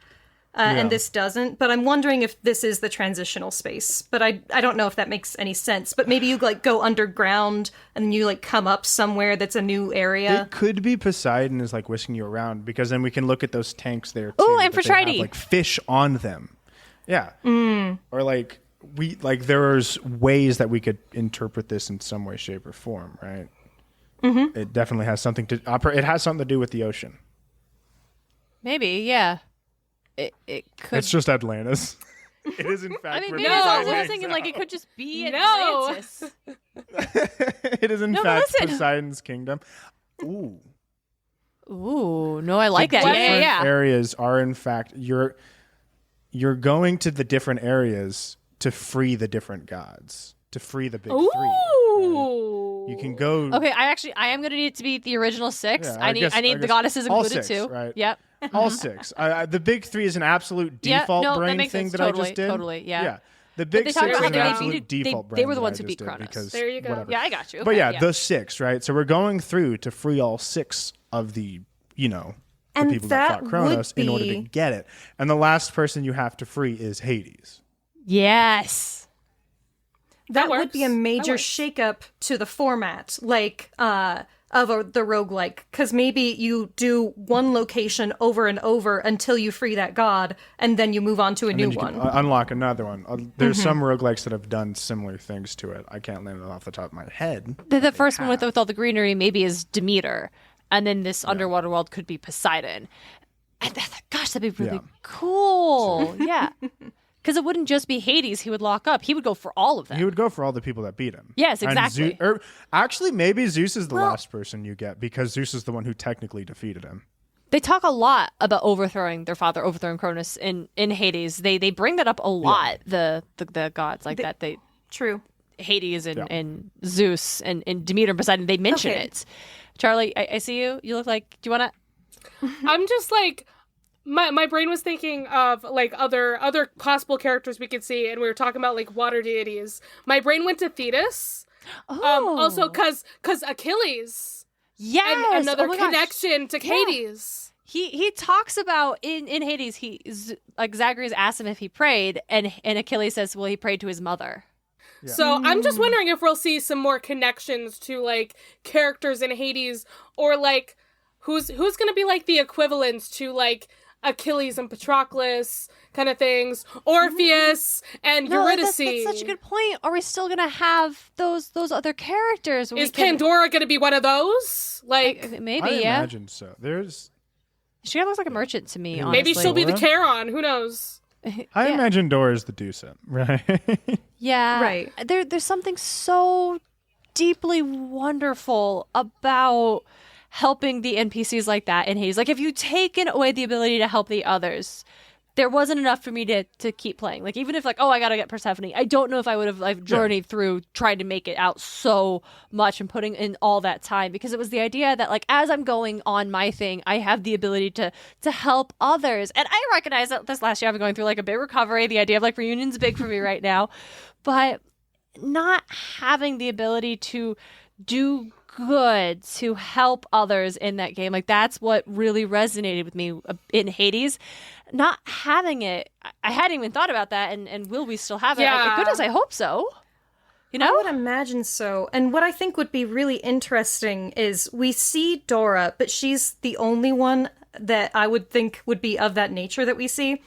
Speaker 1: Yeah.
Speaker 4: and this doesn't. But I'm wondering if this is the transitional space. But I don't know if that makes any sense. But maybe you, like, go underground, and then you, like, come up somewhere that's a new area.
Speaker 1: It could be Poseidon is like whisking you around because then we can look at those tanks there too.
Speaker 2: Ooh,
Speaker 1: that they
Speaker 2: Amphitrite.
Speaker 1: have, like fish on them. Yeah. Or like there's ways that we could interpret this in some way, shape, or form, right? Mm-hmm. It definitely has something to it has something to do with the ocean.
Speaker 2: Maybe, yeah. It could.
Speaker 1: It's just Atlantis. It is in fact.
Speaker 2: I mean,
Speaker 1: we're
Speaker 2: maybe that's all I
Speaker 1: finding
Speaker 2: was thinking. Like, it could just be
Speaker 3: No.
Speaker 2: Atlantis.
Speaker 1: it is in
Speaker 2: No, but
Speaker 1: fact
Speaker 2: listen.
Speaker 1: Poseidon's kingdom. Ooh.
Speaker 2: Ooh, no, I like that.
Speaker 1: Different
Speaker 2: Yeah.
Speaker 1: areas are in fact you're going to the different areas to free the different gods, to free the big three. right?
Speaker 3: Ooh.
Speaker 1: You can go.
Speaker 2: Okay, I am gonna need it to be the original six.
Speaker 1: Yeah,
Speaker 2: I
Speaker 1: guess-
Speaker 2: need the
Speaker 1: guess
Speaker 2: goddesses
Speaker 1: all
Speaker 2: included
Speaker 1: six,
Speaker 2: too.
Speaker 1: right?
Speaker 2: Yep.
Speaker 1: All six. The big three is an absolute
Speaker 2: Yeah,
Speaker 1: default
Speaker 2: no, that
Speaker 1: brain
Speaker 2: makes
Speaker 1: thing
Speaker 2: sense.
Speaker 1: that I
Speaker 2: Totally,
Speaker 1: just did.
Speaker 2: totally, yeah.
Speaker 1: The big
Speaker 2: they
Speaker 1: six
Speaker 2: talked
Speaker 1: is
Speaker 2: about
Speaker 1: an
Speaker 2: how they
Speaker 1: absolute
Speaker 2: beat- they-
Speaker 1: default brain.
Speaker 2: they were the
Speaker 1: that
Speaker 2: ones
Speaker 1: I
Speaker 2: who
Speaker 1: just
Speaker 2: beat
Speaker 1: did
Speaker 2: Kronos.
Speaker 1: because
Speaker 3: There you go.
Speaker 1: whatever.
Speaker 2: Yeah, I got you.
Speaker 1: But
Speaker 2: Okay,
Speaker 1: yeah, the six, right? So we're going through to free all six of the
Speaker 4: And
Speaker 1: people that
Speaker 4: that
Speaker 1: fought Kronos
Speaker 4: would
Speaker 1: in order to
Speaker 4: be-
Speaker 1: get it. And the last person you have to free is Hades.
Speaker 2: Yes.
Speaker 4: That
Speaker 3: works.
Speaker 4: would be a
Speaker 3: That
Speaker 4: major
Speaker 3: works.
Speaker 4: shakeup to the format, like the roguelike, because maybe you do one location over and over until you free that god, and then you move on to a
Speaker 1: And
Speaker 4: new
Speaker 1: then you
Speaker 4: one.
Speaker 1: can unlock another one. There's some roguelikes that have done similar things to it. I can't name it off the top of my head.
Speaker 2: The first one with all the greenery maybe is Demeter, and then this underwater world could be Poseidon. Gosh, that'd be really
Speaker 1: Yeah.
Speaker 2: cool. Yeah. Because it wouldn't just be Hades he would lock up. He would go for all of them.
Speaker 1: He would go for all the people that beat him.
Speaker 2: Yes,
Speaker 1: And
Speaker 2: exactly.
Speaker 1: Actually, maybe Zeus is the last person you get because Zeus is the one who technically defeated him.
Speaker 2: They talk a lot about overthrowing their father, overthrowing Cronus in Hades. They bring that up a lot, the gods like that.
Speaker 4: True.
Speaker 2: Hades and Zeus and Demeter and Poseidon, they mention it. Charlie, I see you. You look like, do you want to?
Speaker 3: I'm just like, my brain was thinking of like other possible characters we could see, and we were talking about like water deities. My brain went to Thetis. Also because Achilles.
Speaker 2: Yes.
Speaker 3: And another
Speaker 2: my gosh.
Speaker 3: connection to Hades.
Speaker 2: He talks about in Hades, like Zagreus asked him if he prayed, and Achilles says, well, he prayed to his mother.
Speaker 1: Yeah.
Speaker 3: So I'm just wondering if we'll see some more connections to like characters in Hades, or like who's gonna be like the equivalents to like Achilles and Patroclus kind of things, Orpheus and Eurydice.
Speaker 2: That's such a good point. Are we still gonna have those other characters?
Speaker 3: Is Pandora gonna be one of those? Like
Speaker 2: maybe,
Speaker 1: I
Speaker 2: yeah.
Speaker 1: imagine so.
Speaker 2: She kind of looks like a merchant to me. Honestly.
Speaker 3: maybe she'll be the Charon. Who knows?
Speaker 1: I imagine Dora's the Ducent, right?
Speaker 2: Yeah.
Speaker 4: Right.
Speaker 2: There's something so deeply wonderful about helping the NPCs like that in Hades. Like, if you taken away the ability to help the others, there wasn't enough for me to keep playing. Like, even if, like, I gotta get Persephone, I don't know if I would have, like, journeyed through trying to make it out so much and putting in all that time, because it was the idea that, like, as I'm going on my thing, I have the ability to help others. And I recognize that this last year I've been going through, like, a big recovery. The idea of, like, reunion's big for me right now. But not having the ability to do good, to help others in that game, like, that's what really resonated with me in Hades. Not having it, I hadn't even thought about that, and will we still have it?
Speaker 3: Yeah.
Speaker 2: Goodness, I hope so. You know?
Speaker 4: I would imagine so. And what I think would be really interesting is we see Dora, but she's the only one that I would think would be of that nature that we see.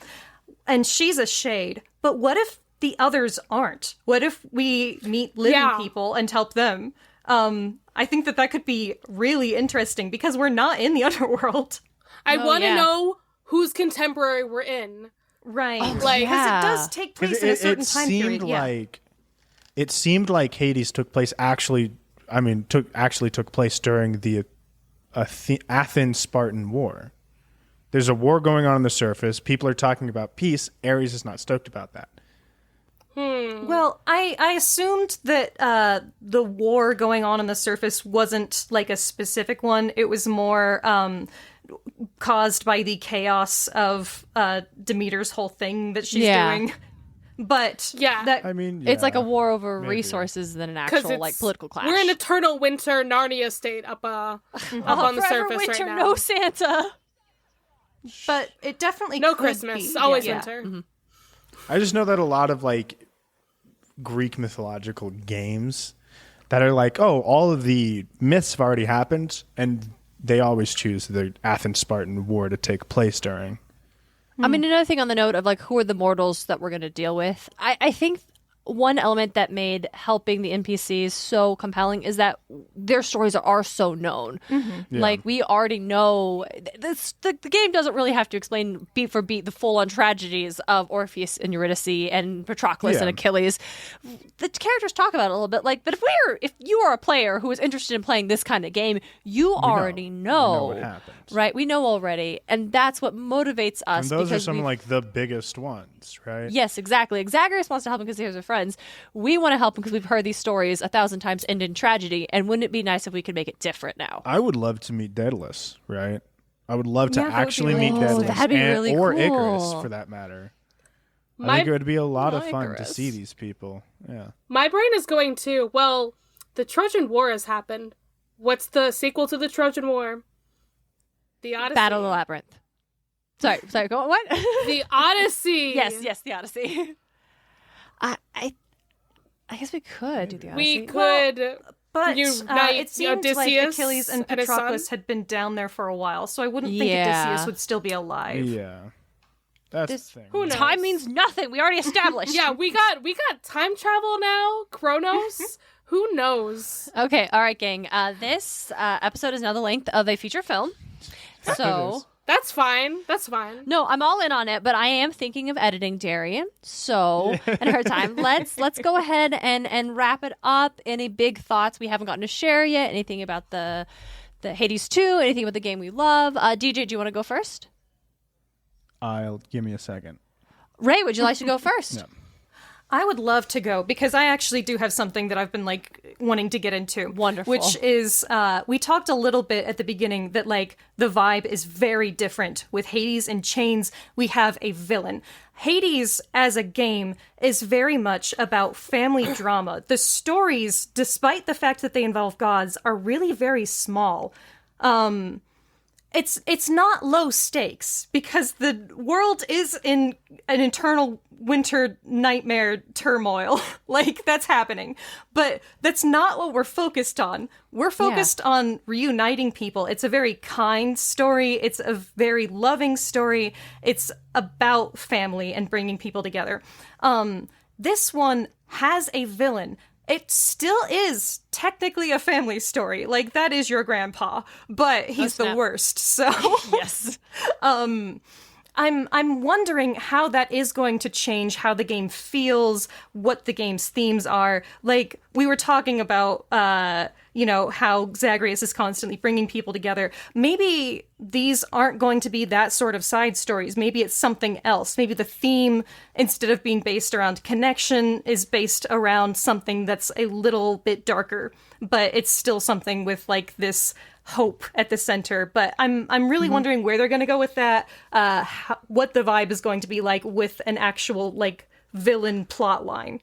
Speaker 4: And she's a shade. But what if the others aren't? What if we meet living people and help them? I think that could be really interesting because we're not in the underworld.
Speaker 3: I want to know whose contemporary we're in.
Speaker 4: Right.
Speaker 3: Like,
Speaker 4: because it does take place in a certain time period.
Speaker 1: It seemed like Hades took place took place during the Athens Spartan War. There's a war going on the surface. People are talking about peace. Ares is not stoked about that.
Speaker 4: Well, I assumed that the war going on the surface wasn't like a specific one. It was more caused by the chaos of Demeter's whole thing that she's doing. But
Speaker 2: it's like a war over resources than an actual like political clash.
Speaker 3: We're in eternal winter Narnia state up on the surface
Speaker 2: winter,
Speaker 3: right now.
Speaker 2: No Santa.
Speaker 4: But it definitely
Speaker 3: no
Speaker 4: could
Speaker 3: Christmas,
Speaker 4: be.
Speaker 3: always
Speaker 4: Yeah.
Speaker 3: winter.
Speaker 2: Mm-hmm.
Speaker 1: I just know that a lot of like Greek mythological games that are like, oh, all of the myths have already happened, and they always choose the Athens Spartan War to take place during.
Speaker 2: I mean, another thing on the note of like who are the mortals that we're going to deal with, I think one element that made helping the NPCs so compelling is that their stories are so known.
Speaker 4: Mm-hmm.
Speaker 2: Like, we already know the game doesn't really have to explain beat for beat the full-on tragedies of Orpheus and Eurydice and Patroclus and Achilles. The characters talk about it a little bit, like, but if you are a player who is interested in playing this kind of game, you already know
Speaker 1: what happens.
Speaker 2: Right? We know already, and that's what motivates us.
Speaker 1: And those are some like the biggest ones, right?
Speaker 2: Yes, exactly. Zagreus wants to help him because he has a friends. We want to help him because we've heard these stories 1,000 times end in tragedy, and wouldn't it be nice if we could make it different now?
Speaker 1: I would love to meet Daedalus, right? I would love to actually meet
Speaker 2: really
Speaker 1: Daedalus
Speaker 2: that'd be really
Speaker 1: or
Speaker 2: cool.
Speaker 1: Icarus, for that matter. I think it would be a lot of fun to see these people. Yeah.
Speaker 3: My brain is going to, well, the Trojan War has happened. What's the sequel to the Trojan War? The Odyssey.
Speaker 2: Battle of the Labyrinth. Sorry, go on, what?
Speaker 3: The Odyssey.
Speaker 2: Yes, the Odyssey. I guess we could do the Odyssey.
Speaker 3: We could,
Speaker 4: but
Speaker 3: unite
Speaker 4: it seemed
Speaker 3: Odysseus
Speaker 4: like Achilles and
Speaker 3: and his son.
Speaker 4: Patroclus had been down there for a while, so I wouldn't think Odysseus would still be alive.
Speaker 1: Yeah. That's the thing.
Speaker 3: Who knows?
Speaker 2: Time means nothing. We already established.
Speaker 3: Yeah, we got time travel now. Chronos. Who knows?
Speaker 2: Okay, all right, gang. This episode is now the length of a feature film. So
Speaker 3: That's fine. That's fine.
Speaker 2: No, I'm all in on it, but I am thinking of editing Darien. So, in her time, let's go ahead and wrap it up. Any big thoughts we haven't gotten to share yet? Anything about the Hades 2? Anything about the game we love? DJ, do you want to go first?
Speaker 1: Give me a second.
Speaker 2: Raye, would you like to go first?
Speaker 1: No.
Speaker 4: I would love to go because I actually do have something that I've been like wanting to get into.
Speaker 2: Wonderful.
Speaker 4: Which is, we talked a little bit at the beginning that like the vibe is very different. With Hades and Chains, we have a villain. Hades as a game is very much about family drama. The stories, despite the fact that they involve gods, are really very small. It's not low stakes because the world is in an eternal winter nightmare turmoil. Like, that's happening. But that's not what we're focused on. We're focused on reuniting people. It's a very kind story. It's a very loving story. It's about family and bringing people together. This one has a villain. It still is technically a family story. Like, that is your grandpa, but he's the worst. So
Speaker 2: Yes.
Speaker 4: I'm wondering how that is going to change how the game feels, what the game's themes are. Like, we were talking about, how Zagreus is constantly bringing people together. Maybe these aren't going to be that sort of side stories. Maybe it's something else. Maybe the theme, instead of being based around connection, is based around something that's a little bit darker, but it's still something with, like, this hope at the center. But I'm really wondering where they're going to go with that, what the vibe is going to be like with an actual, like, villain plot line.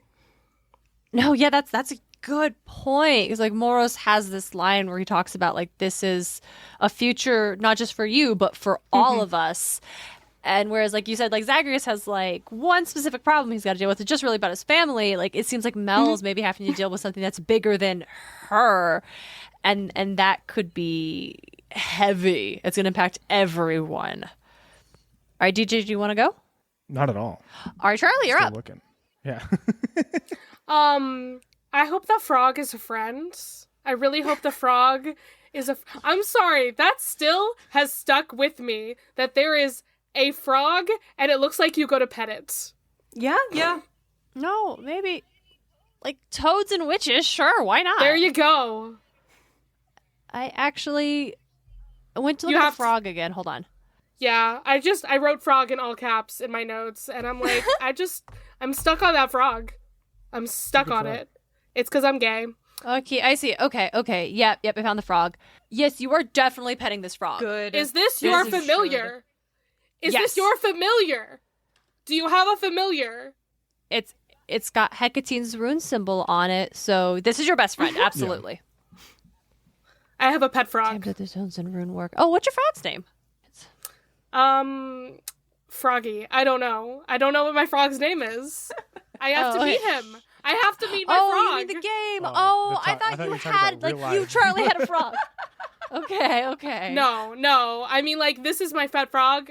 Speaker 2: No, yeah, that's a good point. Because like Moros has this line where he talks about like this is a future not just for you but for all of us. And whereas like you said, like Zagreus has like one specific problem he's got to deal with. It's just really about his family. Like it seems like Mel's maybe having to deal with something that's bigger than her, and that could be heavy. It's going to impact everyone. All right, DJ, do you want to go?
Speaker 1: Not at all.
Speaker 2: All right, Charlie, you're
Speaker 1: Still
Speaker 2: up.
Speaker 1: looking. Yeah.
Speaker 3: I hope the frog is a friend. I really hope the frog is I'm sorry, that still has stuck with me, that there is a frog and it looks like you go to pet it.
Speaker 4: Yeah.
Speaker 2: No, maybe like toads and witches. Sure, why not?
Speaker 3: There you go.
Speaker 2: I actually went to look at the frog again. Hold on.
Speaker 3: Yeah, I wrote frog in all caps in my notes, and I'm like, I'm stuck on that frog. I'm stuck on it. It's because I'm gay.
Speaker 2: Okay, I see. Okay. Yep, I found the frog. Yes, you are definitely petting this frog.
Speaker 4: Good.
Speaker 3: Is this your familiar? Is
Speaker 2: Yes.
Speaker 3: this your familiar? Do you have a familiar?
Speaker 2: It's got Hecatine's rune symbol on it, so this is your best friend. Absolutely.
Speaker 3: I have a pet
Speaker 2: Damn,
Speaker 3: frog.
Speaker 2: did the stones and rune work? Oh, what's your frog's name?
Speaker 3: Froggy. I don't know. I don't know what my frog's name is. I have to meet him. I have to meet my frog.
Speaker 2: Oh, you mean the game? I thought you had like you, Charlie, had a frog. Okay.
Speaker 3: No. I mean, like, this is my pet frog.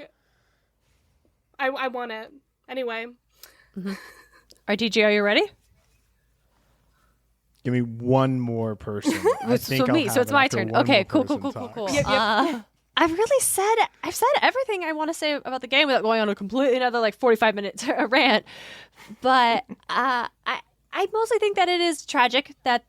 Speaker 3: I want it. Anyway.
Speaker 2: All right, DJ, are you ready?
Speaker 1: Give me one more person. I think
Speaker 2: So
Speaker 1: I'll
Speaker 2: me,
Speaker 1: have
Speaker 2: so it's
Speaker 1: it
Speaker 2: my
Speaker 1: after
Speaker 2: turn.
Speaker 1: one
Speaker 2: Okay,
Speaker 1: more
Speaker 2: cool.
Speaker 1: person talks.
Speaker 4: Yep.
Speaker 2: I've said everything I want to say about the game without going on a completely another like 45-minute rant. But I mostly think that it is tragic that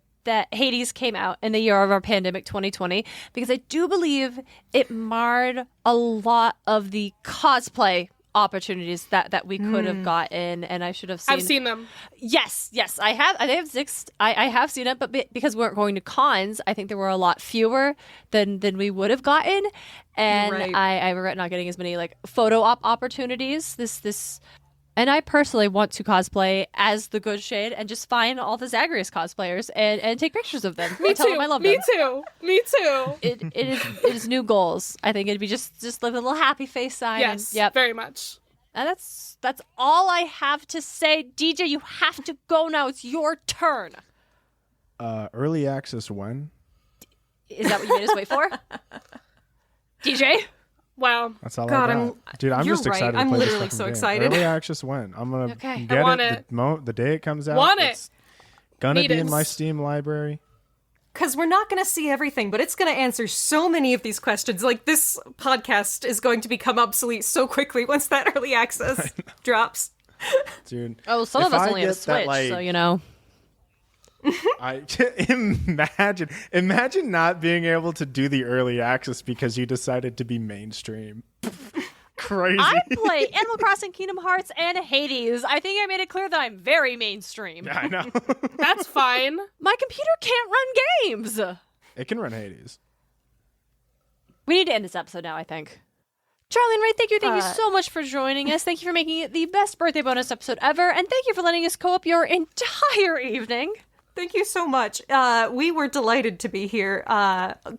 Speaker 2: Hades came out in the year of our pandemic 2020, because I do believe it marred a lot of the cosplay opportunities that we could have gotten, and I should have seen.
Speaker 3: I've seen them.
Speaker 2: Yes, I have. I have six. I have seen it, but because we weren't going to cons, I think there were a lot fewer than we would have gotten, and
Speaker 4: Right.
Speaker 2: I regret not getting as many like photo op opportunities. And I personally want to cosplay as the Good Shade and just find all the Zagreus cosplayers and take pictures of them.
Speaker 3: Me
Speaker 2: Tell
Speaker 3: too.
Speaker 2: them I love
Speaker 3: Me
Speaker 2: them.
Speaker 3: too. Me too.
Speaker 2: It is new goals. I think it'd be just like a little happy face sign.
Speaker 3: Yes.
Speaker 2: And, yep.
Speaker 3: Very much.
Speaker 2: And that's all I have to say. DJ, you have to go now. It's your turn.
Speaker 1: Early access when?
Speaker 2: Is that what you made us wait for? DJ?
Speaker 3: Wow.
Speaker 1: That's all
Speaker 4: God,
Speaker 1: I got. Dude, I'm
Speaker 4: you're
Speaker 1: just
Speaker 4: right.
Speaker 1: excited
Speaker 4: I'm
Speaker 1: to play this
Speaker 4: literally
Speaker 1: fucking
Speaker 4: so
Speaker 1: game.
Speaker 4: excited.
Speaker 1: Early access when? I'm gonna
Speaker 2: Okay.
Speaker 1: get
Speaker 3: I want
Speaker 1: it the day it comes out.
Speaker 3: Want it.
Speaker 1: It's gonna
Speaker 3: Need
Speaker 1: be
Speaker 3: it.
Speaker 1: in my Steam library.
Speaker 4: because we're not going to see everything, but it's going to answer so many of these questions. Like, this podcast is going to become obsolete so quickly once that early access drops.
Speaker 1: Dude.
Speaker 2: Oh, some of us only have a Switch, so you know.
Speaker 1: I imagine not being able to do the early access because you decided to be mainstream. Crazy.
Speaker 2: I play Animal Crossing, Kingdom Hearts, and Hades. I think I made it clear that I'm very mainstream.
Speaker 1: Yeah, I know.
Speaker 3: That's fine.
Speaker 2: My computer can't run games.
Speaker 1: It can run Hades.
Speaker 2: We need to end this episode now, I think. Charlie and Ray, thank you so much for joining us. Thank you for making it the best birthday bonus episode ever, and thank you for letting us co-op your entire evening.
Speaker 4: Thank you so much. We were delighted to be here.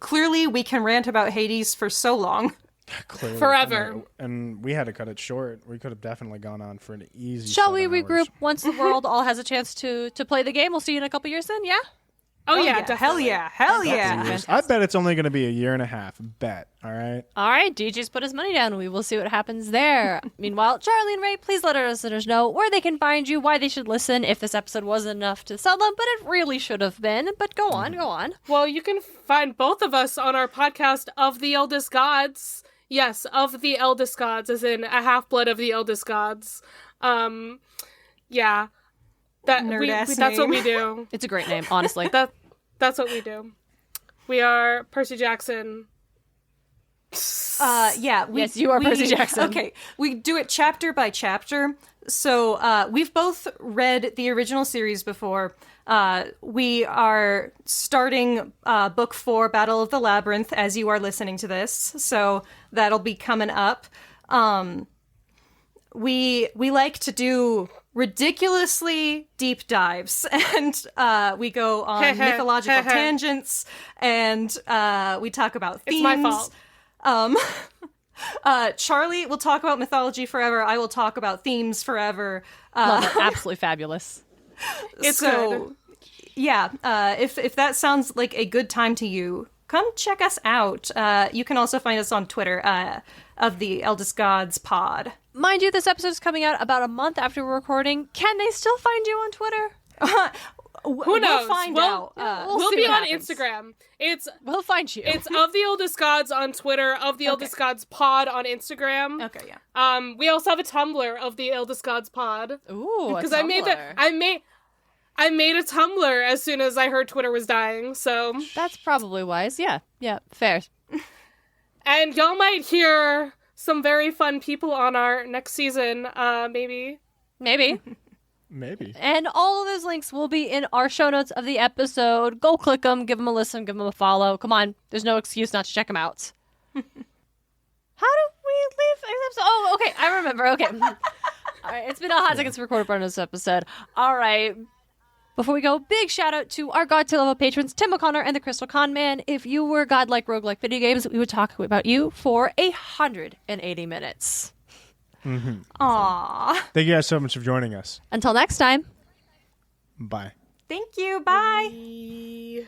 Speaker 4: Clearly, we can rant about Hades for so long.
Speaker 1: Clearly.
Speaker 3: Forever.
Speaker 1: And we had to cut it short. We could have definitely gone on for an easy
Speaker 2: Shall we
Speaker 1: 7 hours.
Speaker 2: regroup once the world all has a chance to play the game? We'll see you in a couple years then, yeah?
Speaker 3: Oh, yeah,
Speaker 4: Hell
Speaker 3: definitely.
Speaker 4: yeah, hell yeah.
Speaker 2: Fantastic.
Speaker 1: I bet it's only going to be 1.5 years. Bet. All right.
Speaker 2: All right, DJ's put his money down. We will see what happens there. Meanwhile, Charlie and Ray, please let our listeners know where they can find you, why they should listen, if this episode wasn't enough to sell them, but it really should have been. But go on, go on.
Speaker 3: Well, you can find both of us on our podcast of the Eldest Gods. Yes, of the Eldest Gods, as in a half-blood of the Eldest Gods. Yeah.
Speaker 4: Nerd-ass
Speaker 3: That's what
Speaker 4: name.
Speaker 3: we do.
Speaker 2: It's a great name, honestly.
Speaker 3: That's what we do. We are Percy Jackson.
Speaker 4: Yeah.
Speaker 2: Yes, you are Percy Jackson.
Speaker 4: Okay, we do it chapter by chapter. So we've both read the original series before. We are starting book 4, Battle of the Labyrinth, as you are listening to this. So that'll be coming up. We like to do ridiculously deep dives, and we go on mythological tangents, and we talk about themes.
Speaker 3: It's my fault.
Speaker 4: Charlie will talk about mythology forever. I will talk about themes forever.
Speaker 2: Love it. Absolutely fabulous.
Speaker 3: It's good.
Speaker 4: Yeah, if that sounds like a good time to you, come check us out. You can also find us on Twitter, of the Eldest Gods pod.
Speaker 2: Mind you, this episode is coming out about a month after we're recording. Can they still find you on Twitter?
Speaker 3: Who knows?
Speaker 4: We'll find
Speaker 3: Well,
Speaker 4: out.
Speaker 2: we'll
Speaker 3: We'll
Speaker 2: see
Speaker 3: be
Speaker 2: what
Speaker 3: on
Speaker 2: happens.
Speaker 3: Instagram.
Speaker 2: We'll find you.
Speaker 3: It's of the Eldest Gods on Twitter, of the Eldest Gods pod on Instagram.
Speaker 4: Okay, yeah.
Speaker 3: We also have a Tumblr of the Eldest Gods pod.
Speaker 2: Ooh,
Speaker 3: Because I made a Tumblr as soon as I heard Twitter was dying, so.
Speaker 2: That's probably wise. Yeah, fair.
Speaker 3: And y'all might hear some very fun people on our next season, maybe.
Speaker 2: Maybe.
Speaker 1: Maybe.
Speaker 2: And all of those links will be in our show notes of the episode. Go click them, give them a listen, give them a follow. Come on, there's no excuse not to check them out. How do we leave this episode? Oh, okay, I remember. Okay. All right, it's been a hot second to record part of this episode. All right. Before we go, big shout out to our God Tier level patrons, Tim O'Connor and the Crystal Con Man. If you were godlike roguelike video games, we would talk about you for 180 minutes.
Speaker 4: Aww.
Speaker 1: Thank you guys so much for joining us.
Speaker 2: Until next time.
Speaker 1: Bye.
Speaker 4: Thank you. Bye.
Speaker 3: Bye.